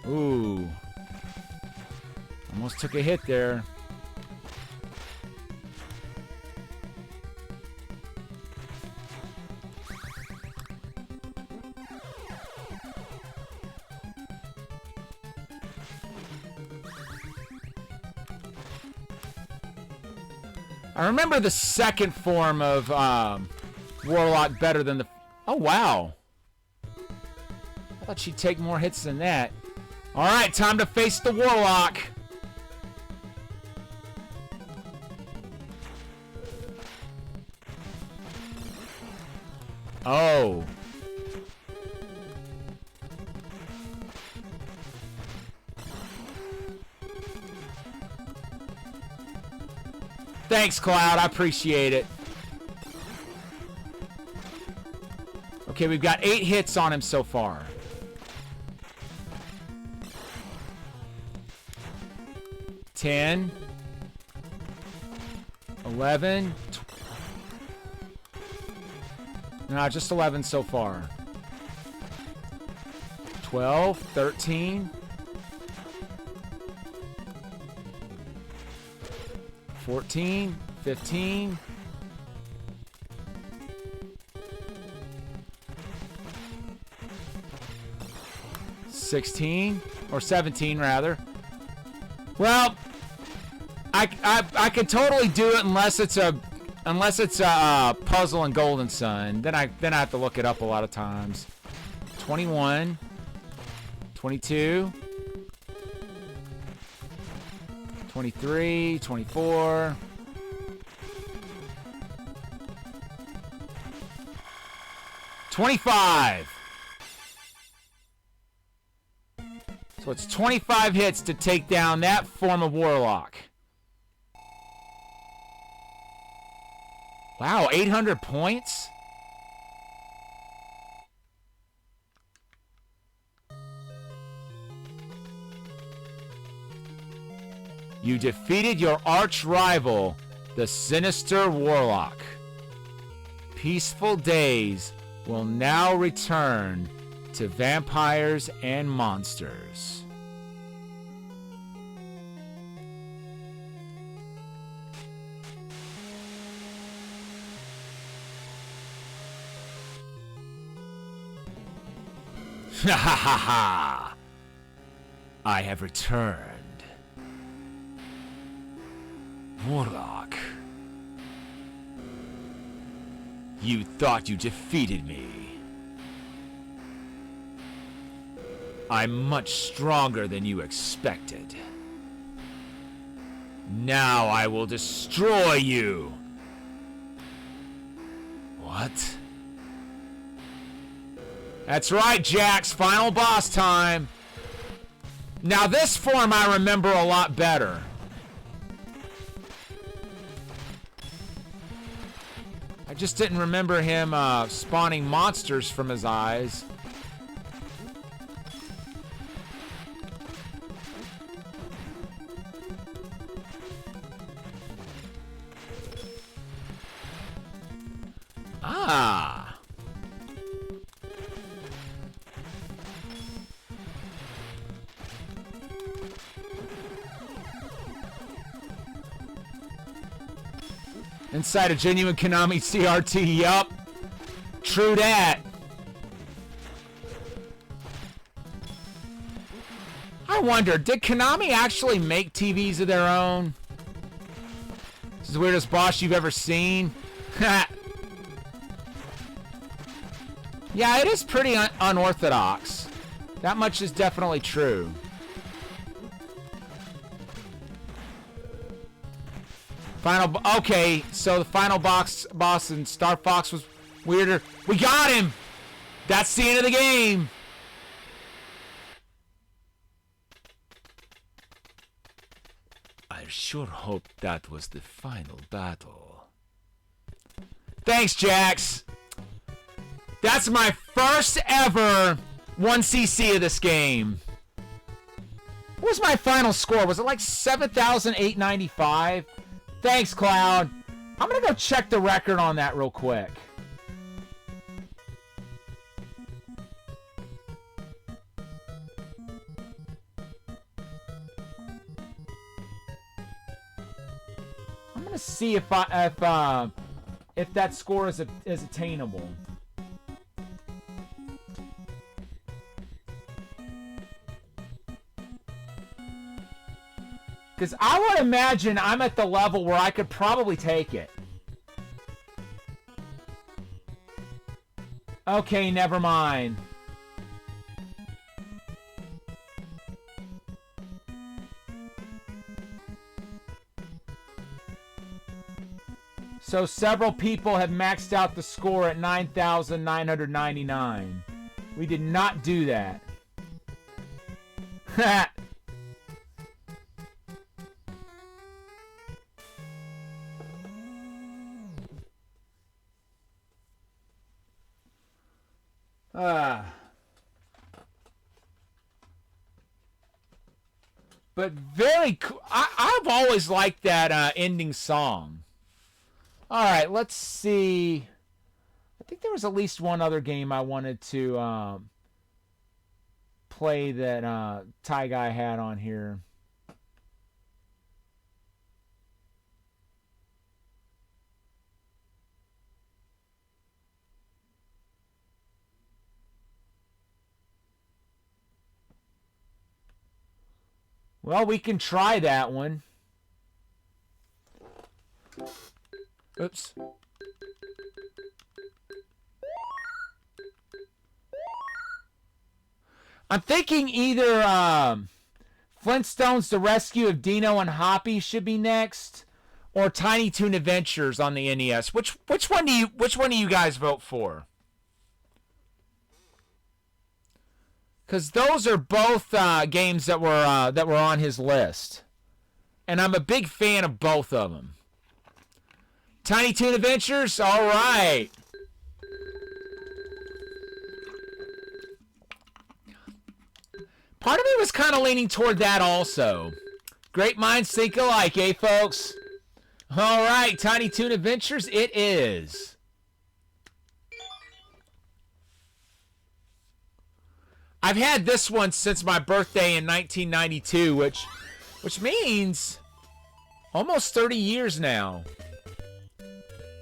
Ooh. Almost took a hit there. I remember the second form of Warlock better than the... Oh, wow. I thought she'd take more hits than that. All right, time to face the Warlock. Oh. Thanks, Cloud. I appreciate it. Okay, we've got 8 hits on him so far. 10, 11, no, just 11 so far. 12, 13, 14, 15, 16, or 17 rather. Well, I could totally do it unless it's a puzzle in Golden Sun. Then I have to look it up a lot of times. 21, 22, 23, 24. 25. So it's 25 hits to take down that form of Warlock. Wow, 800 points? You defeated your arch rival the sinister warlock. Peaceful days will now return to vampires and monsters. Ha ha ha ha! I have returned. Warlock. You thought you defeated me. I'm much stronger than you expected. Now I will destroy you. What? That's right, Jax. Final boss time. Now this form I remember a lot better. I just didn't remember him spawning monsters from his eyes. Ah. Inside a genuine Konami CRT, yup. True that. I wonder, did Konami actually make TVs of their own? This is the weirdest boss you've ever seen. Yeah, it is pretty unorthodox. That much is definitely true. Okay, so the final boss in Star Fox was weirder. We got him! That's the end of the game! I sure hope that was the final battle. Thanks, Jax! That's my first ever 1cc of this game. What was my final score? Was it like 7,895? Thanks, Cloud. I'm gonna go check the record on that real quick. I'm gonna see if that score is attainable. Because I would imagine I'm at the level where I could probably take it. Okay, never mind. So several people have maxed out the score at 9,999. We did not do that. But very cool. I've always liked that ending song. All right, let's see. I think there was at least one other game I wanted to play that TieGuy had on here. Well, we can try that one. Oops. I'm thinking either Flintstones: The Rescue of Dino and Hoppy should be next, or Tiny Toon Adventures on the NES. Which one do you guys vote for? Because those are both games that were on his list, and I'm a big fan of both of them. Tiny Toon Adventures, all right. Part of me was kind of leaning toward that also. Great minds think alike, eh, folks? All right, Tiny Toon Adventures, it is. I've had this one since my birthday in 1992, which means almost 30 years now.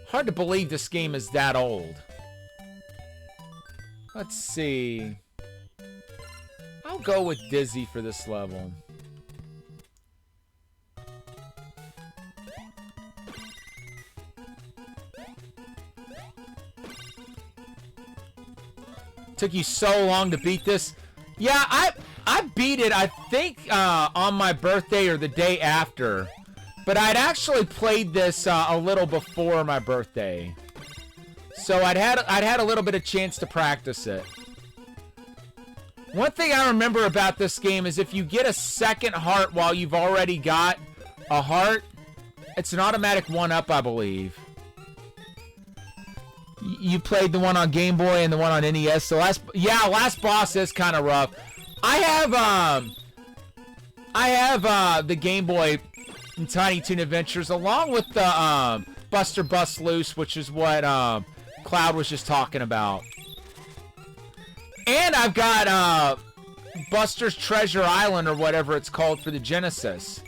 Hard to believe this game is that old. Let's see. I'll go with Dizzy for this level. Took you so long to beat this. Yeah, I beat it, I think, on my birthday or the day after. But I'd actually played this a little before my birthday. So I'd had a little bit of chance to practice it. One thing I remember about this game is if you get a second heart while you've already got a heart, it's an automatic 1-up, I believe. You played the one on Game Boy and the one on NES. So last boss is kind of rough. I have the Game Boy and Tiny Toon Adventures along with the Buster Bust Loose, which is what Cloud was just talking about. And I've got Buster's Treasure Island or whatever it's called for the Genesis.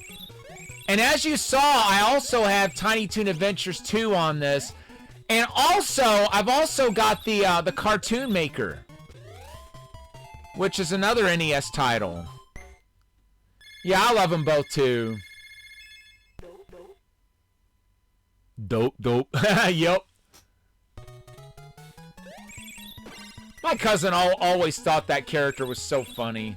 And as you saw, I also have Tiny Toon Adventures 2 on this. And also, I've also got the Cartoon Maker, which is another NES title. Yeah, I love them both too. Dope. Yep. My cousin always thought that character was so funny.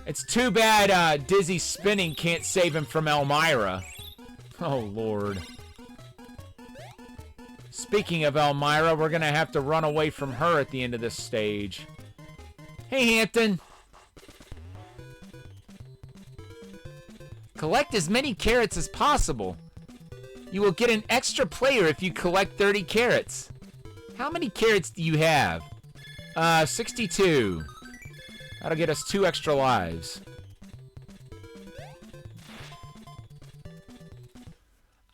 It's too bad Dizzy spinning can't save him from Elmira. Oh, Lord. Speaking of Elmira, we're going to have to run away from her at the end of this stage. Hey, Hampton. Collect as many carrots as possible. You will get an extra player if you collect 30 carrots. How many carrots do you have? 62. That'll get us 2 extra lives.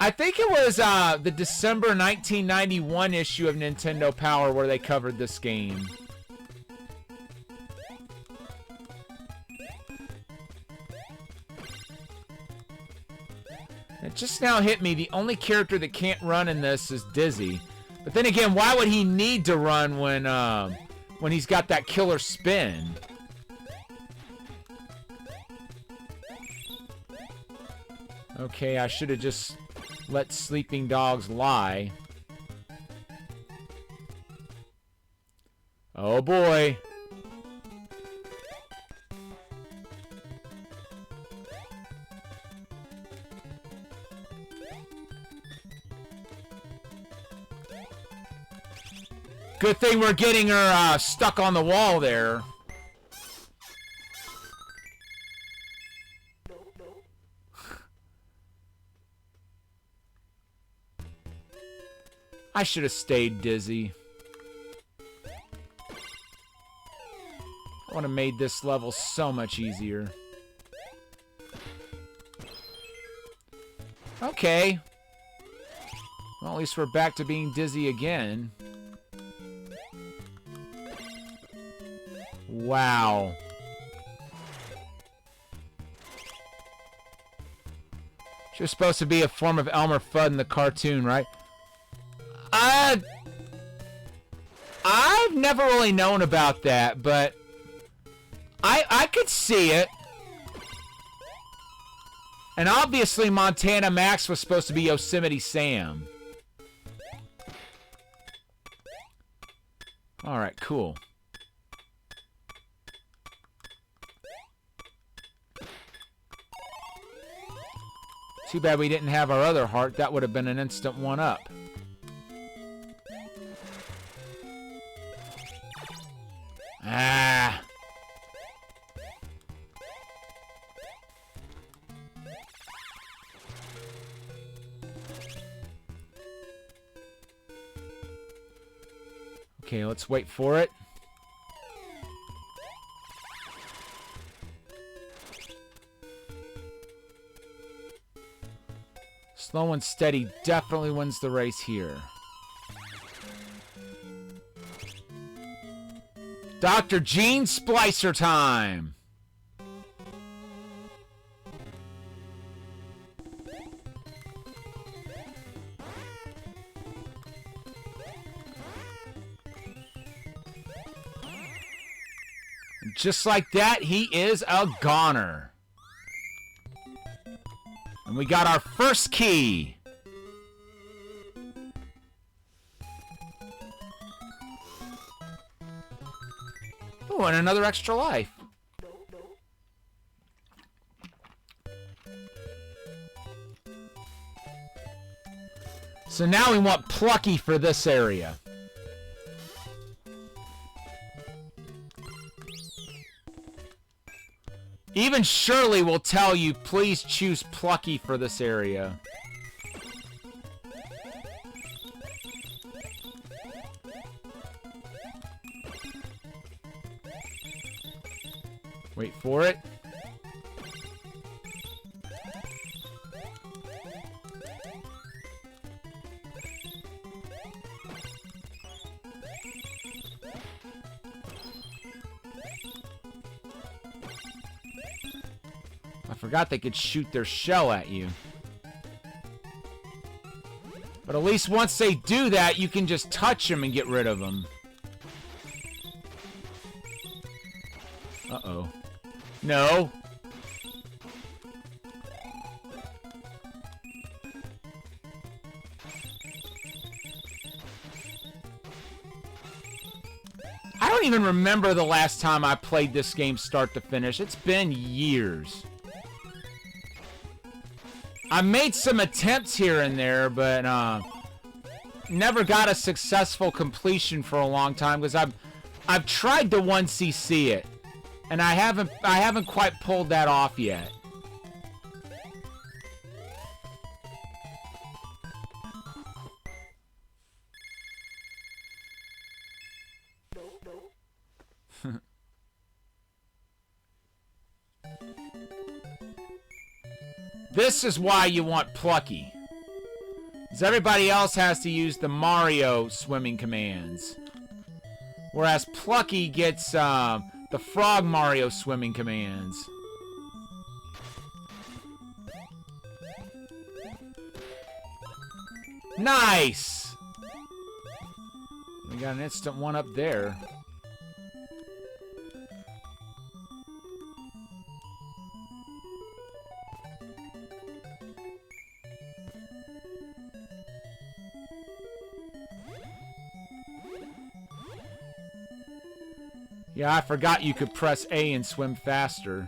I think it was the December 1991 issue of Nintendo Power where they covered this game. It just now hit me, the only character that can't run in this is Dizzy. But then again, why would he need to run when he's got that killer spin? Okay, I should have just let sleeping dogs lie. Oh boy. Good thing we're getting her stuck on the wall there. I should have stayed Dizzy. I would have made this level so much easier. Okay. Well, at least we're back to being Dizzy again. Wow. She was supposed to be a form of Elmer Fudd in the cartoon, right? I've never really known about that, but I could see it. And obviously Montana Max was supposed to be Yosemite Sam. Alright, cool. Too bad we didn't have our other heart. That would have been an instant 1-up. Ah. Okay, let's wait for it. Slow and steady definitely wins the race here. Dr. Gene Splicer time! Just like that, he is a goner. And we got our first key. Oh, and another extra life. So now we want Plucky for this area. Even Shirley will tell you, please choose Plucky for this area. Wait for it. I forgot they could shoot their shell at you. But at least once they do that, you can just touch them and get rid of them. Uh-oh. No. I don't even remember the last time I played this game start to finish. It's been years. I made some attempts here and there, but never got a successful completion for a long time because I've tried to 1cc it, and I haven't quite pulled that off yet. This is why you want Plucky. Because everybody else has to use the Mario swimming commands. Whereas Plucky gets the Frog Mario swimming commands. Nice! We got an instant one up there. Yeah, I forgot you could press A and swim faster.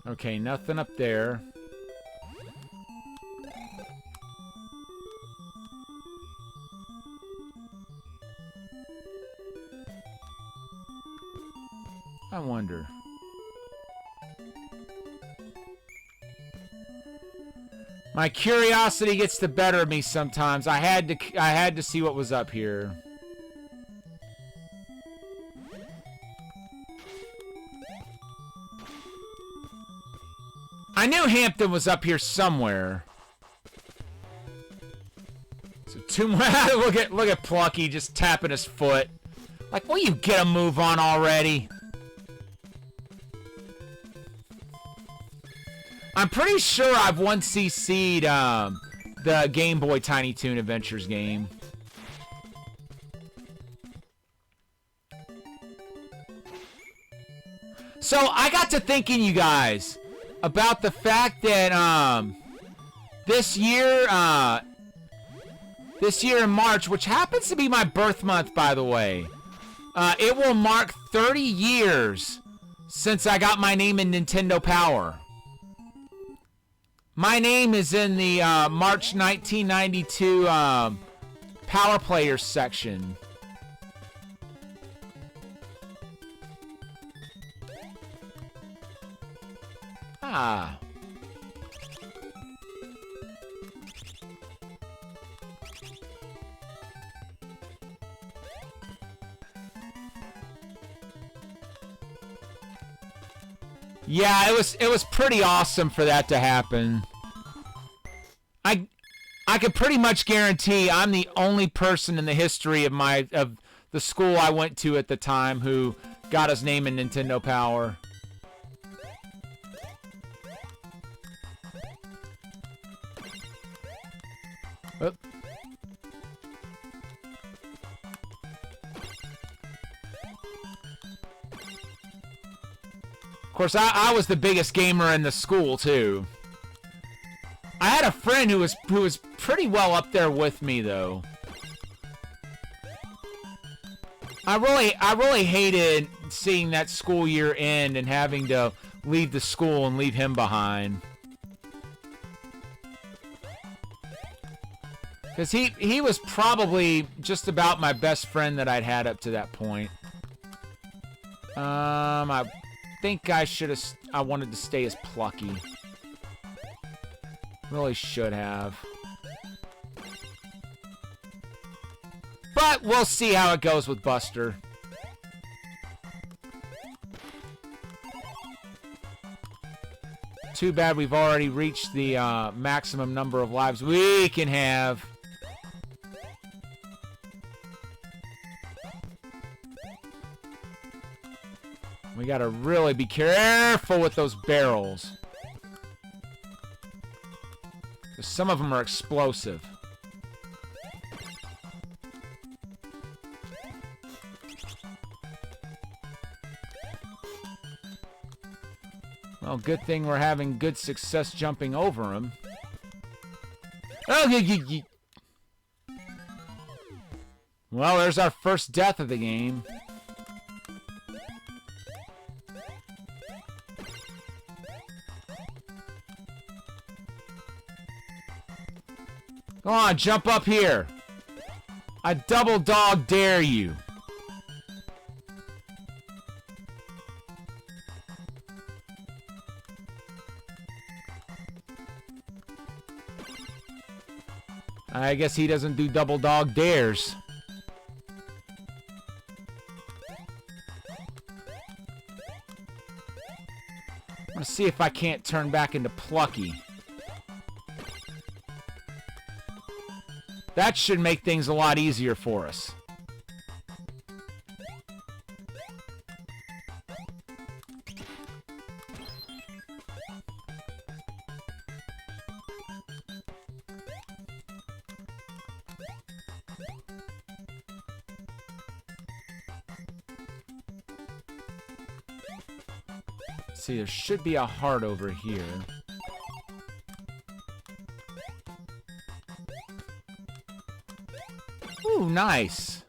Okay, nothing up there. I wonder. My curiosity gets the better of me sometimes. I had to see what was up here. I knew Hampton was up here somewhere. So two more. look at Plucky just tapping his foot. Like, will you get a move on already? I'm pretty sure I've 1cc'd the Game Boy Tiny Toon Adventures game. So I got to thinking, you guys, about the fact that this year in March, which happens to be my birth month, by the way, it will mark 30 years since I got my name in Nintendo Power. My name is in the March 1992 Power Players section. Ah. Yeah, it was pretty awesome for that to happen. I could pretty much guarantee I'm the only person in the history of the school I went to at the time who got his name in Nintendo Power. Oop. Of course, I was the biggest gamer in the school too. I had a friend who was pretty well up there with me though. I really hated seeing that school year end and having to leave the school and leave him behind. Because he was probably just about my best friend that I'd had up to that point. I think I wanted to stay as Plucky. Really should have. But we'll see how it goes with Buster. Too bad we've already reached the maximum number of lives we can have. We gotta really be careful with those barrels. Some of them are explosive. Well, good thing we're having good success jumping over them. Oh, well, there's our first death of the game. Come on, jump up here. I double dog dare you. I guess he doesn't do double dog dares. I'm gonna see if I can't turn back into Plucky. That should make things a lot easier for us. See, there should be a heart over here. Ooh, nice.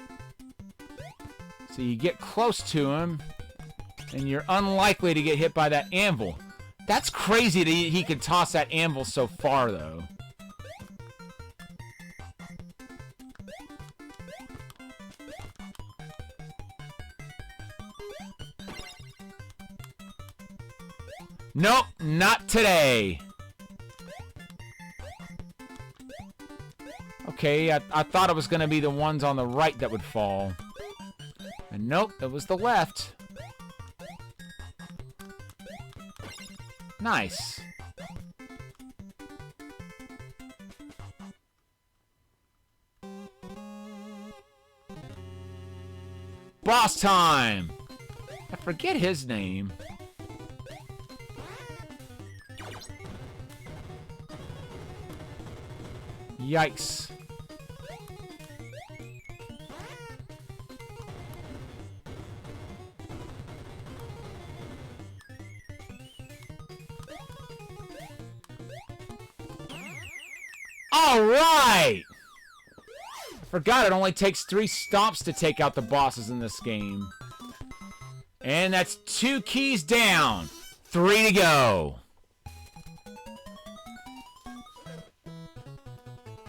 So you get close to him, and you're unlikely to get hit by that anvil. That's crazy that he could toss that anvil so far, though. Nope, not today. Okay, I thought it was going to be the ones on the right that would fall. And nope, it was the left. Nice. Boss time! I forget his name. Yikes. All right! Forgot it only takes 3 stomps to take out the bosses in this game. And that's 2 keys down. 3 to go.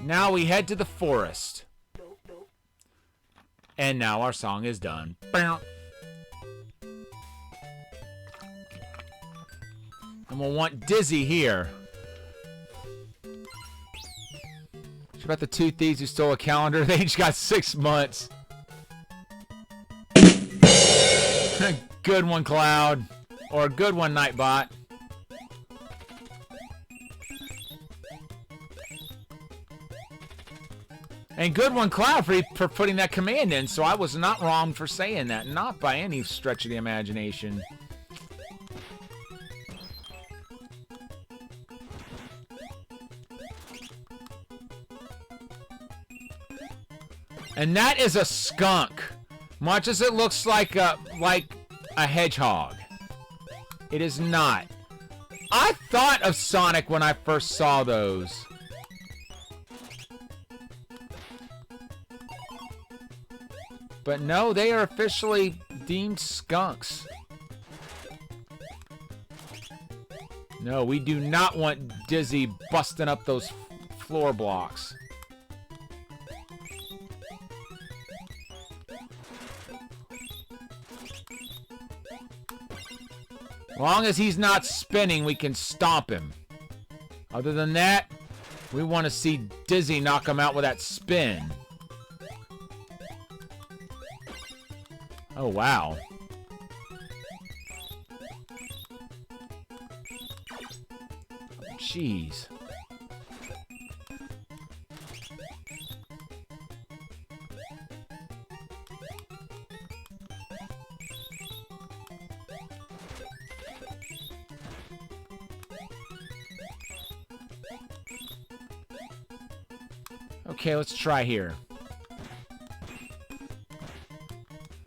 Now we head to the forest. And now our song is done. And we'll want Dizzy here. What about the 2 thieves who stole a calendar? They each got 6 months. Good one, Cloud. Or good one, Nightbot. And good one, Cloud, for putting that command in, so I was not wrong for saying that. Not by any stretch of the imagination. And that is a skunk. Much as it looks like a hedgehog. It is not. I thought of Sonic when I first saw those. But no, they are officially deemed skunks. No, we do not want Dizzy busting up those floor blocks. As long as he's not spinning, we can stomp him. Other than that, we want to see Dizzy knock him out with that spin. Oh, wow. Jeez. Okay, let's try here.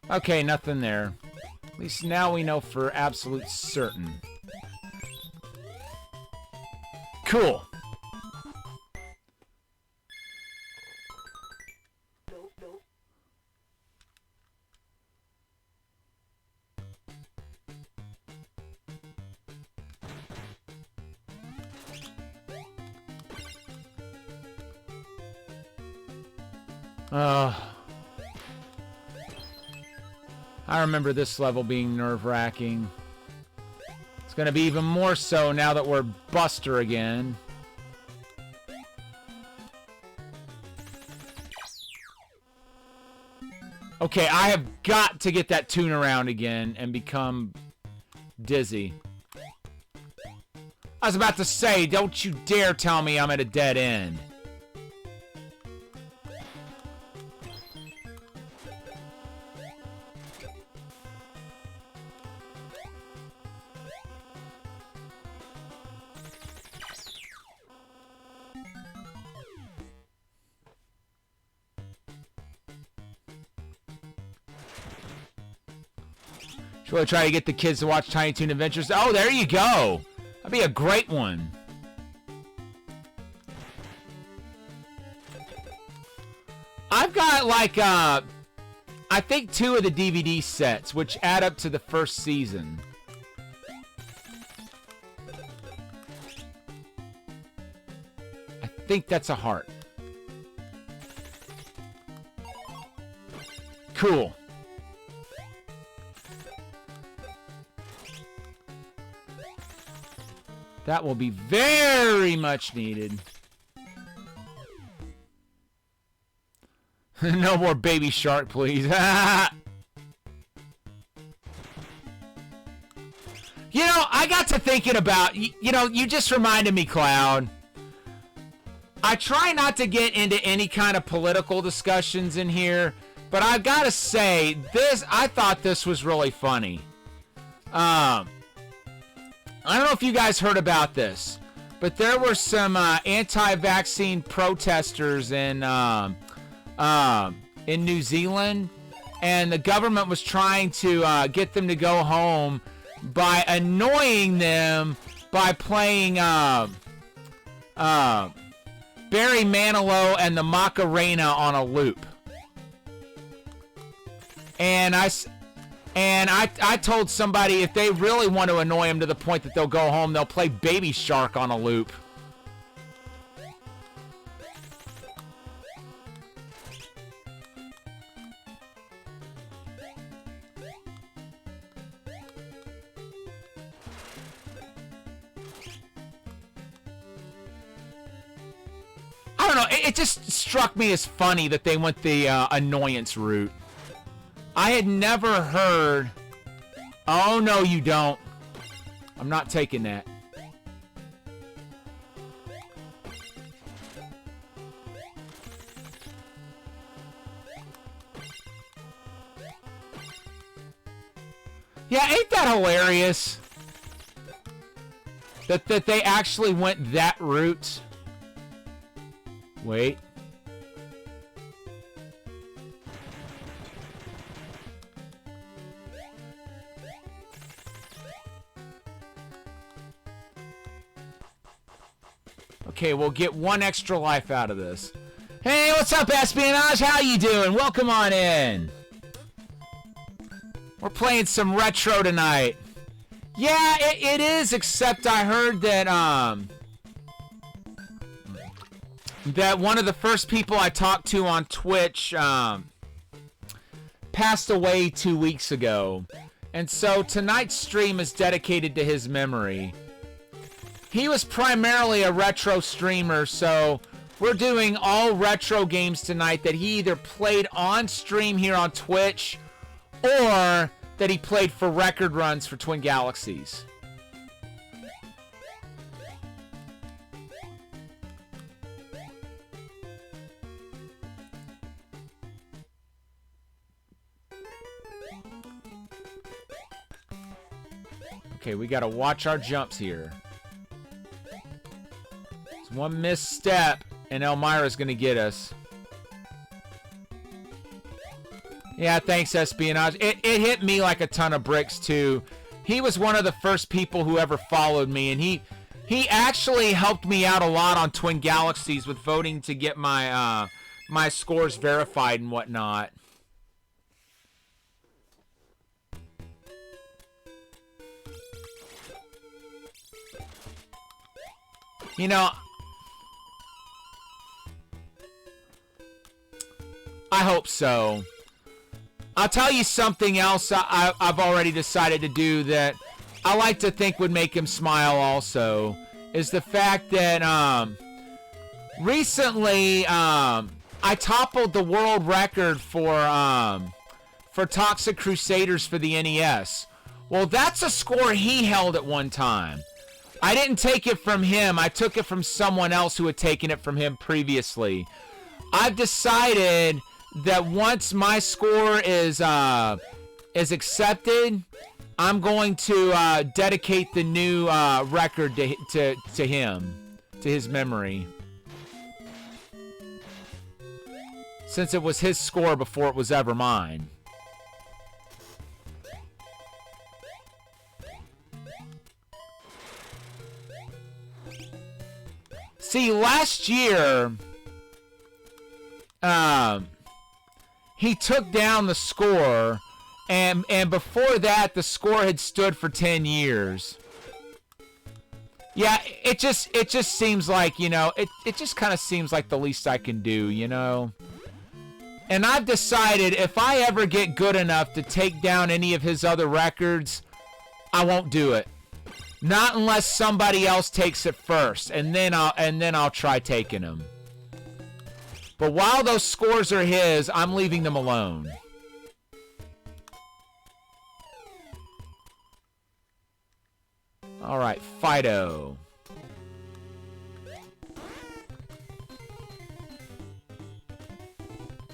Okay, nothing there. At least now we know for absolute certain. Cool. I remember this level being nerve-wracking. It's going to be even more so now that we're Buster again. Okay, I have got to get that tune around again and become Dizzy. I was about to say, don't you dare tell me I'm at a dead end. Should really try to get the kids to watch Tiny Toon Adventures. Oh, there you go. That'd be a great one. I've got like, I think 2 of the DVD sets, which add up to the first season. I think that's a heart. Cool. That will be very much needed. No more Baby Shark, please. You know, I got to thinking about, you know, you just reminded me, Cloud. I try not to get into any kind of political discussions in here, but I've got to say, I thought this was really funny. I don't know if you guys heard about this, but there were some anti-vaccine protesters in New Zealand, and the government was trying to get them to go home by annoying them by playing Barry Manilow and the Macarena on a loop. And I told somebody if they really want to annoy them to the point that they'll go home, they'll play Baby Shark on a loop. I don't know, it just struck me as funny that they went the annoyance route. I had never heard... Oh, no, you don't. I'm not taking that. Yeah, ain't that hilarious? That they actually went that route. Wait. Okay, we'll get one extra life out of this. Hey, what's up, Espionage? How you doing? Welcome on in. We're playing some retro tonight. Yeah, it is, except I heard that, that one of the first people I talked to on Twitch, passed away 2 weeks ago. And so tonight's stream is dedicated to his memory. He was primarily a retro streamer, so we're doing all retro games tonight that he either played on stream here on Twitch or that he played for record runs for Twin Galaxies. Okay, we gotta watch our jumps here. It's one misstep, and Elmira's gonna get us. Yeah, thanks, Espionage. It hit me like a ton of bricks, too. He was one of the first people who ever followed me, and he actually helped me out a lot on Twin Galaxies with voting to get my my scores verified and whatnot. You know, I hope so. I'll tell you something else I've already decided to do that I like to think would make him smile also, is the fact that recently I toppled the world record for Toxic Crusaders for the NES. Well, that's a score he held at one time. I didn't take it from him. I took it from someone else who had taken it from him previously. I've decided that once my score is accepted, I'm going to dedicate the new record to him, to his memory. Since it was his score before it was ever mine. See, last year, he took down the score, and before that, the score had stood for 10 years. Yeah, it just seems like, you know, it just kind of seems like the least I can do, you know? And I've decided if I ever get good enough to take down any of his other records, I won't do it. Not unless somebody else takes it first, and then I'll try taking him. But while those scores are his, I'm leaving them alone. All right, Fido.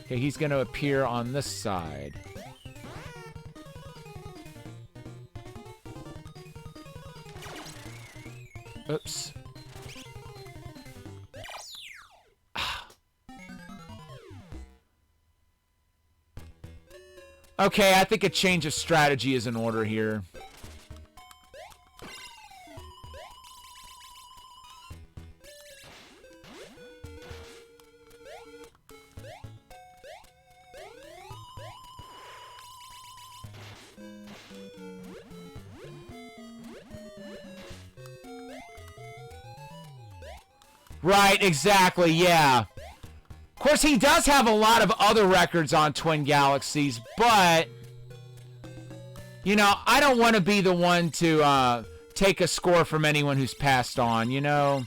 Okay, he's going to appear on this side. Oops. Okay, I think a change of strategy is in order here. Right, exactly, yeah. Of course, he does have a lot of other records on Twin Galaxies, but, you know, I don't want to be the one to take a score from anyone who's passed on, you know?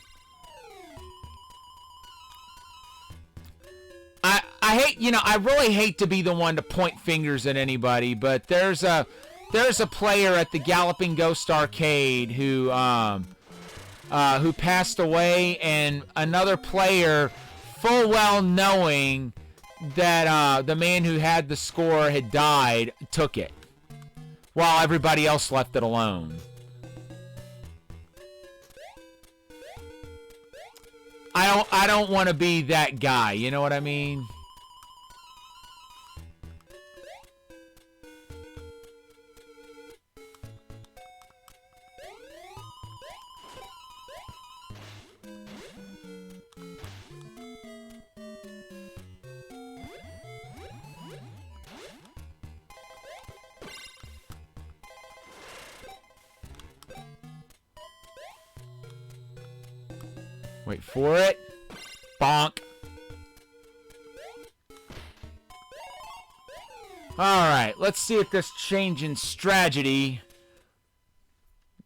I hate, you know, I really hate to be the one to point fingers at anybody, but there's a there's a player at the Galloping Ghost Arcade who passed away, and another player, full well knowing that the man who had the score had died, took it, while everybody else left it alone. I don't want to be that guy, you know what I mean? Wait for it. Bonk. Alright, let's see if this change in strategy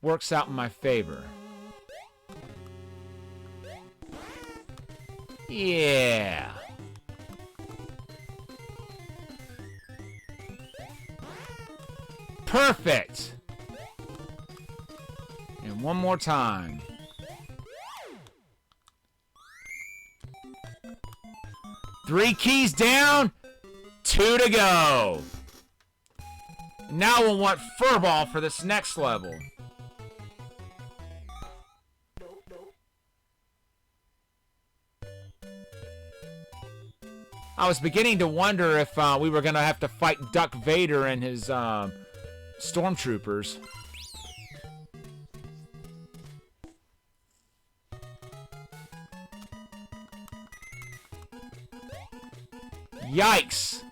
works out in my favor. Yeah. Perfect. And one more time. Three keys down, 2 to go. Now we'll want Furball for this next level. I was beginning to wonder if we were going to have to fight Duck Vader and his stormtroopers. Yikes!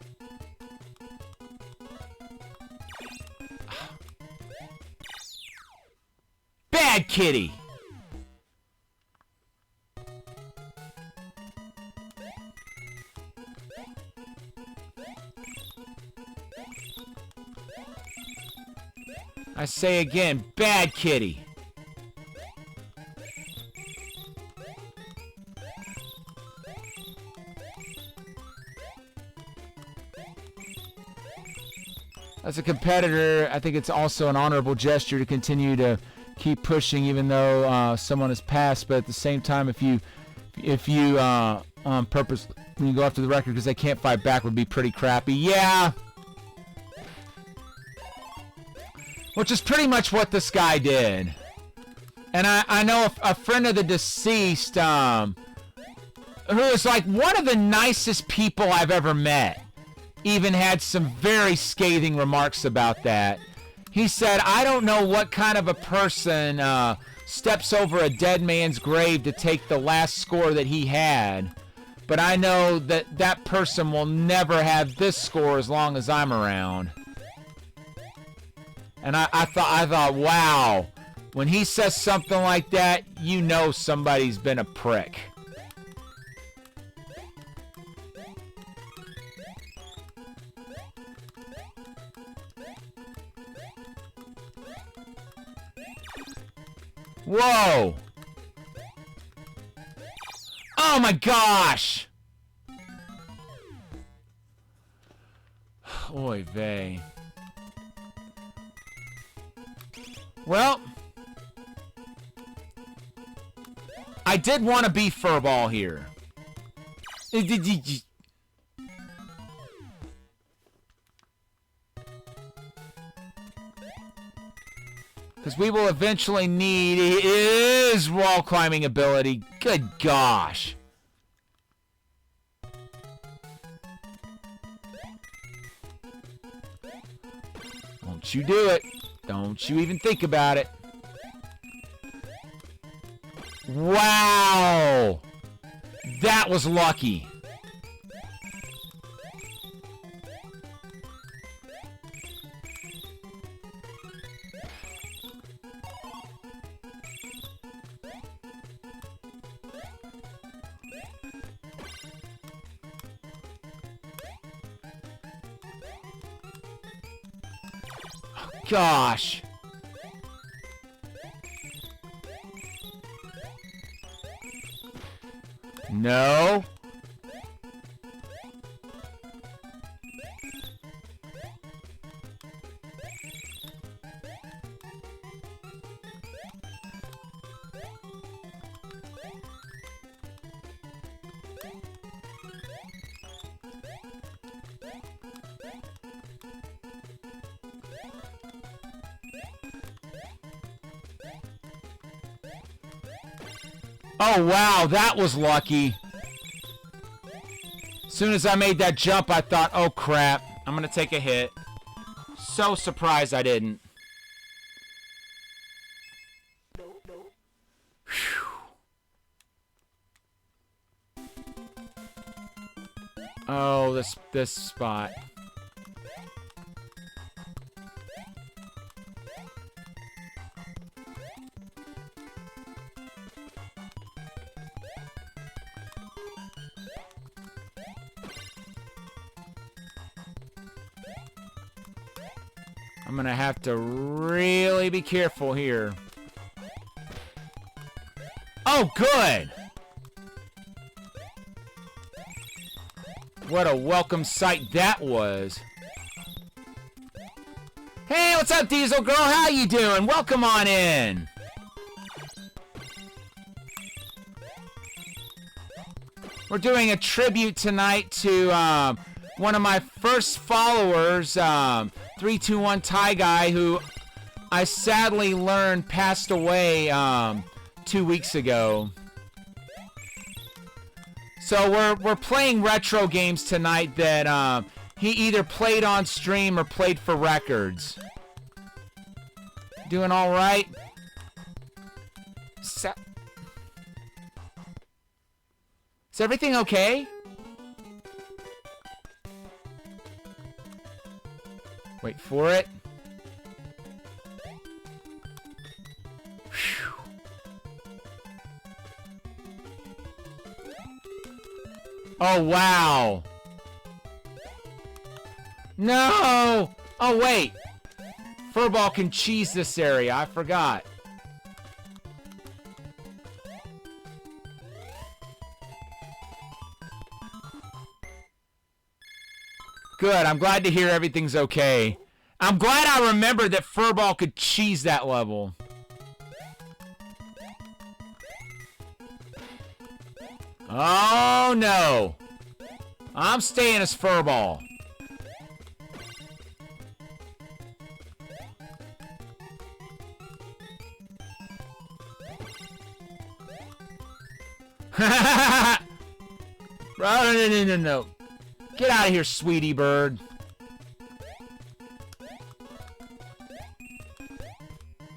Bad kitty! I say again, bad kitty. As a competitor, I think it's also an honorable gesture to continue to keep pushing, even though someone has passed. But at the same time, if you on purpose, when you go after the record because they can't fight back, would be pretty crappy. Yeah, which is pretty much what this guy did. And I know a friend of the deceased, who is like one of the nicest people I've ever met, even had some very scathing remarks about that. He said, I don't know what kind of a person steps over a dead man's grave to take the last score that he had, but I know that that person will never have this score as long as I'm around. And I thought, wow, when he says something like that, you know somebody's been a prick. Whoa! Oh my gosh! Oy vey. Well, I did want to be Furball here. Because we will eventually need his wall climbing ability. Good gosh. Don't you do it. Don't you even think about it. Wow. That was lucky. Gosh. No. Oh, wow, that was lucky. As soon as I made that jump, I thought, oh, crap. I'm going to take a hit. So surprised I didn't. Oh, this spot. I'm gonna have to really be careful here. Oh, good! What a welcome sight that was. Hey, what's up, Diesel Girl? How you doing? Welcome on in. We're doing a tribute tonight to one of my first followers, 321TieGuy, who I sadly learned passed away 2 weeks ago. So we're playing retro games tonight that he either played on stream or played for records. Doing all right? Is everything okay? Wait for it. Whew. Oh, wow. No! Oh, wait. Furball can cheese this area. I forgot. Good. I'm glad to hear everything's okay. I'm glad I remembered that Furball could cheese that level. Oh, no. I'm staying as Furball. No. Get out of here, sweetie bird.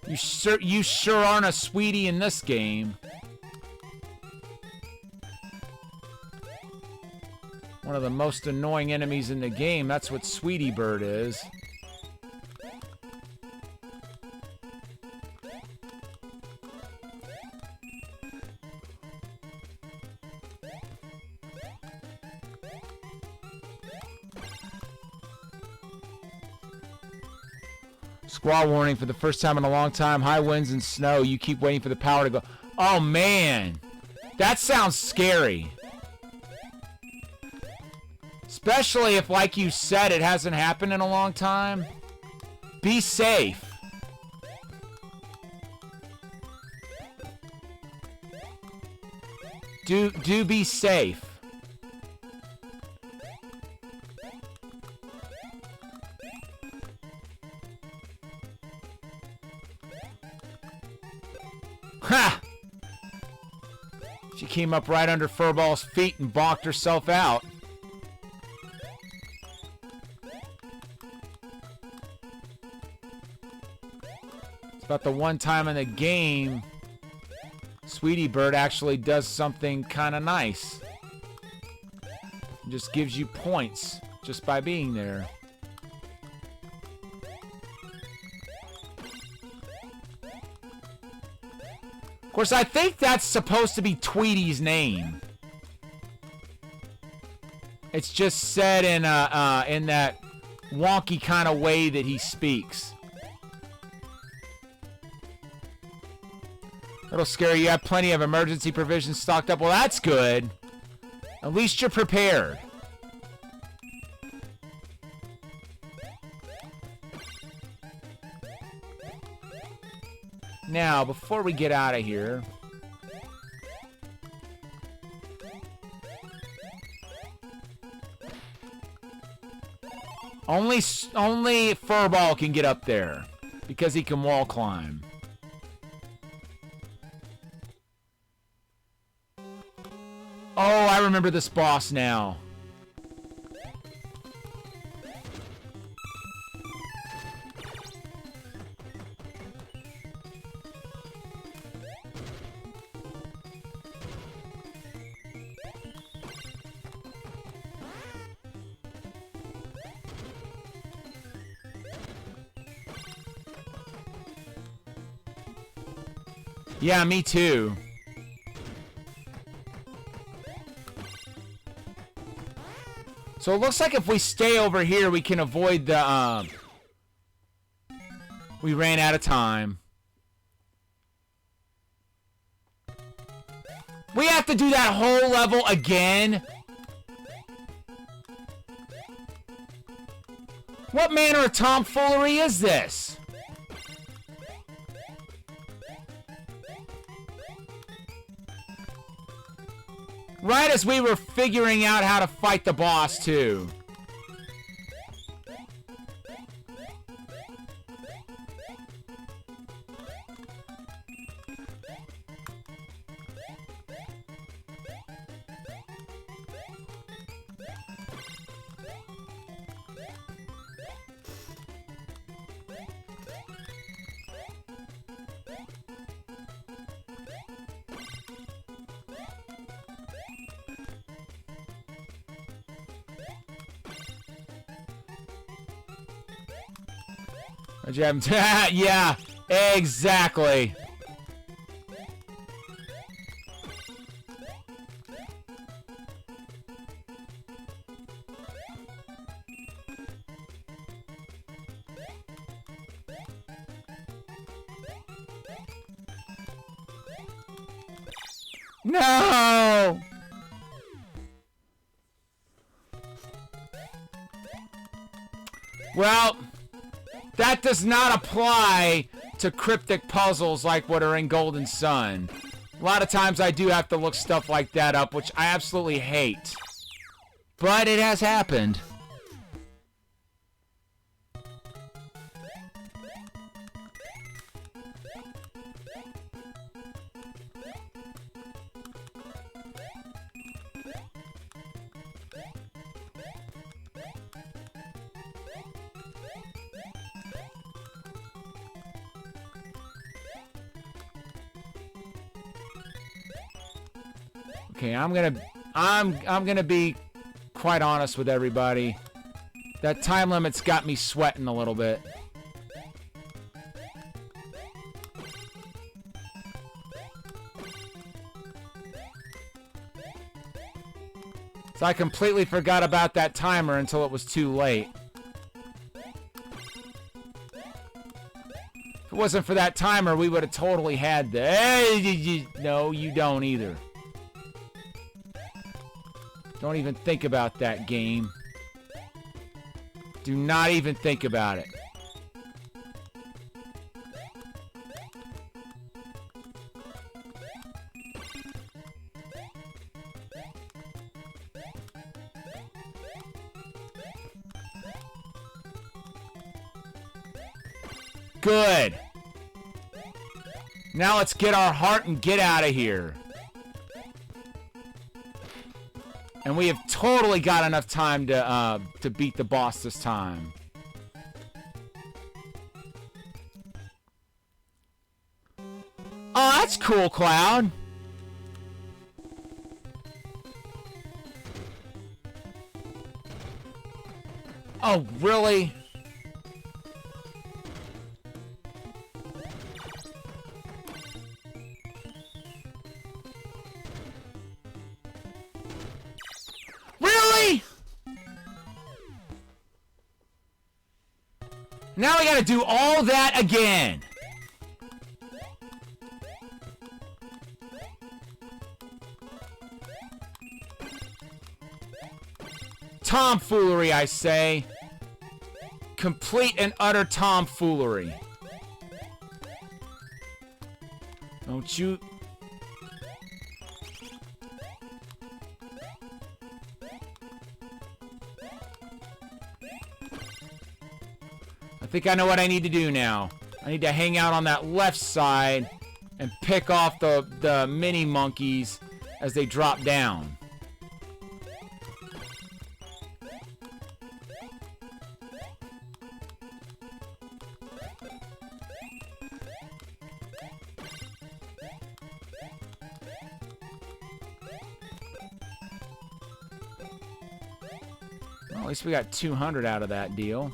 You sure aren't a sweetie in this game. One of the most annoying enemies in the game. That's what Sweetie Bird is. Squall warning for the first time in a long time. High winds and snow. You keep waiting for the power to go. Oh, man. That sounds scary. Especially if, like you said, it hasn't happened in a long time. Be safe. Do be safe. Ha! She came up right under Furball's feet and balked herself out. It's about the one time in the game Sweetie Bird actually does something kind of nice. Just gives you points just by being there. Of course, I think that's supposed to be Tweety's name. It's just said in that wonky kind of way that he speaks. Little scary. You have plenty of emergency provisions stocked up. Well, that's good. At least you're prepared. Now, before we get out of here, only Furball can get up there because he can wall climb. I remember this boss now. Yeah, me too. So it looks like if we stay over here, we can avoid the, we ran out of time. We have to do that whole level again? What manner of tomfoolery is this? Right as we were figuring out how to fight the boss, too. Yeah, exactly. No! Well, that does not apply to cryptic puzzles like what are in Golden Sun. A lot of times I do have to look stuff like that up, which I absolutely hate. But it has happened. Okay, I'm gonna be quite honest with everybody. That time limit's got me sweating a little bit. So I completely forgot about that timer until it was too late. If it wasn't for that timer, we would have totally had the... Hey, no, you don't either. Don't even think about that game. Do not even think about it. Good. Now let's get our heart and get out of here. And we have totally got enough time to beat the boss this time. Oh, that's cool, Cloud. Oh, really? Really? Now we gotta do all that again. Tomfoolery, I say. Complete and utter tomfoolery. Don't you... I think I know what I need to do now. I need to hang out on that left side and pick off the mini monkeys as they drop down. At least we got 200 out of that deal.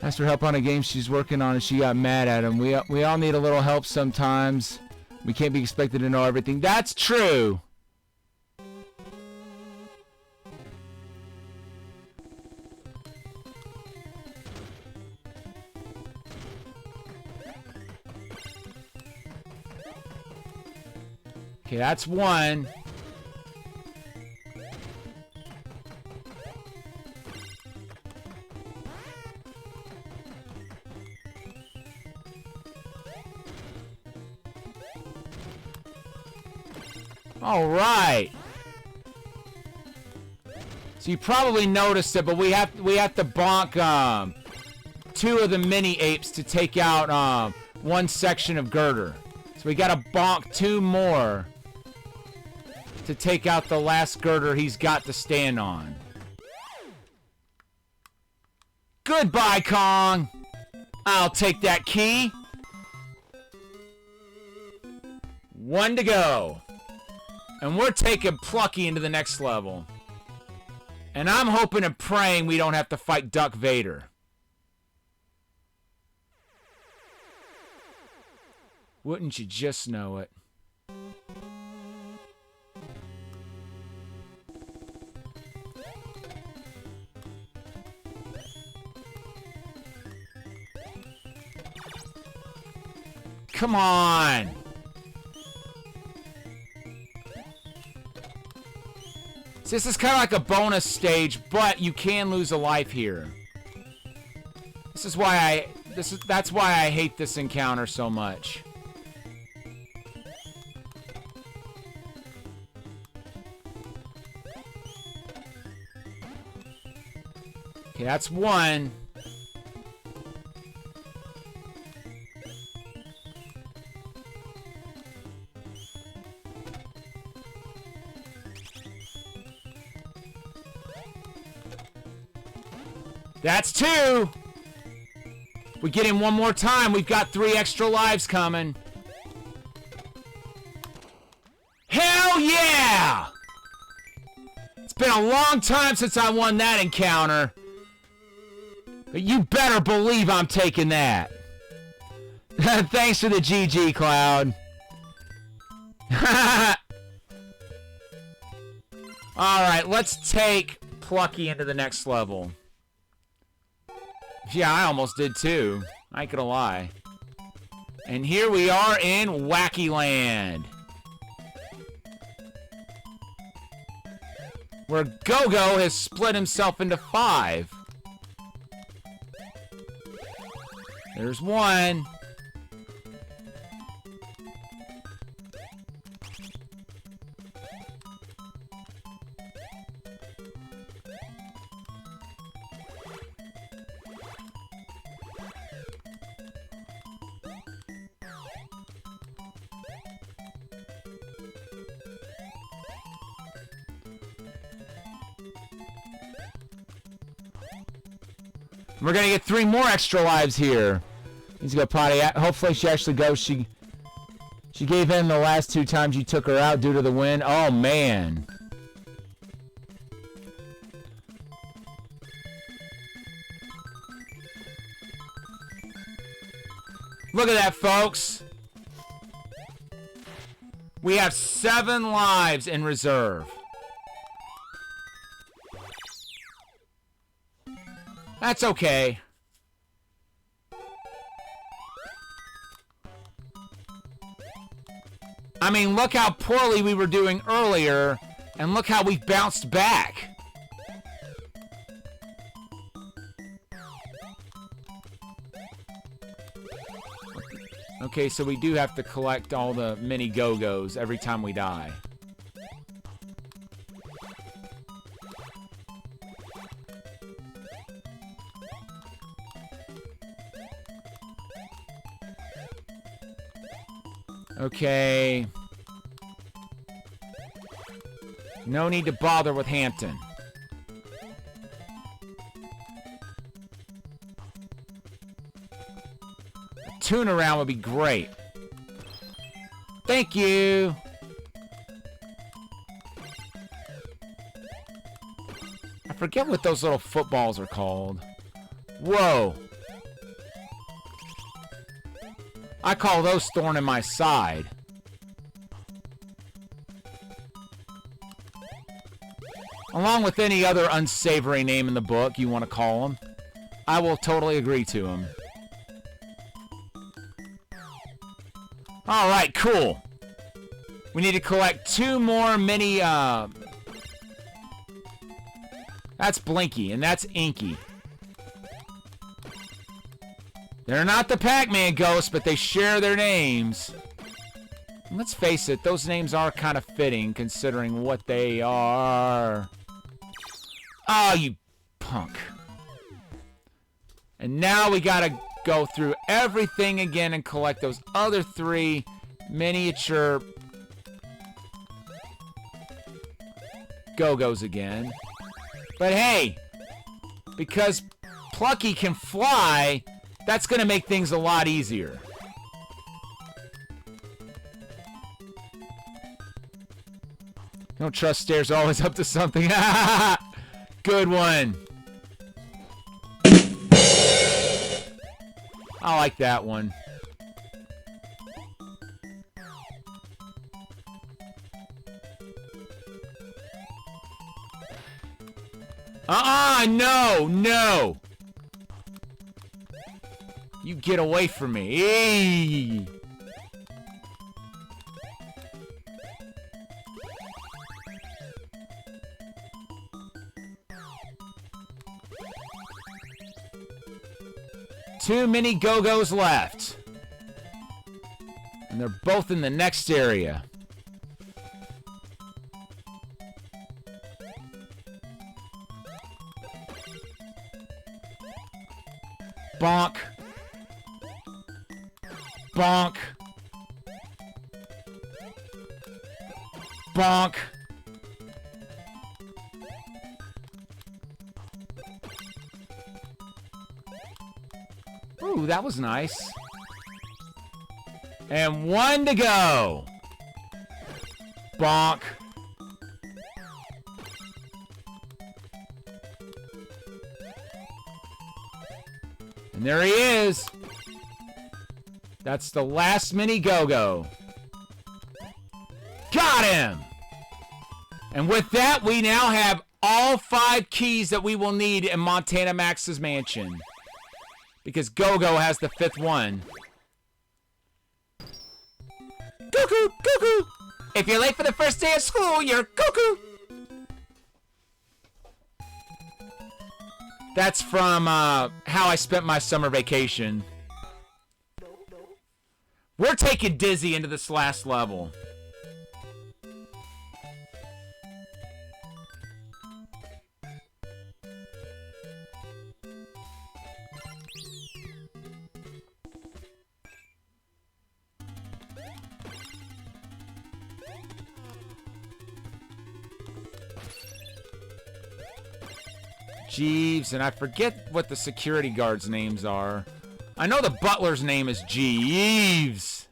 Asked for help on a game she's working on and she got mad at him. We all need a little help sometimes. We can't be expected to know everything. That's true. Okay, that's one. All right. So you probably noticed it, but we have to bonk 2 of the mini apes to take out one section of girder. So we got to bonk 2 more to take out the last girder he's got to stand on. Goodbye, Kong. I'll take that key. 1 to go. And we're taking Plucky into the next level. And I'm hoping and praying we don't have to fight Duck Vader. Wouldn't you just know it? Come on! So this is kind of like a bonus stage, but you can lose a life here. That's why I hate this encounter so much. Okay, that's one. That's 2. We get him one more time. We've got 3 extra lives coming. Hell yeah! It's been a long time since I won that encounter. But you better believe I'm taking that. Thanks for the GG, Cloud. Alright, let's take Plucky into the next level. Yeah, I almost did too. I ain't gonna lie. And here we are in Wacky Land. Where Go-Go has split himself into 5. There's one. We're gonna get 3 more extra lives here. He's gonna potty. Hopefully she actually goes. She gave in the last 2 times you took her out due to the wind. Oh man. Look at that, folks. We have 7 lives in reserve. That's okay. I mean, look how poorly we were doing earlier, and look how we've bounced back. Okay, so we do have to collect all the mini Go-Go's every time we die. Okay. No need to bother with Hampton. tuna round would be great. Thank you. I forget what those little footballs are called. Whoa. I call those thorn in my side. Along with any other unsavory name in the book you want to call them. I will totally agree to them. Alright, cool. We need to collect 2 more mini, That's Blinky, and that's Inky. They're not the Pac-Man ghosts, but they share their names. And let's face it, those names are kind of fitting, considering what they are. Oh, you punk. And now we gotta go through everything again and collect those other 3 miniature Go-Go's again. But hey, because Plucky can fly, that's gonna make things a lot easier. Don't trust stairs, always up to something. Good one. I like that one. No, no. You get away from me. Hey. Too many Go-Go's left. And they're both in the next area. Bonk. Bonk. Bonk. Ooh, that was nice. And 1 to go. Bonk. And there he is. That's the last mini Go-Go. Got him! And with that, we now have all 5 keys that we will need in Montana Max's mansion. Because Go-Go has the 5th one. Cuckoo! Cuckoo! If you're late for the first day of school, you're cuckoo! That's from How I Spent My Summer Vacation. We're taking Dizzy into this last level. Jeeves, and I forget what the security guards' names are. I know the butler's name is Jeeves.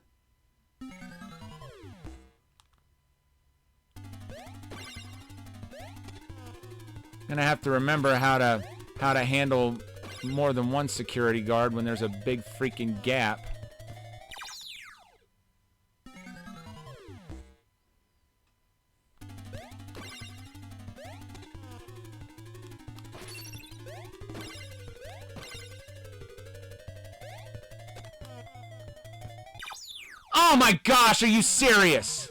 Gonna have to remember how to handle more than one security guard when there's a big freaking gap. Oh my gosh, are you serious?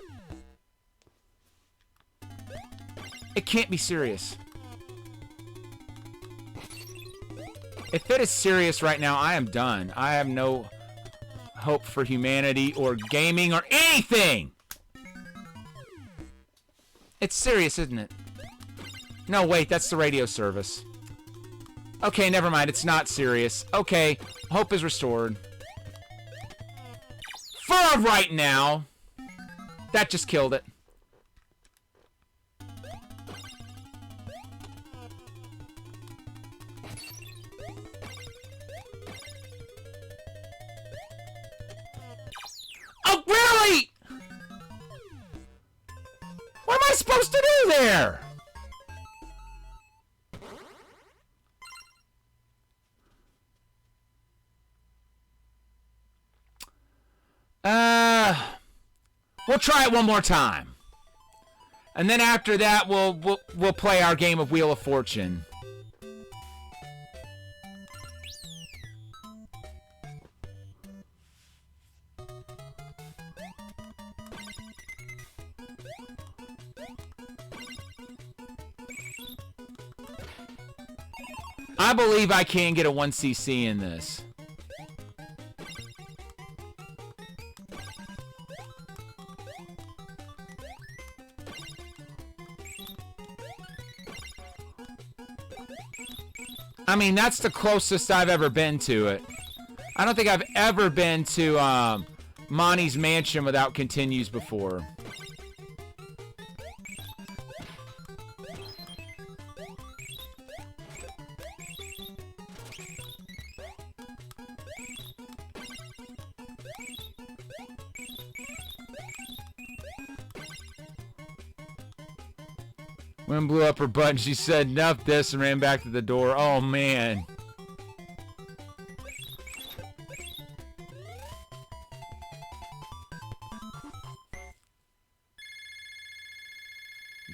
It can't be serious. If it is serious right now, I am done. I have no hope for humanity or gaming or anything! It's serious, isn't it? No, wait, that's the radio service. Okay, never mind, it's not serious. Okay, hope is restored. For right now! That just killed it. We'll try it one more time. And then after that, we'll play our game of Wheel of Fortune. I believe I can get a 1cc in this. I mean, that's the closest I've ever been to it. I don't think I've ever been to Monty's Mansion without continues before. Wind blew up her butt and she said, "Enough this," and ran back to the door. Oh, man.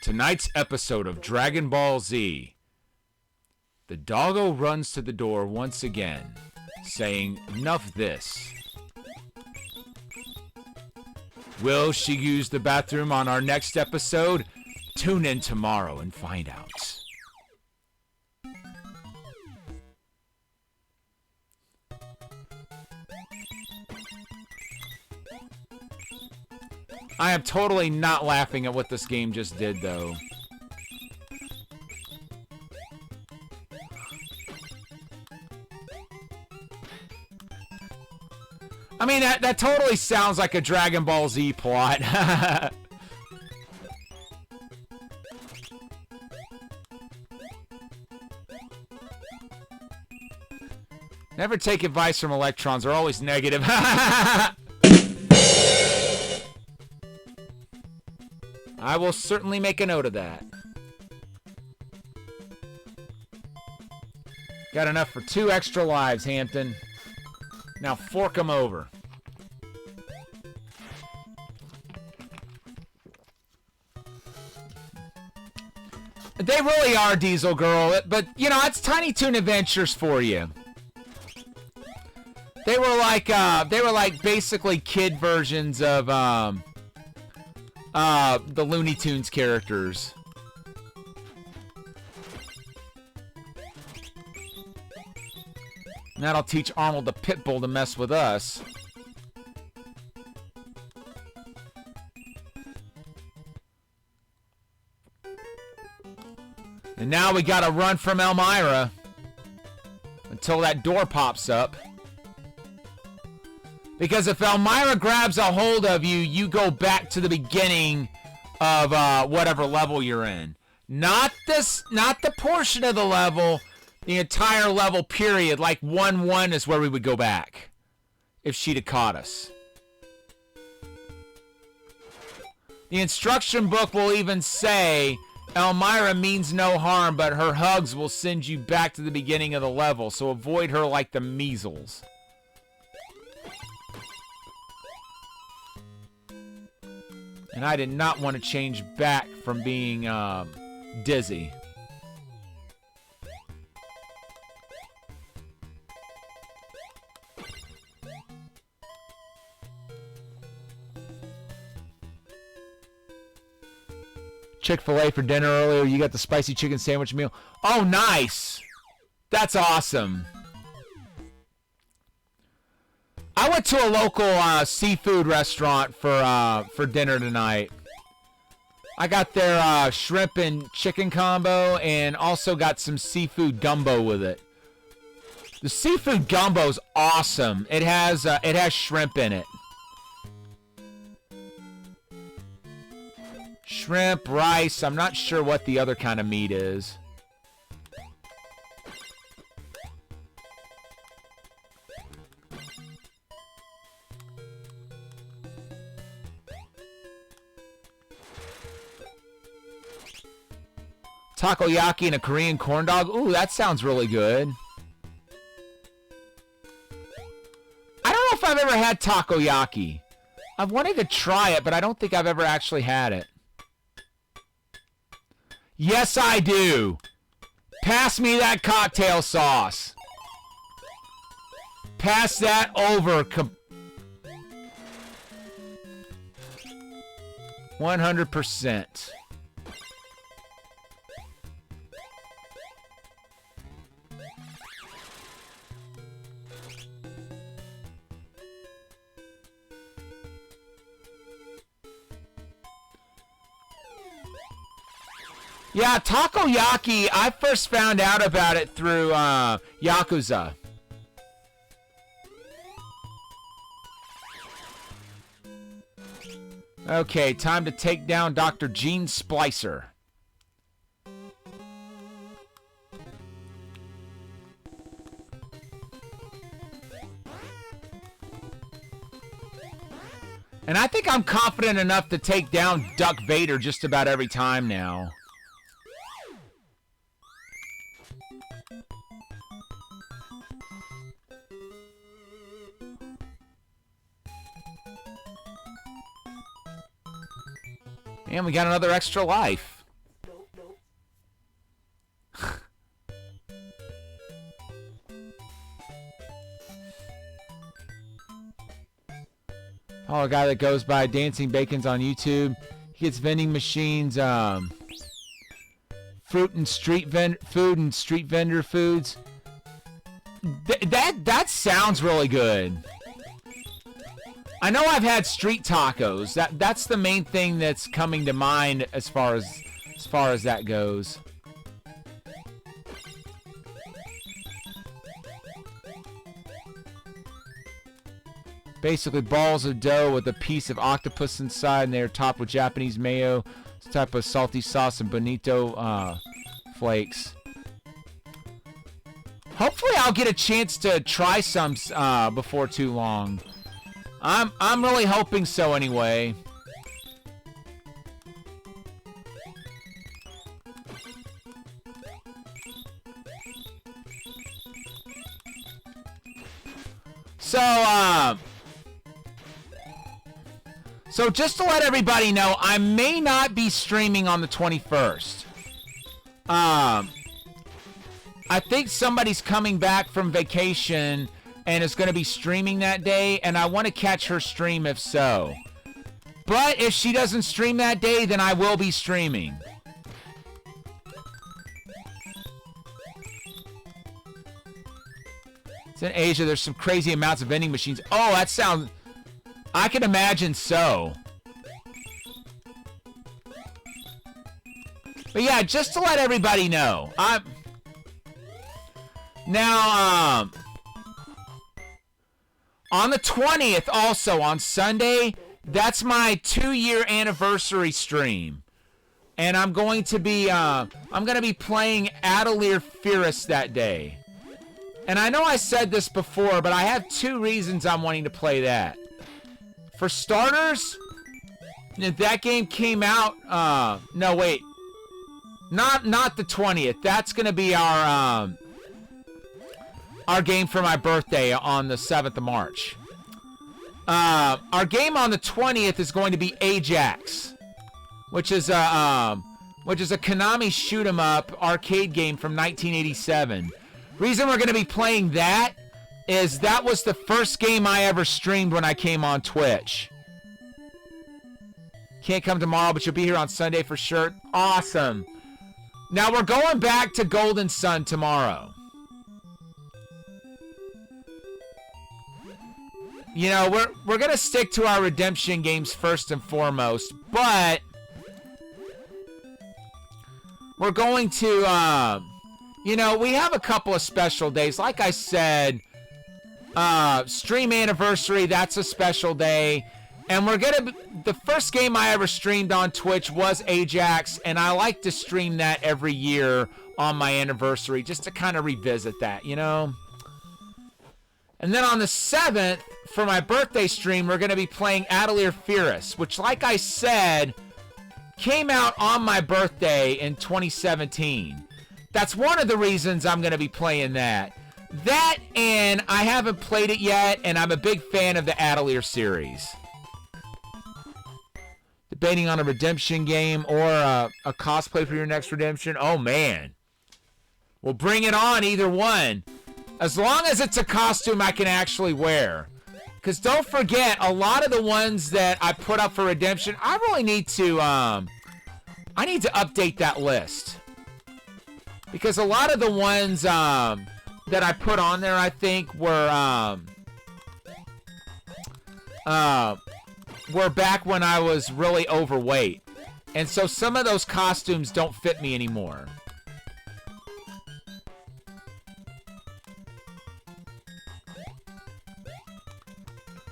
Tonight's episode of Dragon Ball Z. The doggo runs to the door once again, saying, "Enough this." Will she use the bathroom on our next episode? Tune in tomorrow and find out. I am totally not laughing at what this game just did, though. I mean, that totally sounds like a Dragon Ball Z plot. Never take advice from electrons. They're always negative. I will certainly make a note of that. Got enough for 2 extra lives, Hampton. Now fork them over. They really are, Diesel Girl. But, you know, it's Tiny Toon Adventures for you. They were like basically kid versions of the Looney Tunes characters. And that'll teach Arnold the Pitbull to mess with us. And now we gotta run from Elmira until that door pops up. Because if Elmira grabs a hold of you, you go back to the beginning of whatever level you're in. Not the portion of the level, the entire level period. Like 1-1 is where we would go back if she'd have caught us. The instruction book will even say Elmira means no harm, but her hugs will send you back to the beginning of the level, so avoid her like the measles. And I did not want to change back from being dizzy. Chick-fil-A for dinner earlier. You got the spicy chicken sandwich meal. Oh, nice. That's awesome. I went to a local seafood restaurant for dinner tonight. I got their shrimp and chicken combo and also got some seafood gumbo with it. The seafood gumbo's awesome. It has shrimp in it. Shrimp, rice. I'm not sure what the other kind of meat is. Takoyaki and a Korean corn dog. Ooh, that sounds really good. I don't know if I've ever had takoyaki. I've wanted to try it, but I don't think I've ever actually had it. Yes, I do. Pass me that cocktail sauce. Pass that over. 100%. Yeah, takoyaki, I first found out about it through Yakuza. Okay, time to take down Dr. Gene Splicer. And I think I'm confident enough to take down Duck Vader just about every time now. And we got another extra life. Oh, a guy that goes by Dancing Bacons on YouTube. He gets vending machines, food and street vendor foods. That sounds really good. I know I've had street tacos. That's the main thing that's coming to mind as far as that goes. Basically balls of dough with a piece of octopus inside, and they're topped with Japanese mayo, this type of salty sauce, and bonito flakes. Hopefully I'll get a chance to try some before too long. I'm really hoping so anyway. So just to let everybody know, I may not be streaming on the 21st. I think somebody's coming back from vacation and is going to be streaming that day, and I want to catch her stream if so. But if she doesn't stream that day, then I will be streaming. It's in Asia. There's some crazy amounts of vending machines. Oh, that sounds... I can imagine so. But yeah, just to let everybody know, now, on the 20th, also on Sunday, that's my 2-year anniversary stream, and I'm going to be playing Atelier Fierce that day. And I know I said this before, but I have 2 reasons I'm wanting to play that. For starters, that game came out. No, wait, not the 20th. That's gonna be our game for my birthday on the 7th of March. Our game on the 20th is going to be Ajax, which is a Konami shoot 'em up arcade game from 1987. Reason we're going to be playing that is that was the first game I ever streamed when I came on Twitch. Can't come tomorrow, but you'll be here on Sunday for sure. Awesome. Now we're going back to Golden Sun tomorrow. You know, we're going to stick to our redemption games first and foremost, but we're going to, you know, we have a couple of special days. Like I said, stream anniversary, that's a special day. And we're going to, the first game I ever streamed on Twitch was Ajax, and I like to stream that every year on my anniversary just to kind of revisit that, you know? And then on the 7th, for my birthday stream, we're going to be playing Atelier Fierce, which, like I said, came out on my birthday in 2017. That's one of the reasons I'm going to be playing that. That, and I haven't played it yet, and I'm a big fan of the Atelier series. debating on a redemption game or a cosplay for your next redemption? Oh, man. Well, bring it on, either one. As long as it's a costume I can actually wear. Because don't forget, a lot of the ones that I put up for redemption, I really need to, I need to update that list. Because a lot of the ones that I put on there, I think, were back when I was really overweight. And so some of those costumes don't fit me anymore.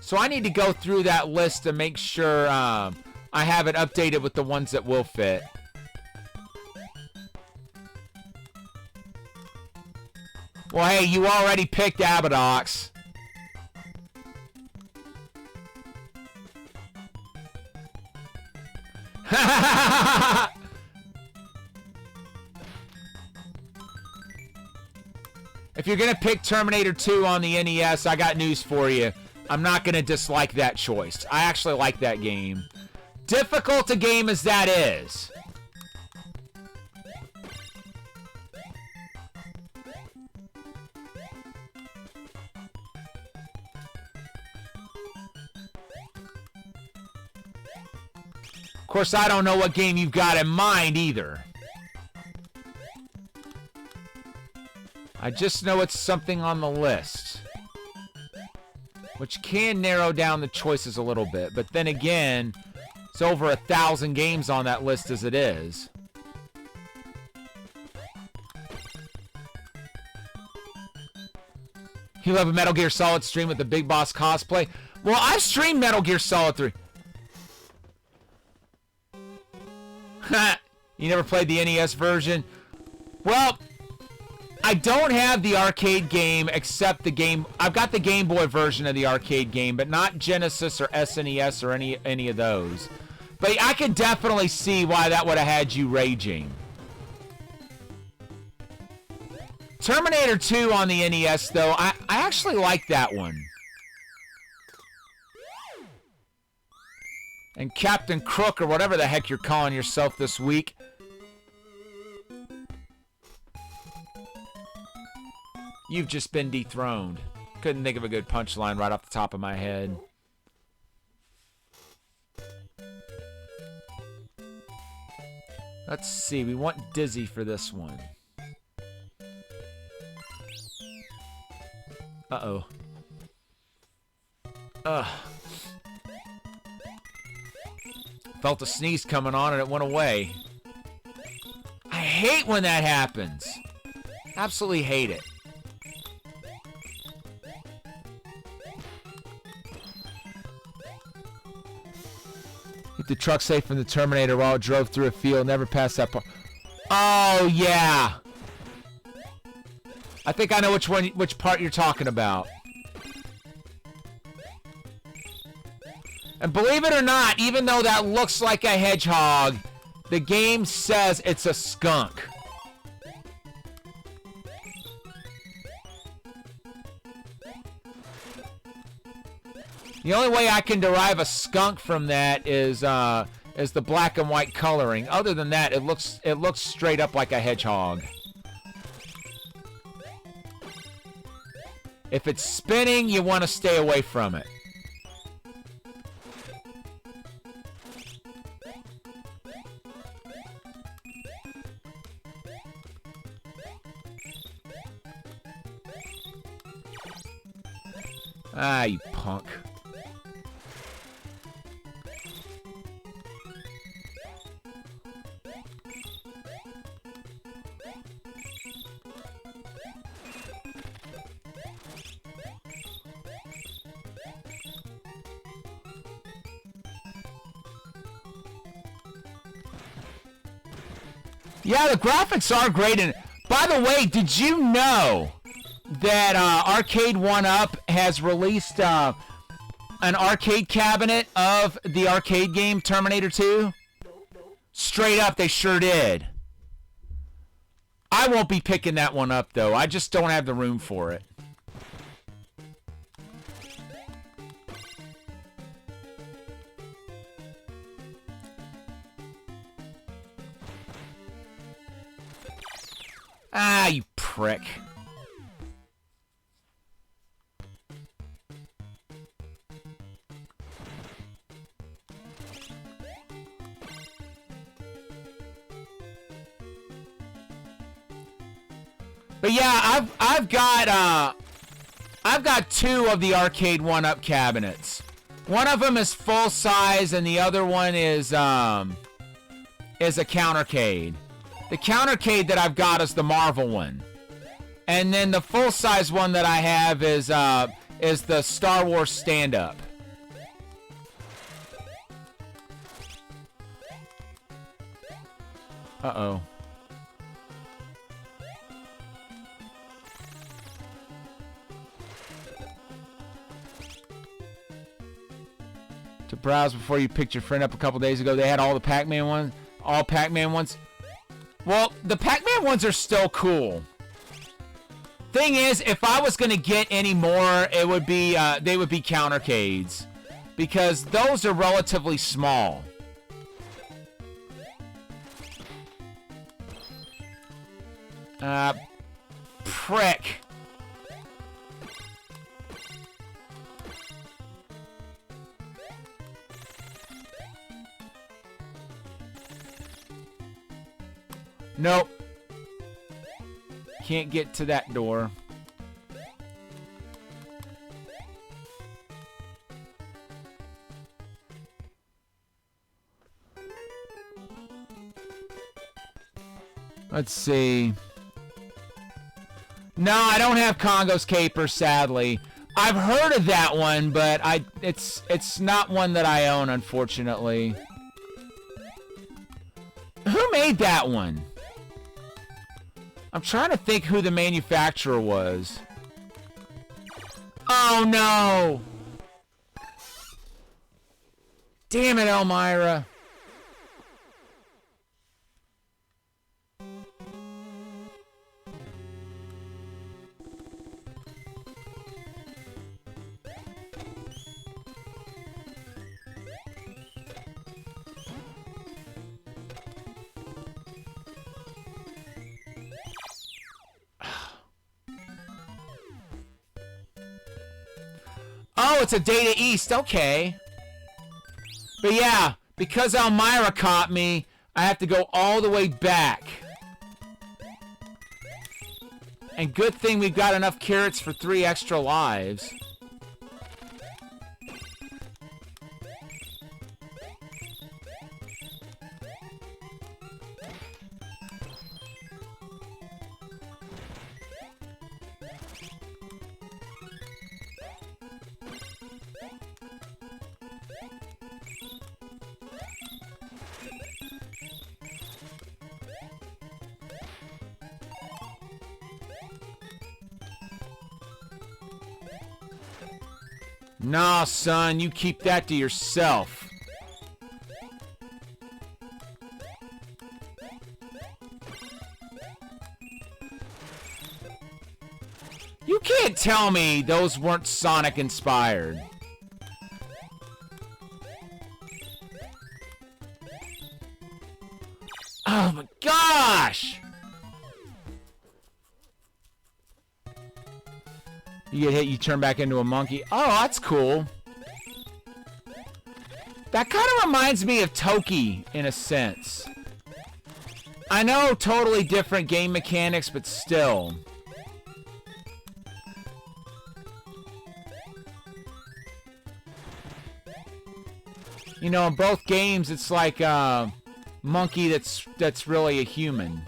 So I need to go through that list to make sure I have it updated with the ones that will fit. Well, hey, you already picked Abadox. If you're going to pick Terminator 2 on the NES, I got news for you. I'm not going to dislike that choice. I actually like that game. Difficult a game as that is. Of course, I don't know what game you've got in mind either. I just know it's something on the list, which can narrow down the choices a little bit. But then again, it's over 1,000 games on that list as it is. You have a Metal Gear Solid stream with the Big Boss cosplay? Well, I've streamed Metal Gear Solid 3. You never played the NES version? Well, I don't have the arcade game except the game. I've got the Game Boy version of the arcade game, but not Genesis or SNES or any of those. But I could definitely see why that would have had you raging. Terminator 2 on the NES, though, I actually like that one. And Captain Crook, or whatever the heck you're calling yourself this week. You've just been dethroned. Couldn't think of a good punchline right off the top of my head. Let's see. We want Dizzy for this one. Uh-oh. Ugh. Felt a sneeze coming on and it went away. I hate when that happens. Absolutely hate it. Keep the truck safe from the Terminator while it drove through a field. Never passed that part. Oh, yeah. I think I know which part you're talking about. And believe it or not, even though that looks like a hedgehog, the game says it's a skunk. The only way I can derive a skunk from that is the black and white coloring. Other than that, it looks straight up like a hedgehog. If it's spinning, you want to stay away from it. Ah, you punk. Yeah, the graphics are great. And by the way, did you know that Arcade 1-Up has released an arcade cabinet of the arcade game Terminator 2? Straight up, they sure did. I won't be picking that one up, though. I just don't have the room for it. Ah, you prick. But yeah, I've got 2 of the arcade 1-up cabinets. One of them is full size, and the other one is a countercade. The countercade that I've got is the Marvel one, and then the full size one that I have is the Star Wars stand-up. Uh-oh. To browse before you picked your friend up a couple days ago. They had all the Pac-Man ones. All Pac-Man ones. Well, the Pac-Man ones are still cool. Thing is, if I was going to get any more, it would be they would be countercades. Because those are relatively small. Prick. Nope. Can't get to that door. Let's see. No, I don't have Congo's Caper, sadly. I've heard of that one, but it's not one that I own, unfortunately. Who made that one? I'm trying to think who the manufacturer was. Oh, no! Damn it, Elmira. Oh, it's a Data East. Okay. But yeah, because Elmira caught me, I have to go all the way back. And good thing we've got enough carrots for 3 extra lives. Nah, son, you keep that to yourself. You can't tell me those weren't Sonic inspired. Oh my gosh! You get hit, you turn back into a monkey. Oh, that's cool. That kind of reminds me of Toki, in a sense. I know, totally different game mechanics, but still. You know, in both games, it's like a monkey that's really a human.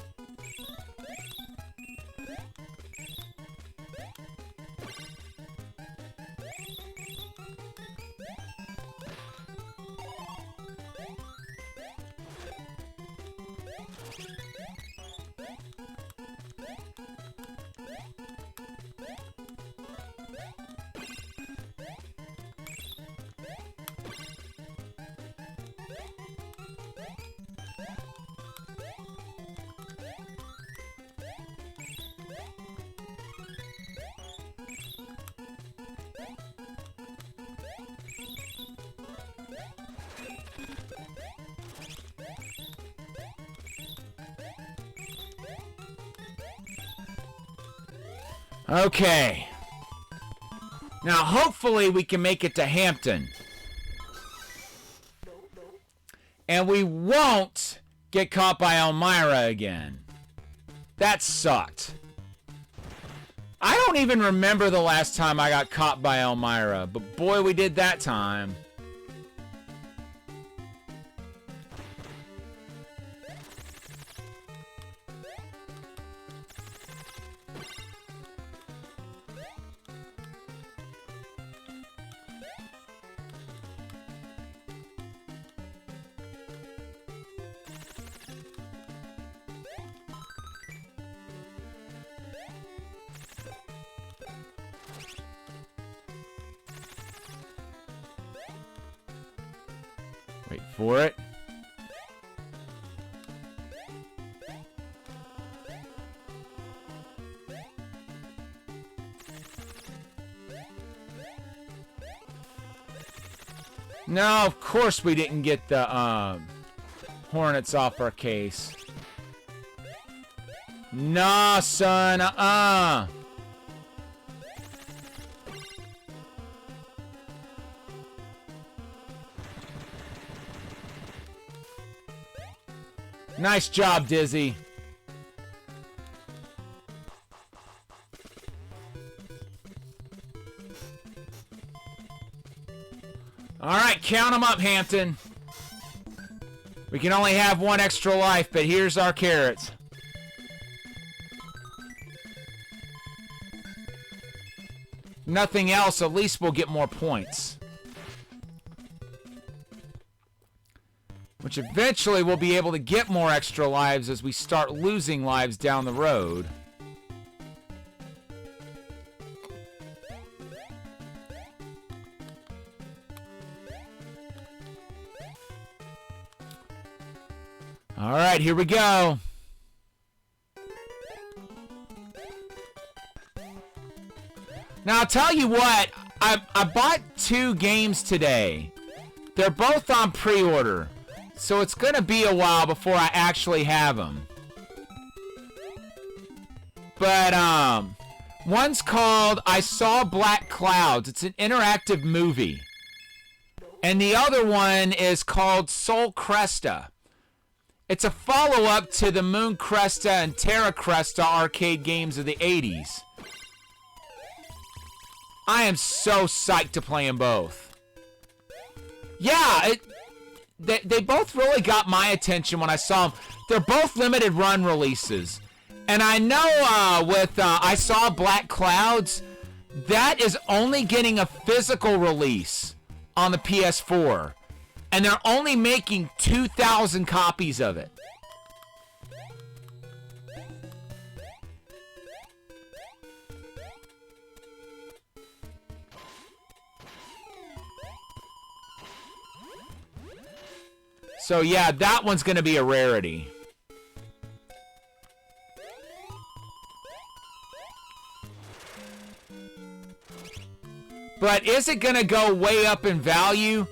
Okay. Now, hopefully, we can make it to Hampton. And we won't get caught by Elmira again. That sucked. I don't even remember the last time I got caught by Elmira, but boy, we did that time. Wait for it. No, of course we didn't get the Hornets off our case. Nah, son. Nice job, Dizzy. All right, count them up, Hampton. We can only have one extra life, but here's our carrots. Nothing else, at least we'll get more points. Which eventually we'll be able to get more extra lives as we start losing lives down the road. All right, here we go. Now, I'll tell you what, I bought 2 games today. They're both on pre-order. So it's going to be a while before I actually have them. But, one's called I Saw Black Clouds. It's an interactive movie. And the other one is called Sol Cresta. It's a follow-up to the Moon Cresta and Terra Cresta arcade games of the 80s. I am so psyched to play them both. Yeah, They both really got my attention when I saw them. They're both limited run releases. And I know with I Saw Black Clouds, that is only getting a physical release on the PS4. And they're only making 2,000 copies of it. So yeah, that one's going to be a rarity. But is it going to go way up in value?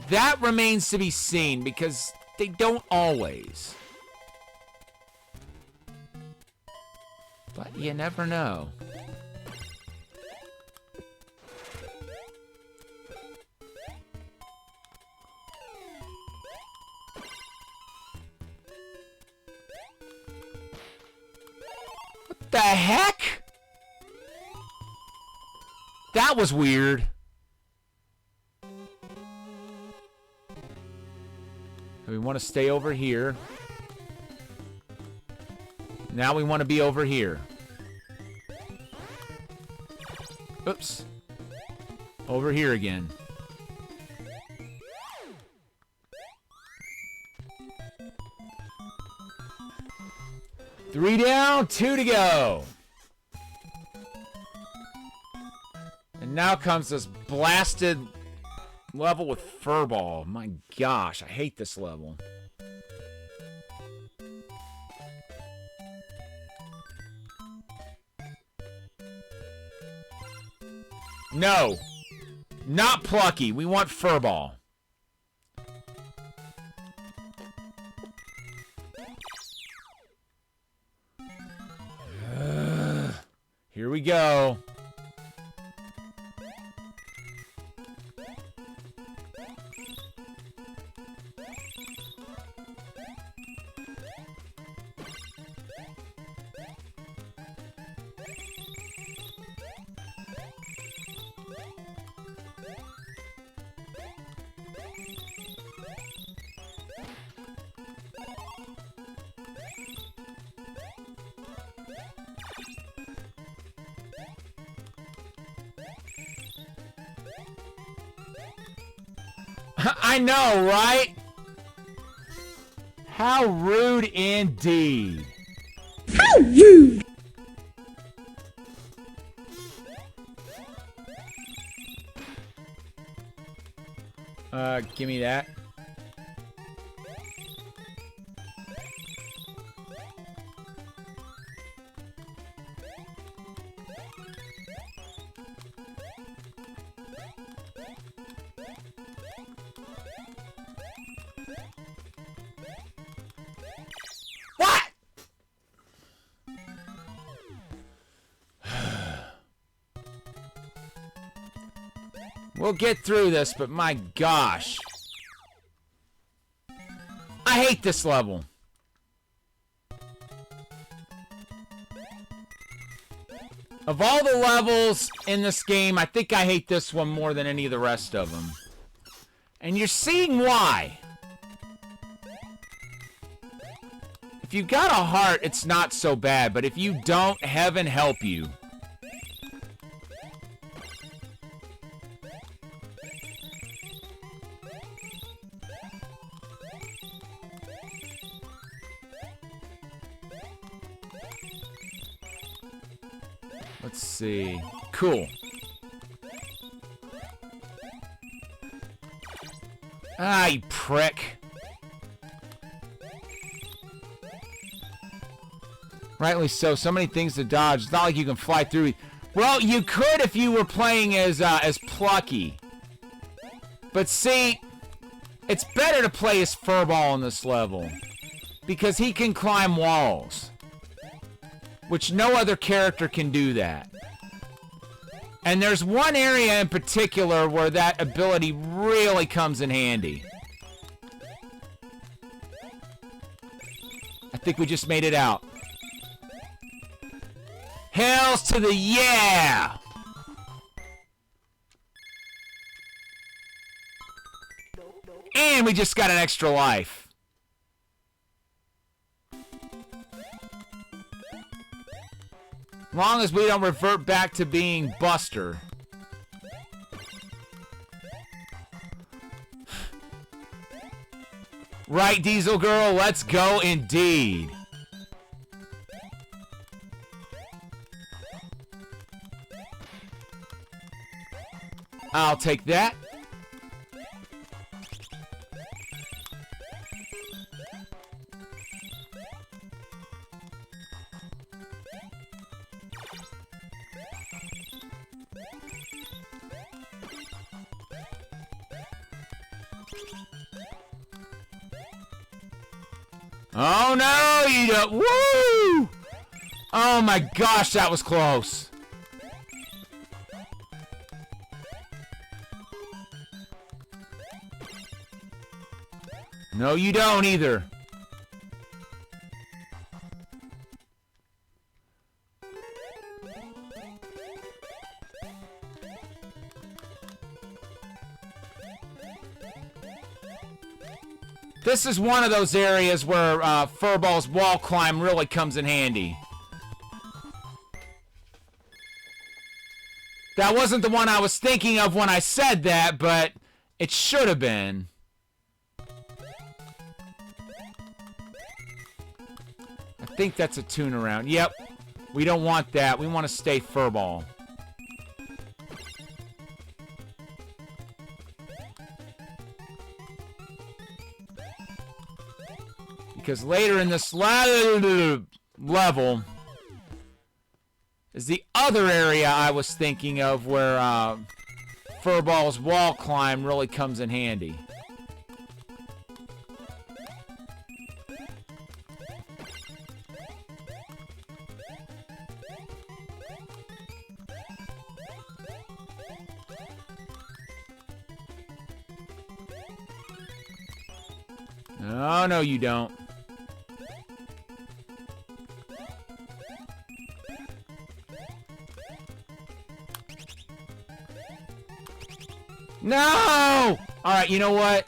That remains to be seen because they don't always. But you never know. The heck? That was weird. We want to stay over here. Now we want to be over here. Oops. Over here again. Three down, 2 to go. And now comes this blasted level with Furball. My gosh, I hate this level. No. Not Plucky. We want Furball. Here we go. I know, right? How rude indeed. How rude! Give me that. What? We'll get through this, but my gosh. I hate this level. Of all the levels in this game, I think I hate this one more than any of the rest of them. And you're seeing why. If you've got a heart, it's not so bad, but if you don't, heaven help you. Let's see. Cool. Ah, you prick. Rightly so. So many things to dodge. It's not like you can fly through. Well, you could if you were playing as Plucky. But see, it's better to play as Furball on this level. Because he can climb walls. Which no other character can do that. And there's one area in particular where that ability really comes in handy. I think we just made it out. Hells to the yeah! And we just got an extra life. Long as we don't revert back to being Buster. Right, Diesel Girl? Let's go indeed. I'll take that. Oh no, you don't. Woo! Oh my gosh, that was close. No, you don't either. This is one of those areas where Furball's wall climb really comes in handy. That wasn't the one I was thinking of when I said that, but it should have been. I think that's a tune around. Yep. We don't want that. We want to stay Furball. Because later in this level is the other area I was thinking of where Furball's wall climb really comes in handy. Oh, no, you don't. No! Alright, you know what?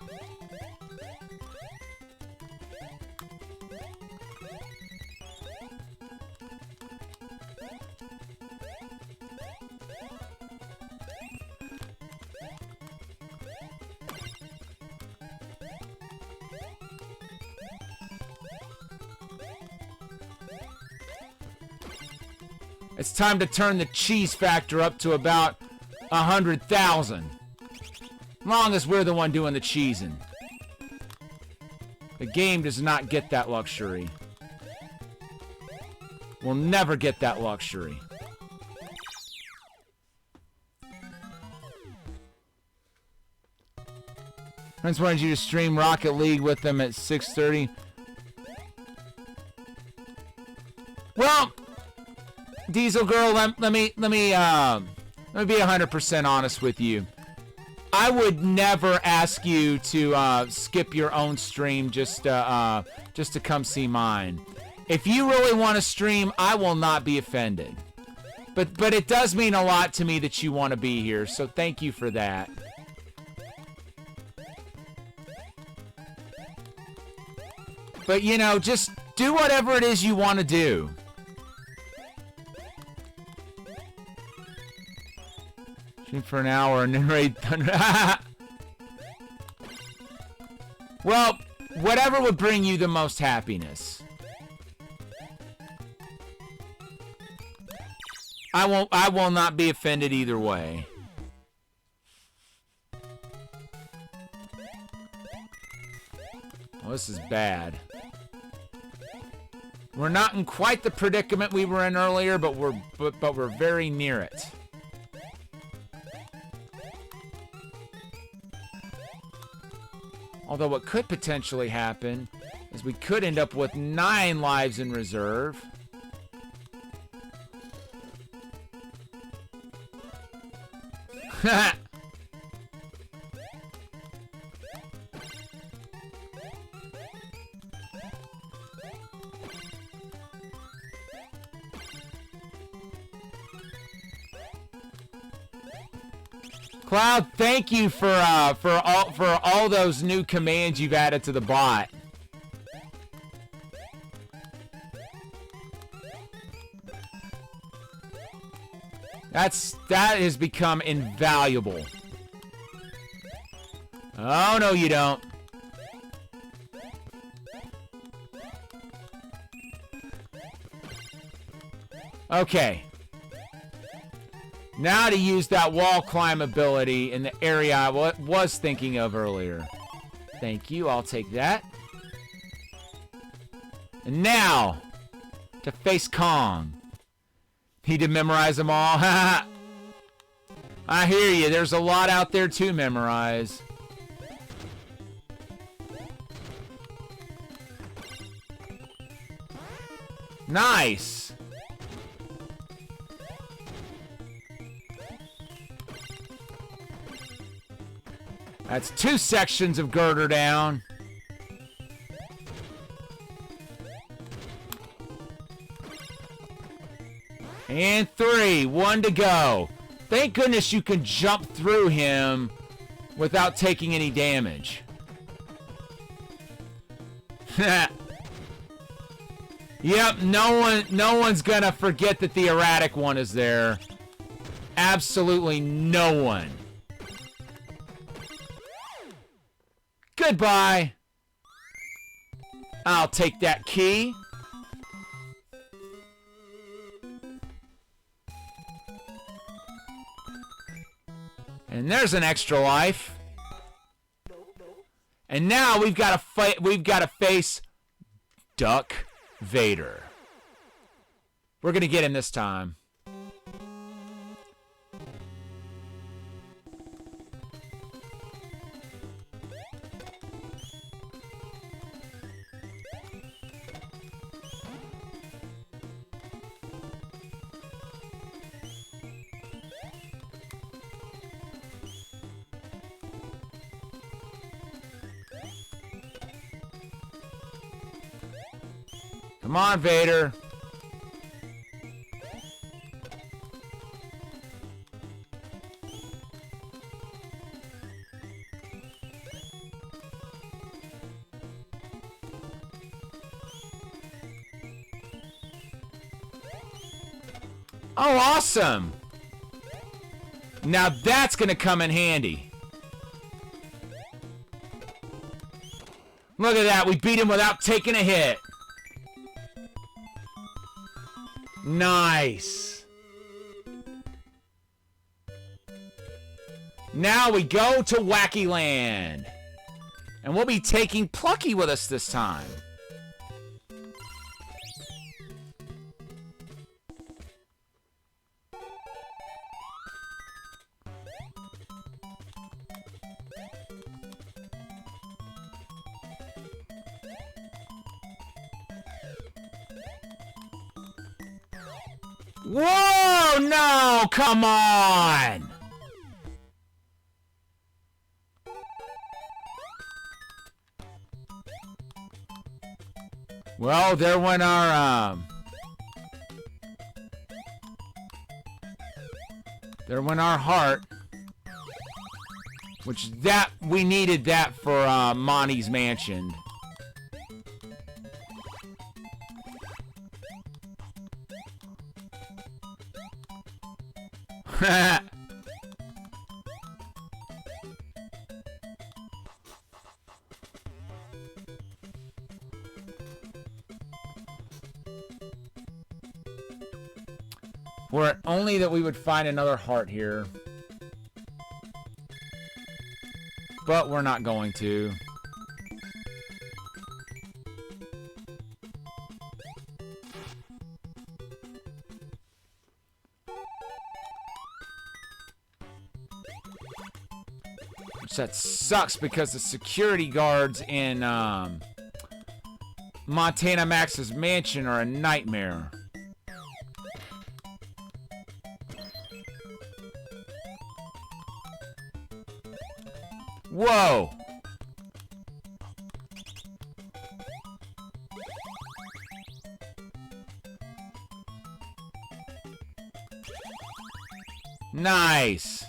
It's time to turn the cheese factor up to about 100,000. Long as we're the one doing the cheesing. The game does not get that luxury. We'll never get that luxury. Friends wanted you to stream Rocket League with them at 6:30. Well, Diesel Girl, let me be 100% honest with you. I would never ask you to skip your own stream just to come see mine. If you really want to stream, I will not be offended. But it does mean a lot to me that you want to be here, so thank you for that. But, you know, just do whatever it is you want to do. Shoot for an hour and then raid thunder. Well, whatever would bring you the most happiness. I will not be offended either way. Well, this is bad. We're not in quite the predicament we were in earlier, but we're very near it. Although what could potentially happen is we could end up with 9 lives in reserve. Cloud, thank you for all those new commands you've added to the bot. That has become invaluable. Oh no, you don't. Okay. Now to use that wall climb ability in the area I was thinking of earlier. Thank you, I'll take that. And now, to face Kong. Need to memorize them all? I hear you, there's a lot out there to memorize. Nice! That's 2 sections of girder down. And 3. 1 to go. Thank goodness you can jump through him without taking any damage. Yep, no one's gonna forget that the erratic one is there. Absolutely no one. Goodbye. I'll take that key. And there's an extra life. And now we've got to fight. We've got to face Duck Vader. We're gonna get him this time. Come on, Vader. Oh, awesome! Now that's gonna come in handy. Look at that, we beat him without taking a hit. Nice. Now we go to Wacky Land. And we'll be taking Plucky with us this time. Whoa, no, come on. Well, there went our, heart. Which, we needed that for, Monty's Mansion. Were it only that we would find another heart here. But we're not going to. Which that sucks because the security guards in Montana Max's mansion are a nightmare. Whoa! Nice!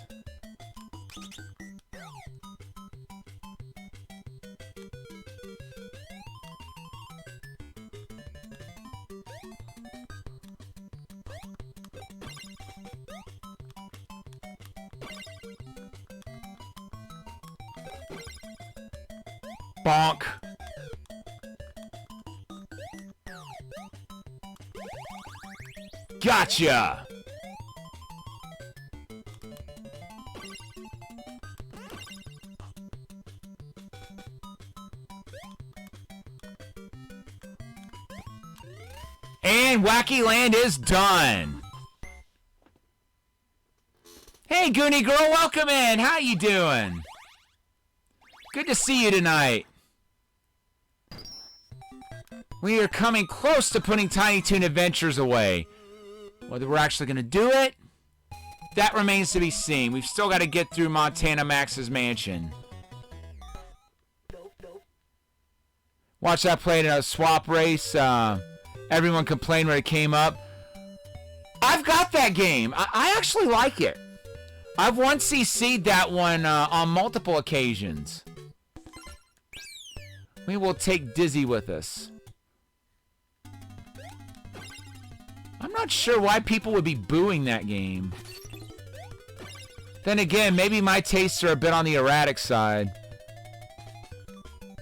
Bonk. Gotcha! And Wacky Land is done. Hey, Goonie Girl, welcome in. How you doing? Good to see you tonight. We are coming close to putting Tiny Toon Adventures away. Whether we're actually going to do it, that remains to be seen. We've still got to get through Montana Max's mansion. Watch that play in a swap race. Everyone complained when it came up. I've got that game. I actually like it. I've once CC'd that one on multiple occasions. We will take Dizzy with us. I'm not sure why people would be booing that game. Then again, maybe my tastes are a bit on the erratic side.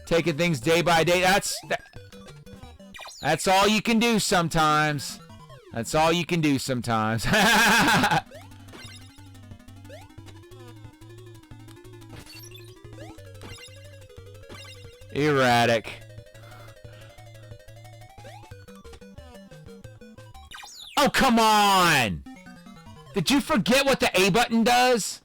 Taking things day by day. That's all you can do sometimes. That's all you can do sometimes. Erratic. Oh, come on! Did you forget what the A button does?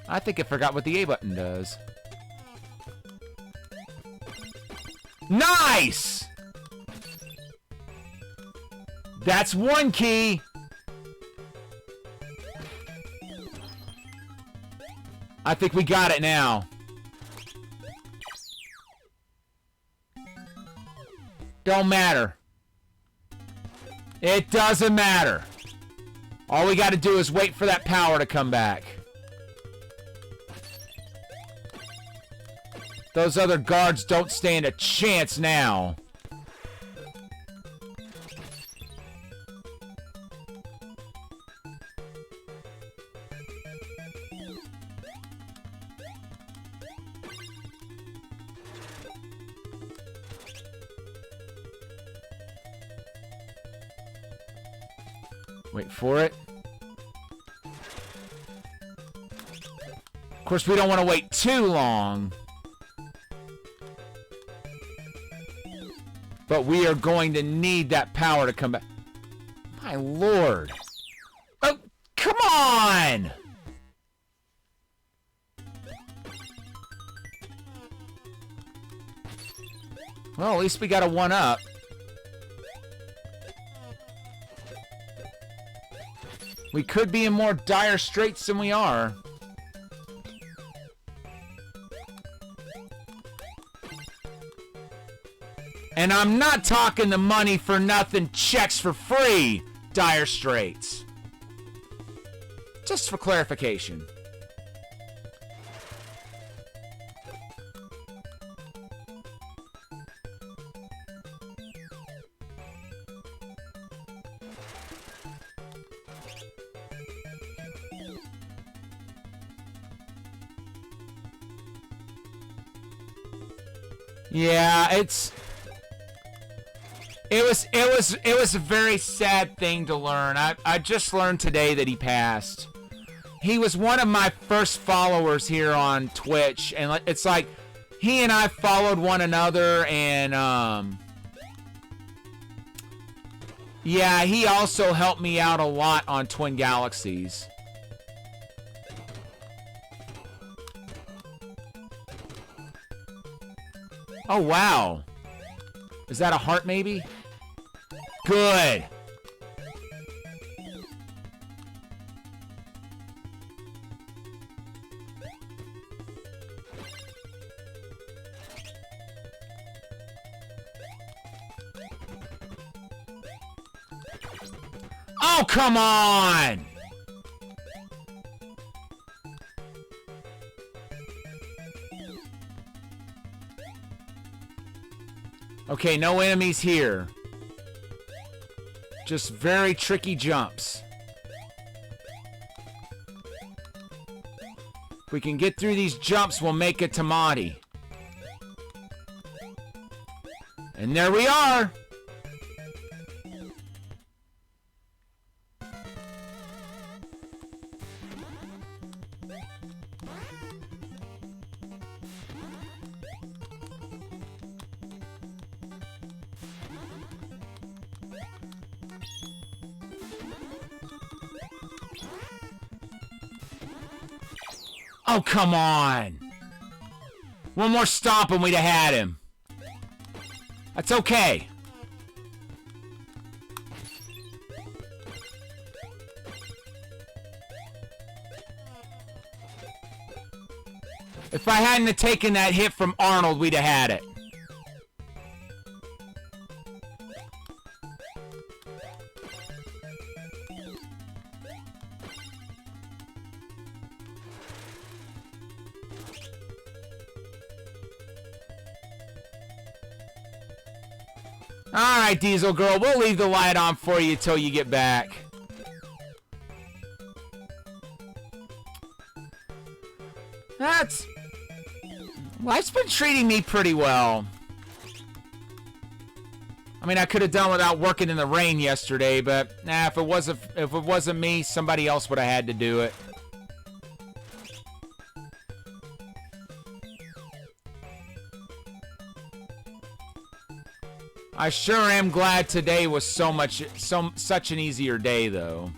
I think I forgot what the A button does. Nice! That's one key. I think we got it now. Don't matter. It doesn't matter. All we got to do is wait for that power to come back. Those other guards don't stand a chance now. Wait for it. Of course, we don't want to wait too long. But we are going to need that power to come back. My lord. Oh, come on! Well, at least we got a 1-up. We could be in more dire straits than we are. And I'm not talking the money for nothing, checks for free, dire straits. Just for clarification. Yeah, it was a very sad thing to learn. I just learned today that he passed. He was one of my first followers here on Twitch, and it's like he and I followed one another, and yeah, he also helped me out a lot on Twin Galaxies. Oh, wow. Is that a heart, maybe? Good. Oh, come on! Okay, no enemies here. Just very tricky jumps. If we can get through these jumps, we'll make it to Mahdi. And there we are! Oh, come on! One more stomp and we'd have had him. That's okay. If I hadn't have taken that hit from Arnold, we'd have had it. Alright, Diesel Girl, we'll leave the light on for you till you get back. Life's been treating me pretty well. I mean, I could have done without working in the rain yesterday, but if it wasn't me, somebody else would have had to do it. I sure am glad today was such an easier day, though.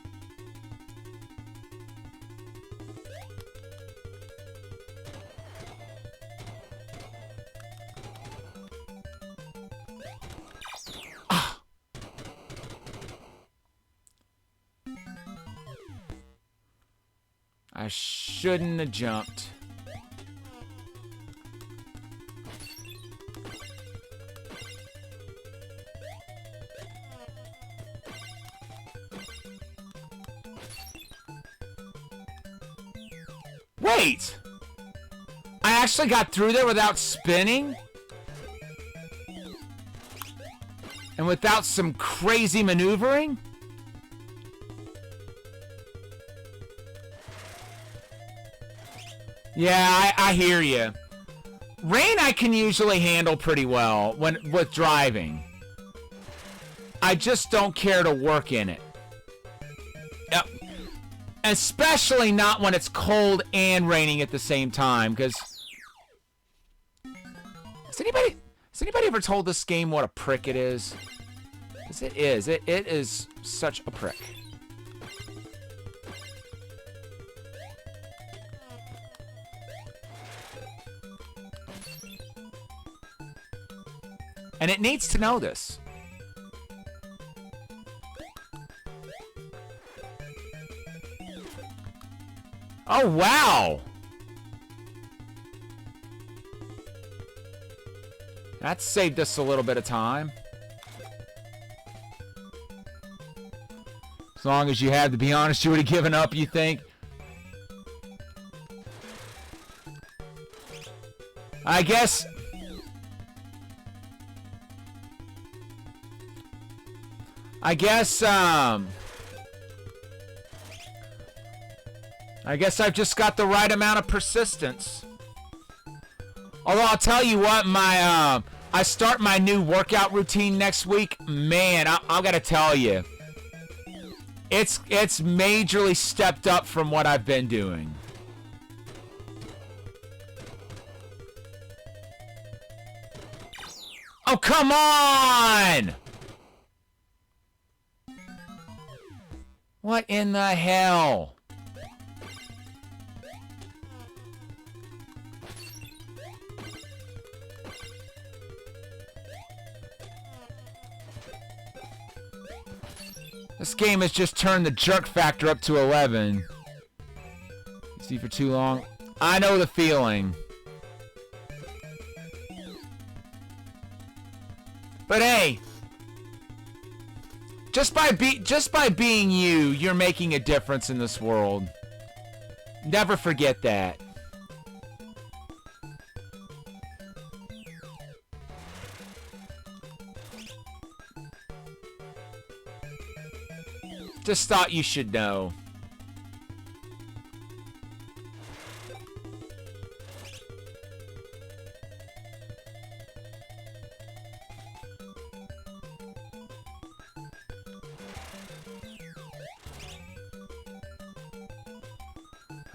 I shouldn't have jumped. Wait! I actually got through there without spinning? And without some crazy maneuvering? Yeah, I hear you. Rain I can usually handle pretty well with driving. I just don't care to work in it. Yep. Especially not when it's cold and raining at the same time, because... Has anybody ever told this game what a prick it is? Because it is. It is such a prick. And it needs to know this. Oh, wow! That saved us a little bit of time. As long as you had to be honest, you would have given up, you think? I guess... I guess I've just got the right amount of persistence. Although I'll tell you what, I start my new workout routine next week. Man, I've got to tell you, it's majorly stepped up from what I've been doing. Oh, come on! What in the hell? This game has just turned the jerk factor up to 11. See for too long. I know the feeling. But hey, just by being you, you're making a difference in this world. Never forget that. Just thought you should know.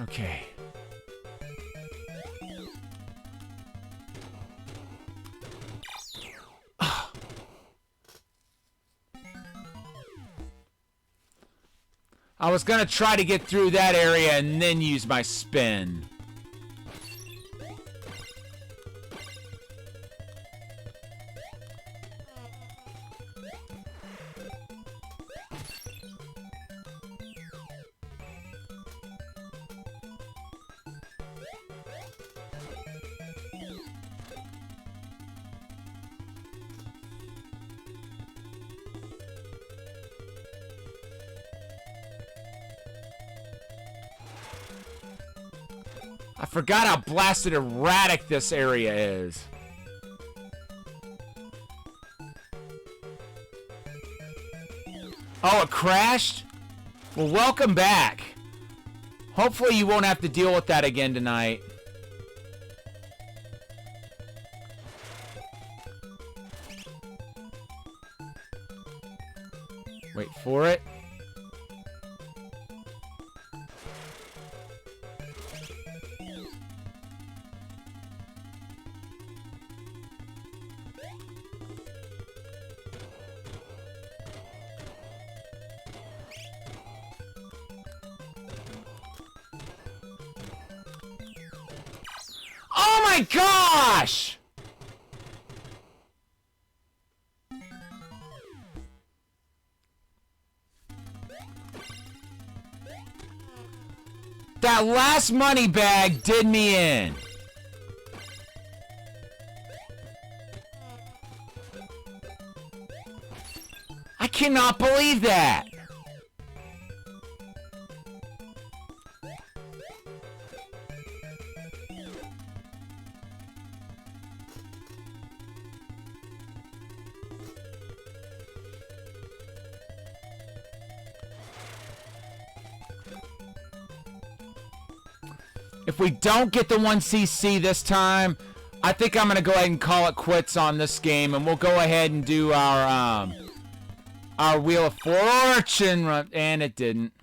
Okay. I was gonna try to get through that area and then use my spin. I forgot how blasted erratic this area is. Oh, it crashed? Well, welcome back. Hopefully you won't have to deal with that again tonight. Wait for it. Oh my gosh! That last money bag did me in. I cannot believe that. If we don't get the 1cc this time, I think I'm going to go ahead and call it quits on this game, and we'll go ahead and do our Wheel of Fortune run, and it didn't.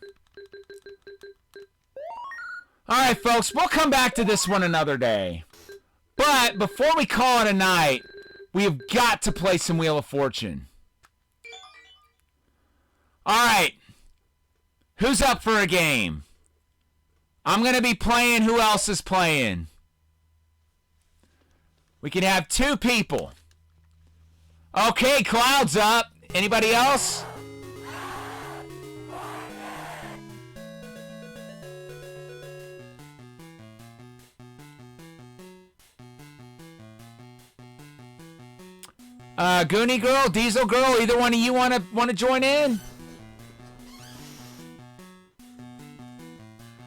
Alright, folks, we'll come back to this one another day. But before we call it a night, we have got to play some Wheel of Fortune. Alright. Who's up for a game? I'm going to be playing. Who else is playing? We can have 2 people. Okay, Cloud's up. Anybody else? Goonie Girl, Diesel Girl, either one of you want to join in?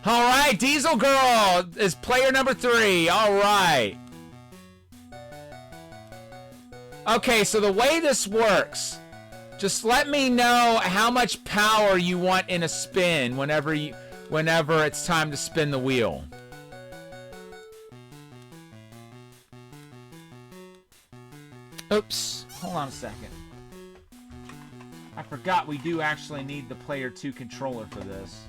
All right, Diesel Girl is player number 3. All right. Okay, so the way this works, just let me know how much power you want in a spin whenever it's time to spin the wheel. Oops, hold on a second. I forgot we do actually need the player 2 controller for this.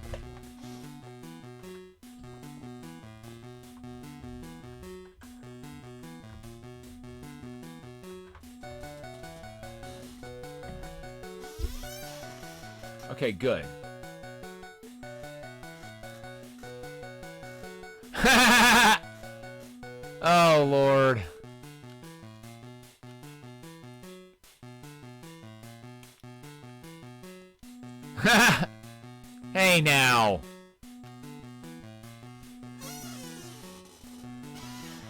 Okay, good. Oh, Lord. Hey, now.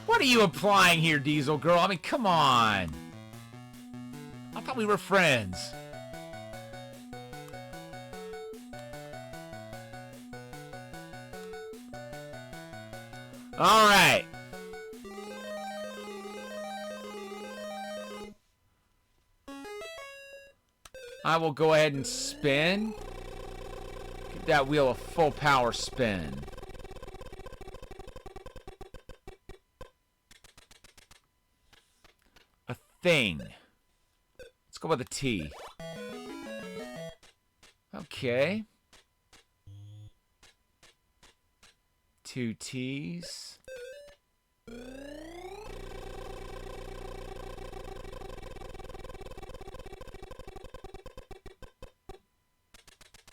What are you implying here, Diesel Girl? I mean, come on. I thought we were friends. All right. I will go ahead and spin. Give that wheel a full power spin. A thing. Let's go with a T. Okay. 2 T's.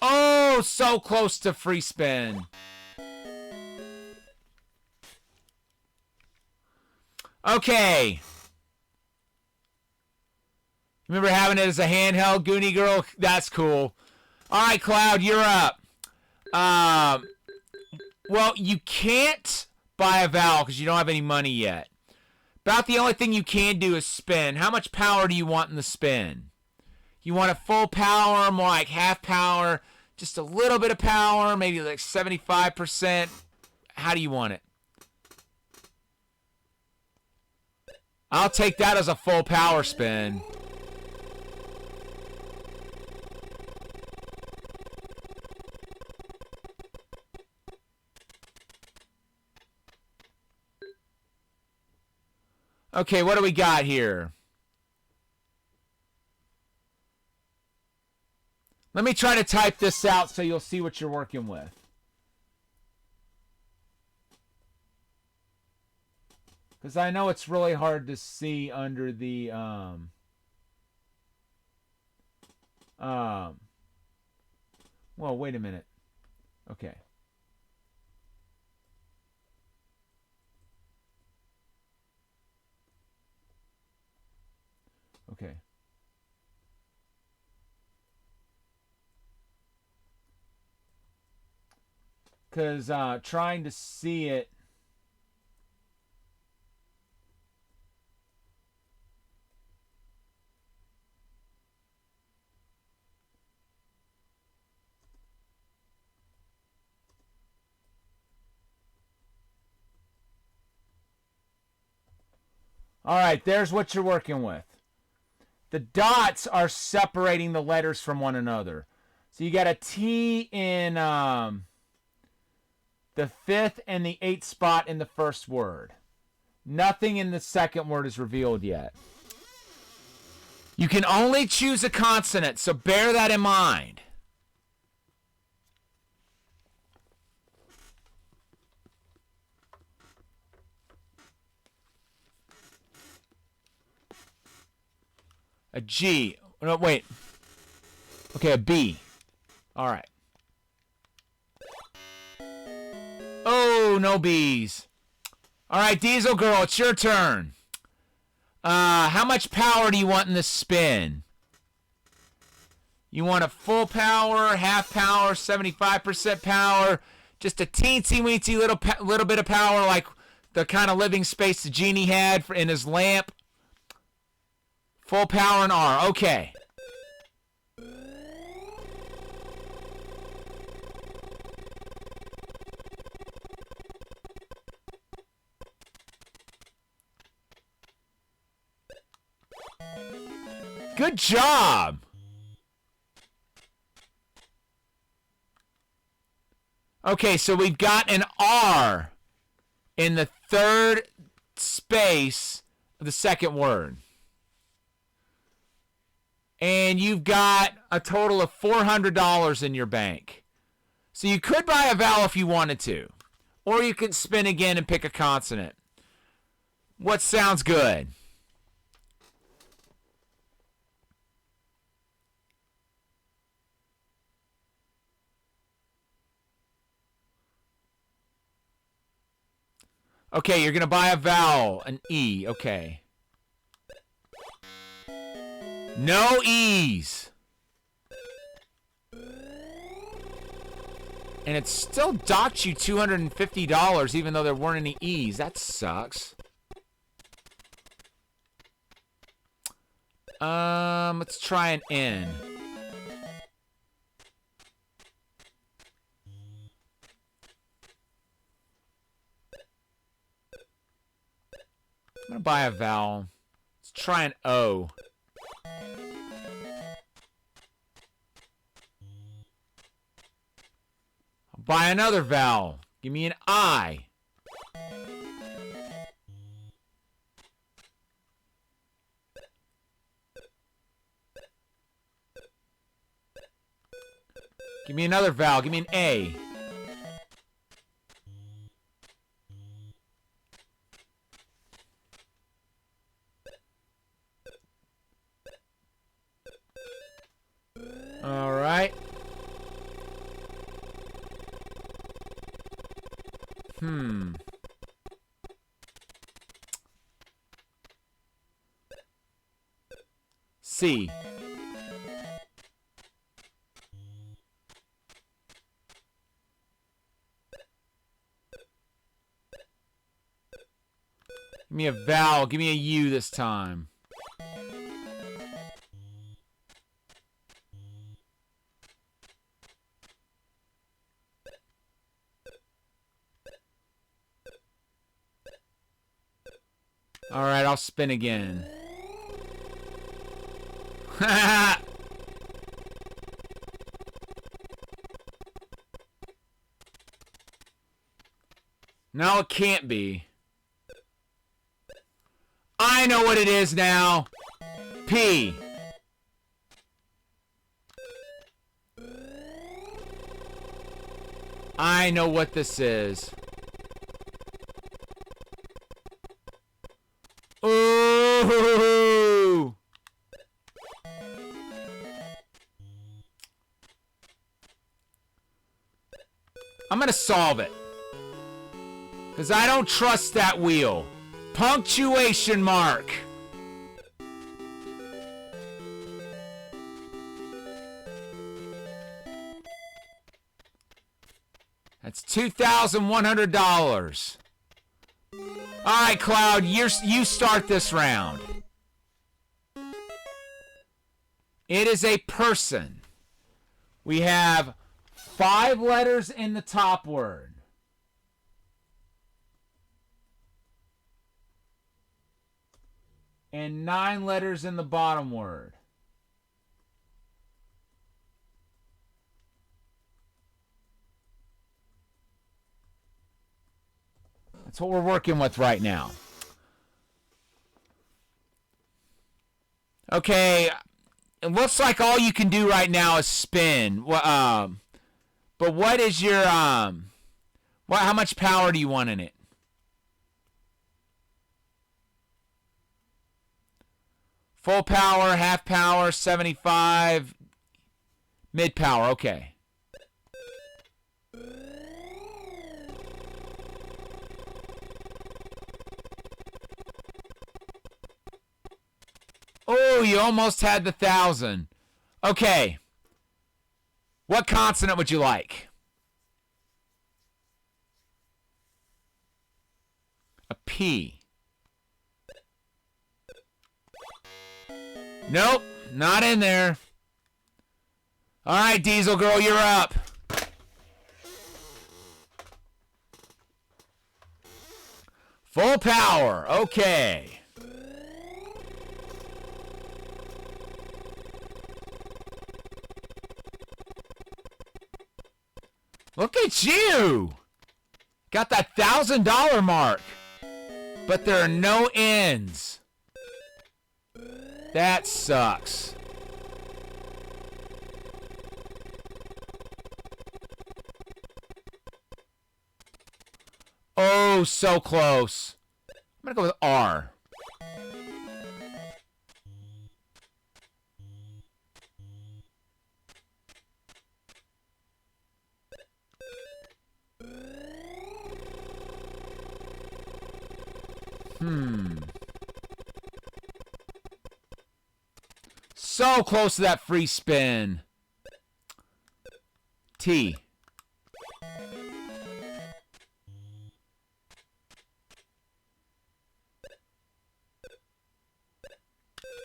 Oh, so close to free spin. Okay. Remember having it as a handheld, Goonie Girl? That's cool. All right, Cloud, you're up. Well, you can't buy a vowel because you don't have any money yet. About the only thing you can do is spin. How much power do you want in the spin? You want a full power, more like half power, just a little bit of power, maybe like 75%. How do you want it? I'll take that as a full power spin. Okay, what do we got here? Let me try to type this out so you'll see what you're working with. Because I know it's really hard to see under the well, wait a minute. Okay. Okay. Because trying to see it. All right, there's what you're working with. The dots are separating the letters from one another. So you got a T in the 5th and the 8th spot in the first word. Nothing in the second word is revealed yet. You can only choose a consonant, so bear that in mind. A G. No, wait. Okay, a B. All right. Oh, no B's. All right, Diesel Girl, it's your turn. How much power do you want in this spin? You want a full power, half power, 75% power, just a teensy-weensy little bit of power like the kind of living space the genie had in his lamp? Full power and R. Okay. Good job. Okay, so we've got an R in the third space of the second word. And you've got a total of $400 in your bank. So you could buy a vowel if you wanted to. Or you can spin again and pick a consonant. What sounds good? Okay, you're going to buy a vowel, an E. Okay. No E's. And it still docked you $250 even though there weren't any E's. That sucks. Let's try an N. I'm going to buy a vowel. Let's try an O. I'll buy another vowel. Give me an I. Give me another vowel. Give me an A. All right. C. Give me a vowel. Give me a U this time. All right, I'll spin again. No, it can't be. I know what it is now. P. I know what this is. Ooh. I'm gonna solve it. Because I don't trust that wheel. Punctuation mark. That's $2,100. All right, Cloud, you start this round. It is a person. We have 5 letters in the top word. And 9 letters in the bottom word. That's what we're working with right now. Okay, it looks like all you can do right now is spin. But what is your how much power do you want in it? Full power, half power, 75, mid power. Okay. Oh, you almost had the 1,000. Okay. What consonant would you like? A P. Nope, not in there. All right, Diesel Girl, you're up. Full power. Okay. Look at you. Got that $1,000 mark. But there are no ends. That sucks. Oh, so close. I'm going to go with R. So close to that free spin. T.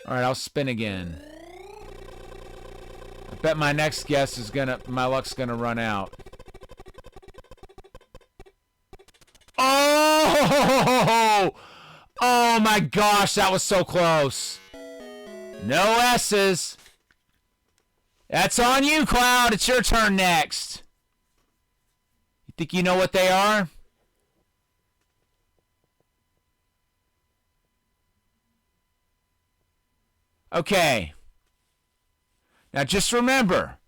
All right, I'll spin again. I bet my next guess is my luck's gonna run out. Oh! Oh my gosh, that was so close. No S's. That's on you, Cloud. It's your turn next. You think you know what they are? Okay. Now just remember,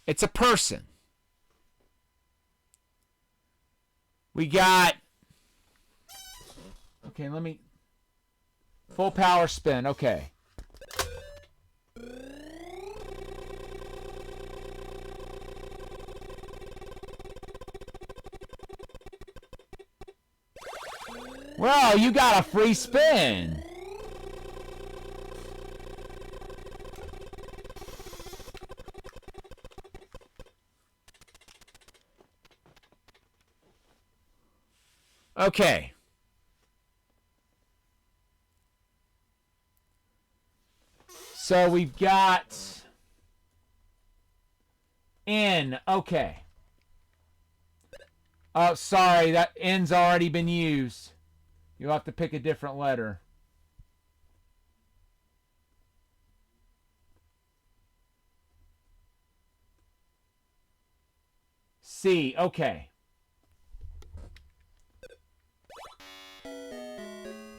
it's a person. We got... Okay, let me... Full power spin. Okay. Well, you got a free spin. Okay. So we've got N. Okay. Oh, sorry, that N's already been used. You'll have to pick a different letter. C. Okay.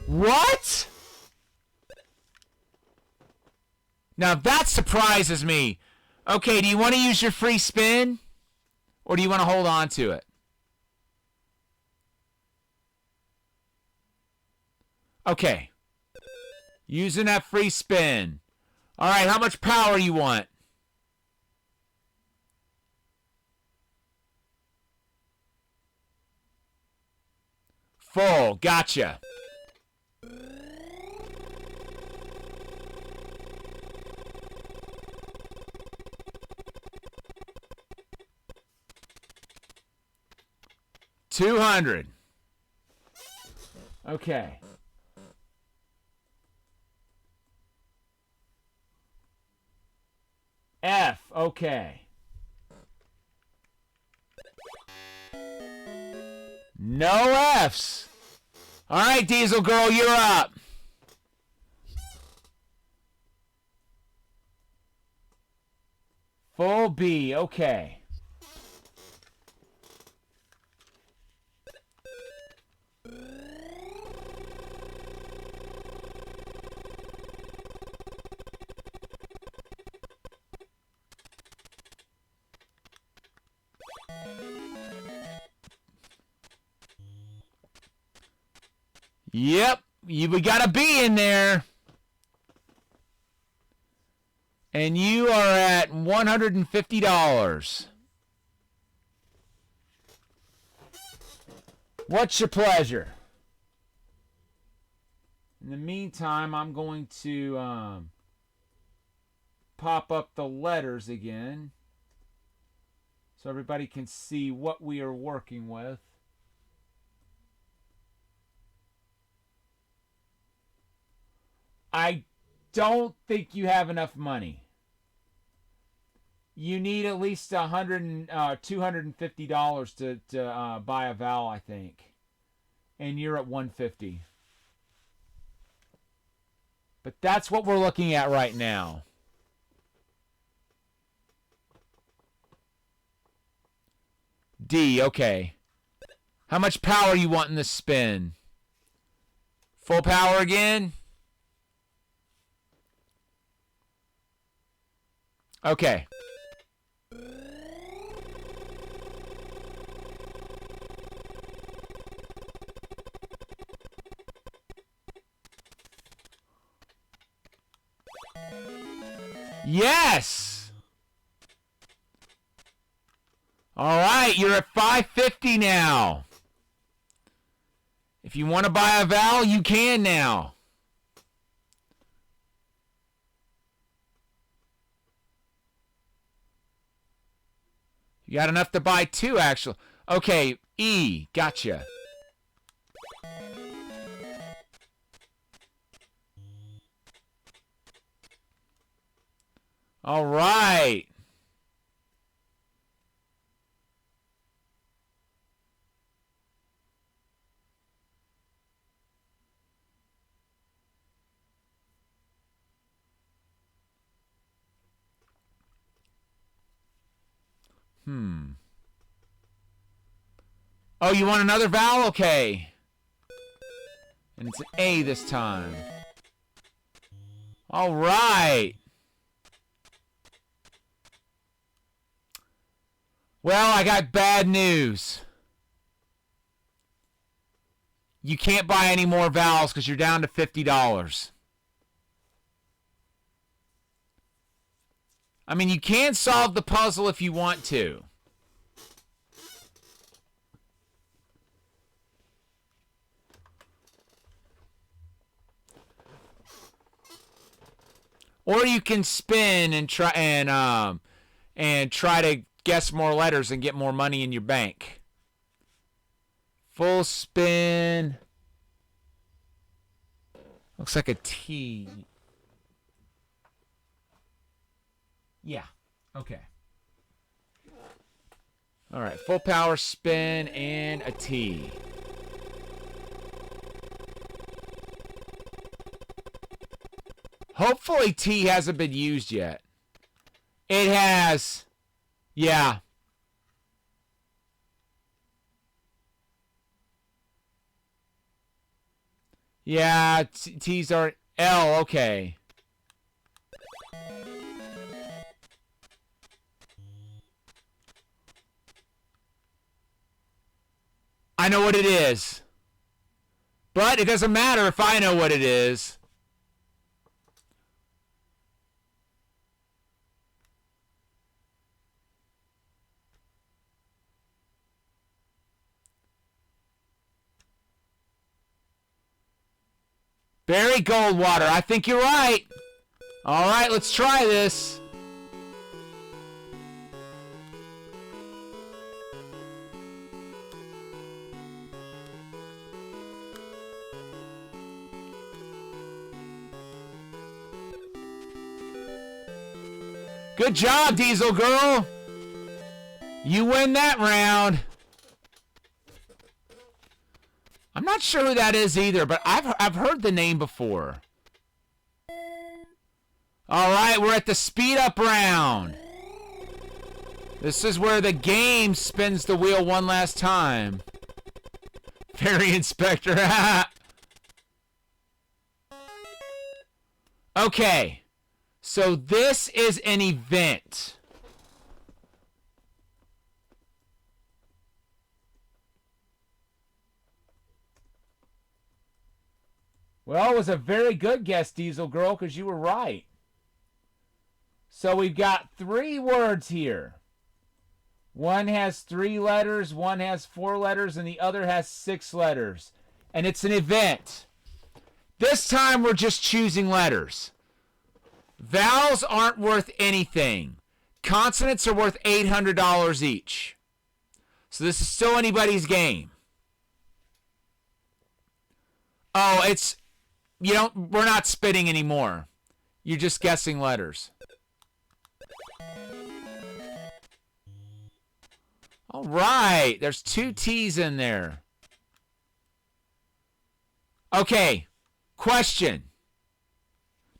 What? Now that surprises me. Okay, do you want to use your free spin? Or do you want to hold on to it? Okay. Using that free spin. All right, how much power you want? Full. Gotcha. 200. Okay. F. Okay. No Fs. All right, Diesel Girl, you're up. Full B. Okay. Yep, we got a B in there. And you are at $150. What's your pleasure? In the meantime, I'm going to pop up the letters again so everybody can see what we are working with. I don't think you have enough money. You need at least $250 to buy a vowel, I think, and you're at 150. But that's what we're looking at right now. D. Okay. How much power you want in this spin? Full power again? Okay. Yes! All right, you're at 550 now. If you want to buy a vowel, you can now. You got enough to buy two, actually. Okay, E. Gotcha. All right. Oh, you want another vowel? Okay. And it's an A this time. All right. Well, I got bad news. You can't buy any more vowels because you're down to $50. I mean, you can solve the puzzle if you want to. Or you can spin and try to guess more letters and get more money in your bank. Full spin. Looks like a T. Yeah. Okay. All right. Full power spin and a T. Hopefully T hasn't been used yet. It has. Yeah. Yeah, T's are L, okay. I know what it is. But it doesn't matter if I know what it is. Barry Goldwater, I think you're right. All right, let's try this. Good job, Diesel Girl. You win that round. I'm not sure who that is either, but I've heard the name before. All right, we're at the speed up round. This is where the game spins the wheel one last time. Fairy Inspector. Okay. So this is an event. Well, it was a very good guess, Diesel Girl, because you were right. So we've got 3 words here. One has 3 letters, one has 4 letters, and the other has 6 letters. And it's an event. This time we're just choosing letters. Vowels aren't worth anything. Consonants are worth $800 each. So this is still anybody's game. Oh, we're not spitting anymore. You're just guessing letters. All right, there's 2 T's in there. Okay, question.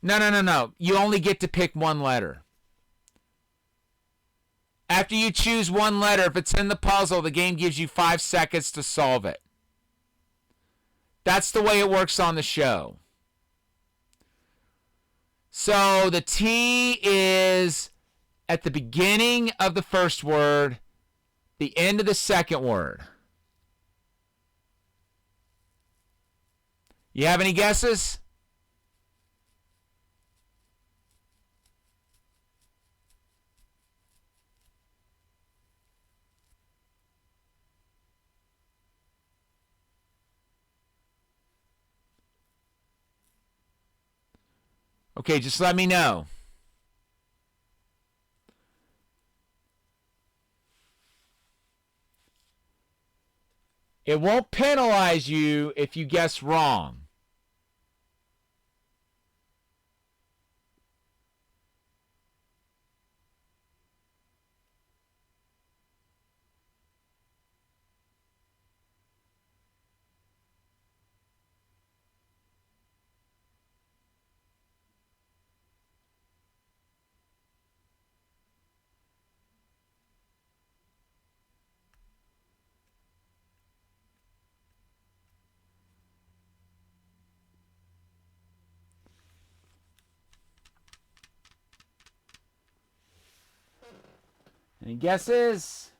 No. You only get to pick 1 letter. After you choose 1 letter, if it's in the puzzle, the game gives you 5 seconds to solve it. That's the way it works on the show. So the T is at the beginning of the first word, the end of the second word. You have any guesses? Okay, just let me know. It won't penalize you if you guess wrong. Any guesses?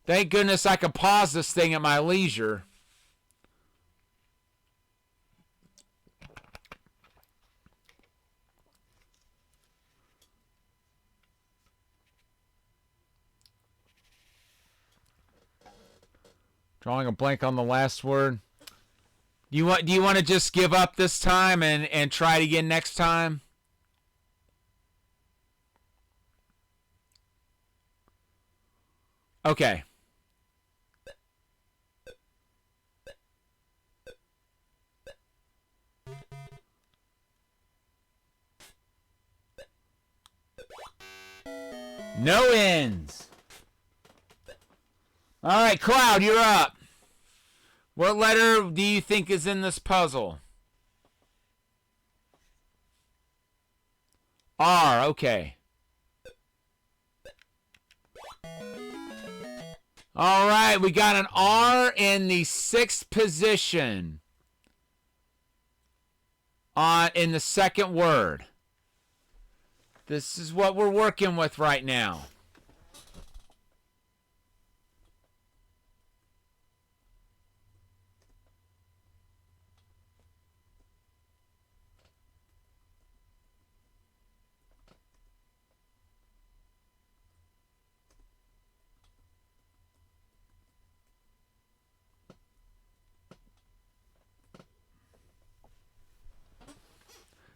Thank goodness I can pause this thing at my leisure. Drawing a blank on the last word. Do you want to just give up this time and try it again next time? Okay. No ends. All right, Cloud, you're up. What letter do you think is in this puzzle? R, okay. All right, we got an R in the 6th position in the second word. This is what we're working with right now.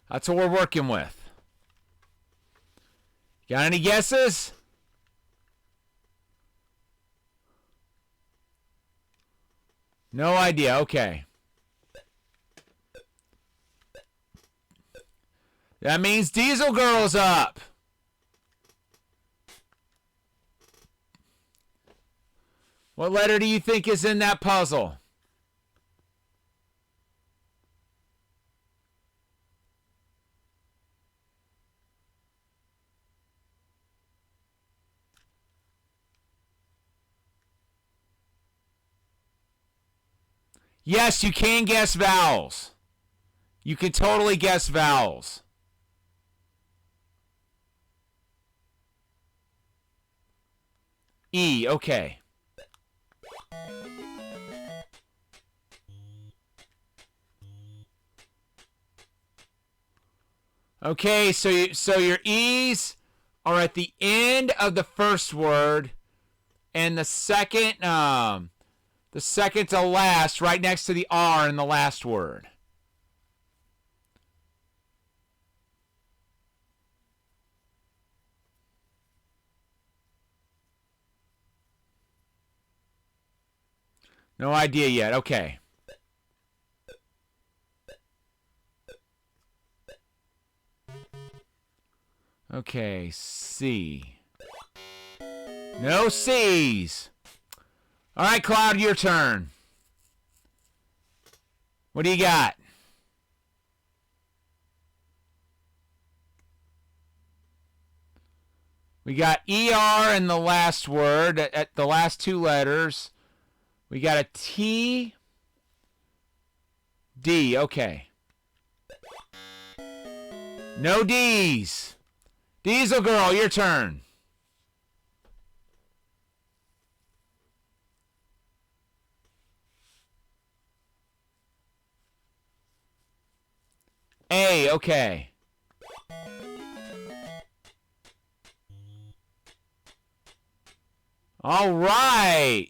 That's what we're working with. Got any guesses? No idea. Okay. That means Diesel Girl's up. What letter do you think is in that puzzle? Yes, you can guess vowels. You can totally guess vowels. E, okay. Okay, so your E's are at the end of the first word, and the second to last, right next to the R in the last word. No idea yet. Okay. Okay, C. No C's. All right, Cloud, your turn. What do you got? We got ER in the last word, at the last two letters. We got a T, D, okay. No D's. Diesel Girl, your turn. A, okay. All right.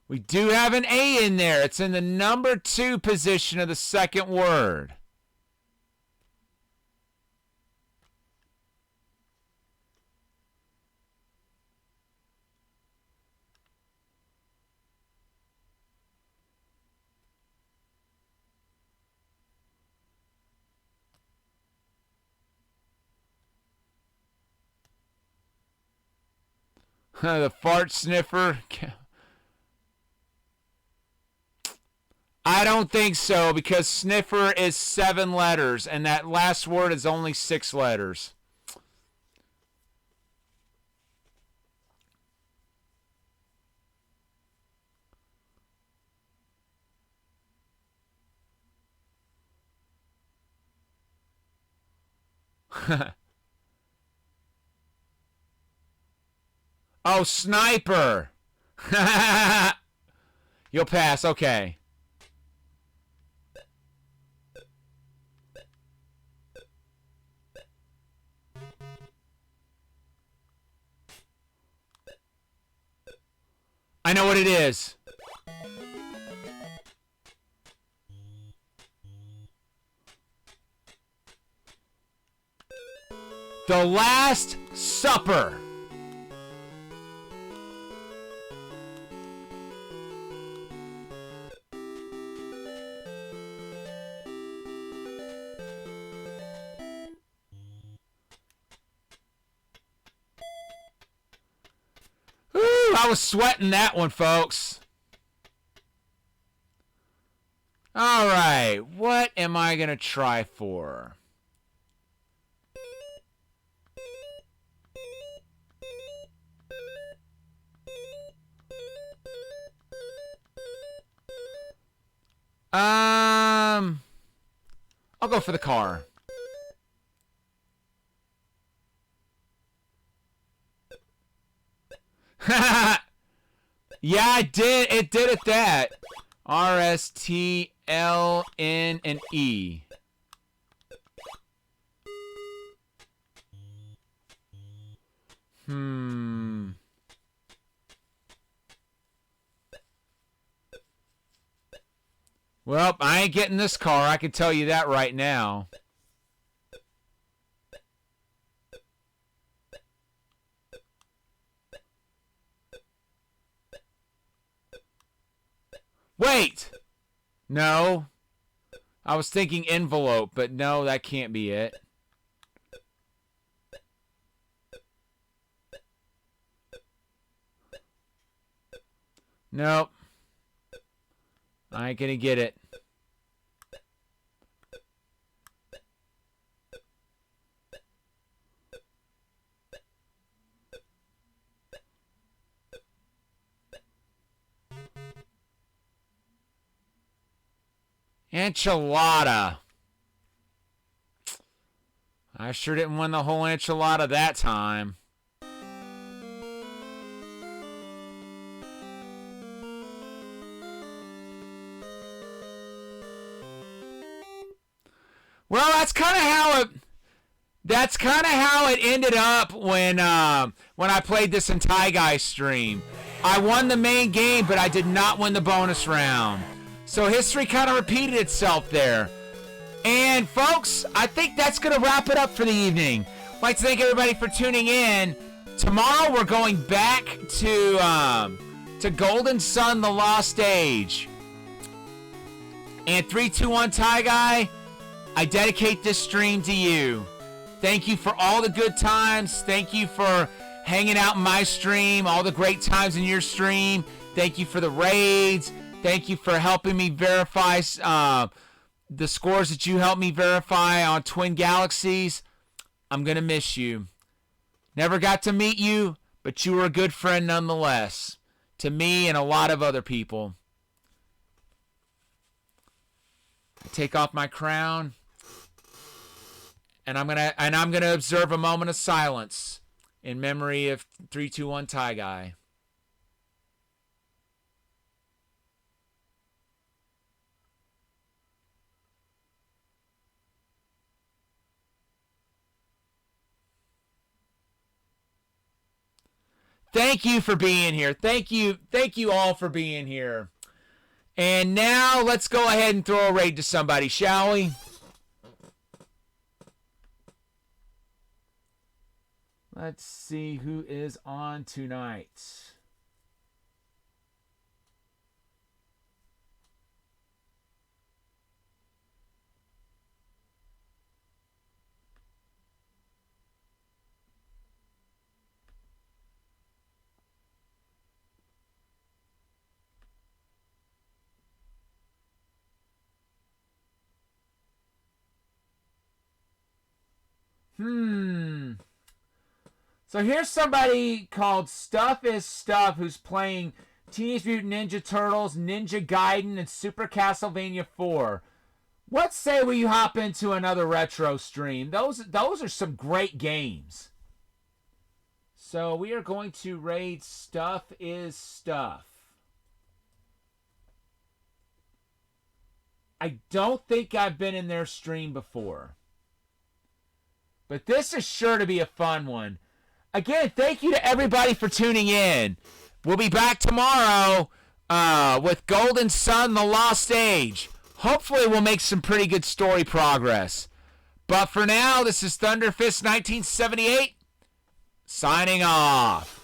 We do have an A in there. It's in the number 2 position of the second word. The fart sniffer. I don't think so, because sniffer is 7 letters, and that last word is only 6 letters. Oh, sniper. You'll pass, okay. I know what it is. The Last Supper. Ooh, I was sweating that one, folks. All right, what am I going to try for? I'll go for the car. Yeah, I did. It did at that. R-S-T-L-N and E. Well, I ain't getting this car. I can tell you that right now. Wait! No. I was thinking envelope, but no, that can't be it. Nope. I ain't gonna get it. Enchilada. I sure didn't win the whole enchilada that time. Well, that's kind of how it ended up when I played this in TieGuy stream. I won the main game, but I did not win the bonus round. So history kind of repeated itself there. And folks, I think that's going to wrap it up for the evening. I'd like to thank everybody for tuning in. Tomorrow we're going back to Golden Sun, The Lost Age. And 321TieGuy, I dedicate this stream to you. Thank you for all the good times. Thank you for hanging out in my stream, all the great times in your stream. Thank you for the raids. Thank you for helping me verify the scores that you helped me verify on Twin Galaxies. I'm going to miss you. Never got to meet you, but you were a good friend nonetheless. To me and a lot of other people. I take off my crown. And I'm gonna observe a moment of silence in memory of 321TieGuy. Thank you for being here. Thank you all for being here. And now let's go ahead and throw a raid to somebody, shall we? Let's see who is on tonight. So here's somebody called Stuff is Stuff who's playing Teenage Mutant Ninja Turtles, Ninja Gaiden, and Super Castlevania 4. What say we hop into another retro stream? Those are some great games. So we are going to raid Stuff is Stuff. I don't think I've been in their stream before. But this is sure to be a fun one. Again, thank you to everybody for tuning in. We'll be back tomorrow with Golden Sun, The Lost Age. Hopefully we'll make some pretty good story progress. But for now, this is Thunderfist 1978, signing off.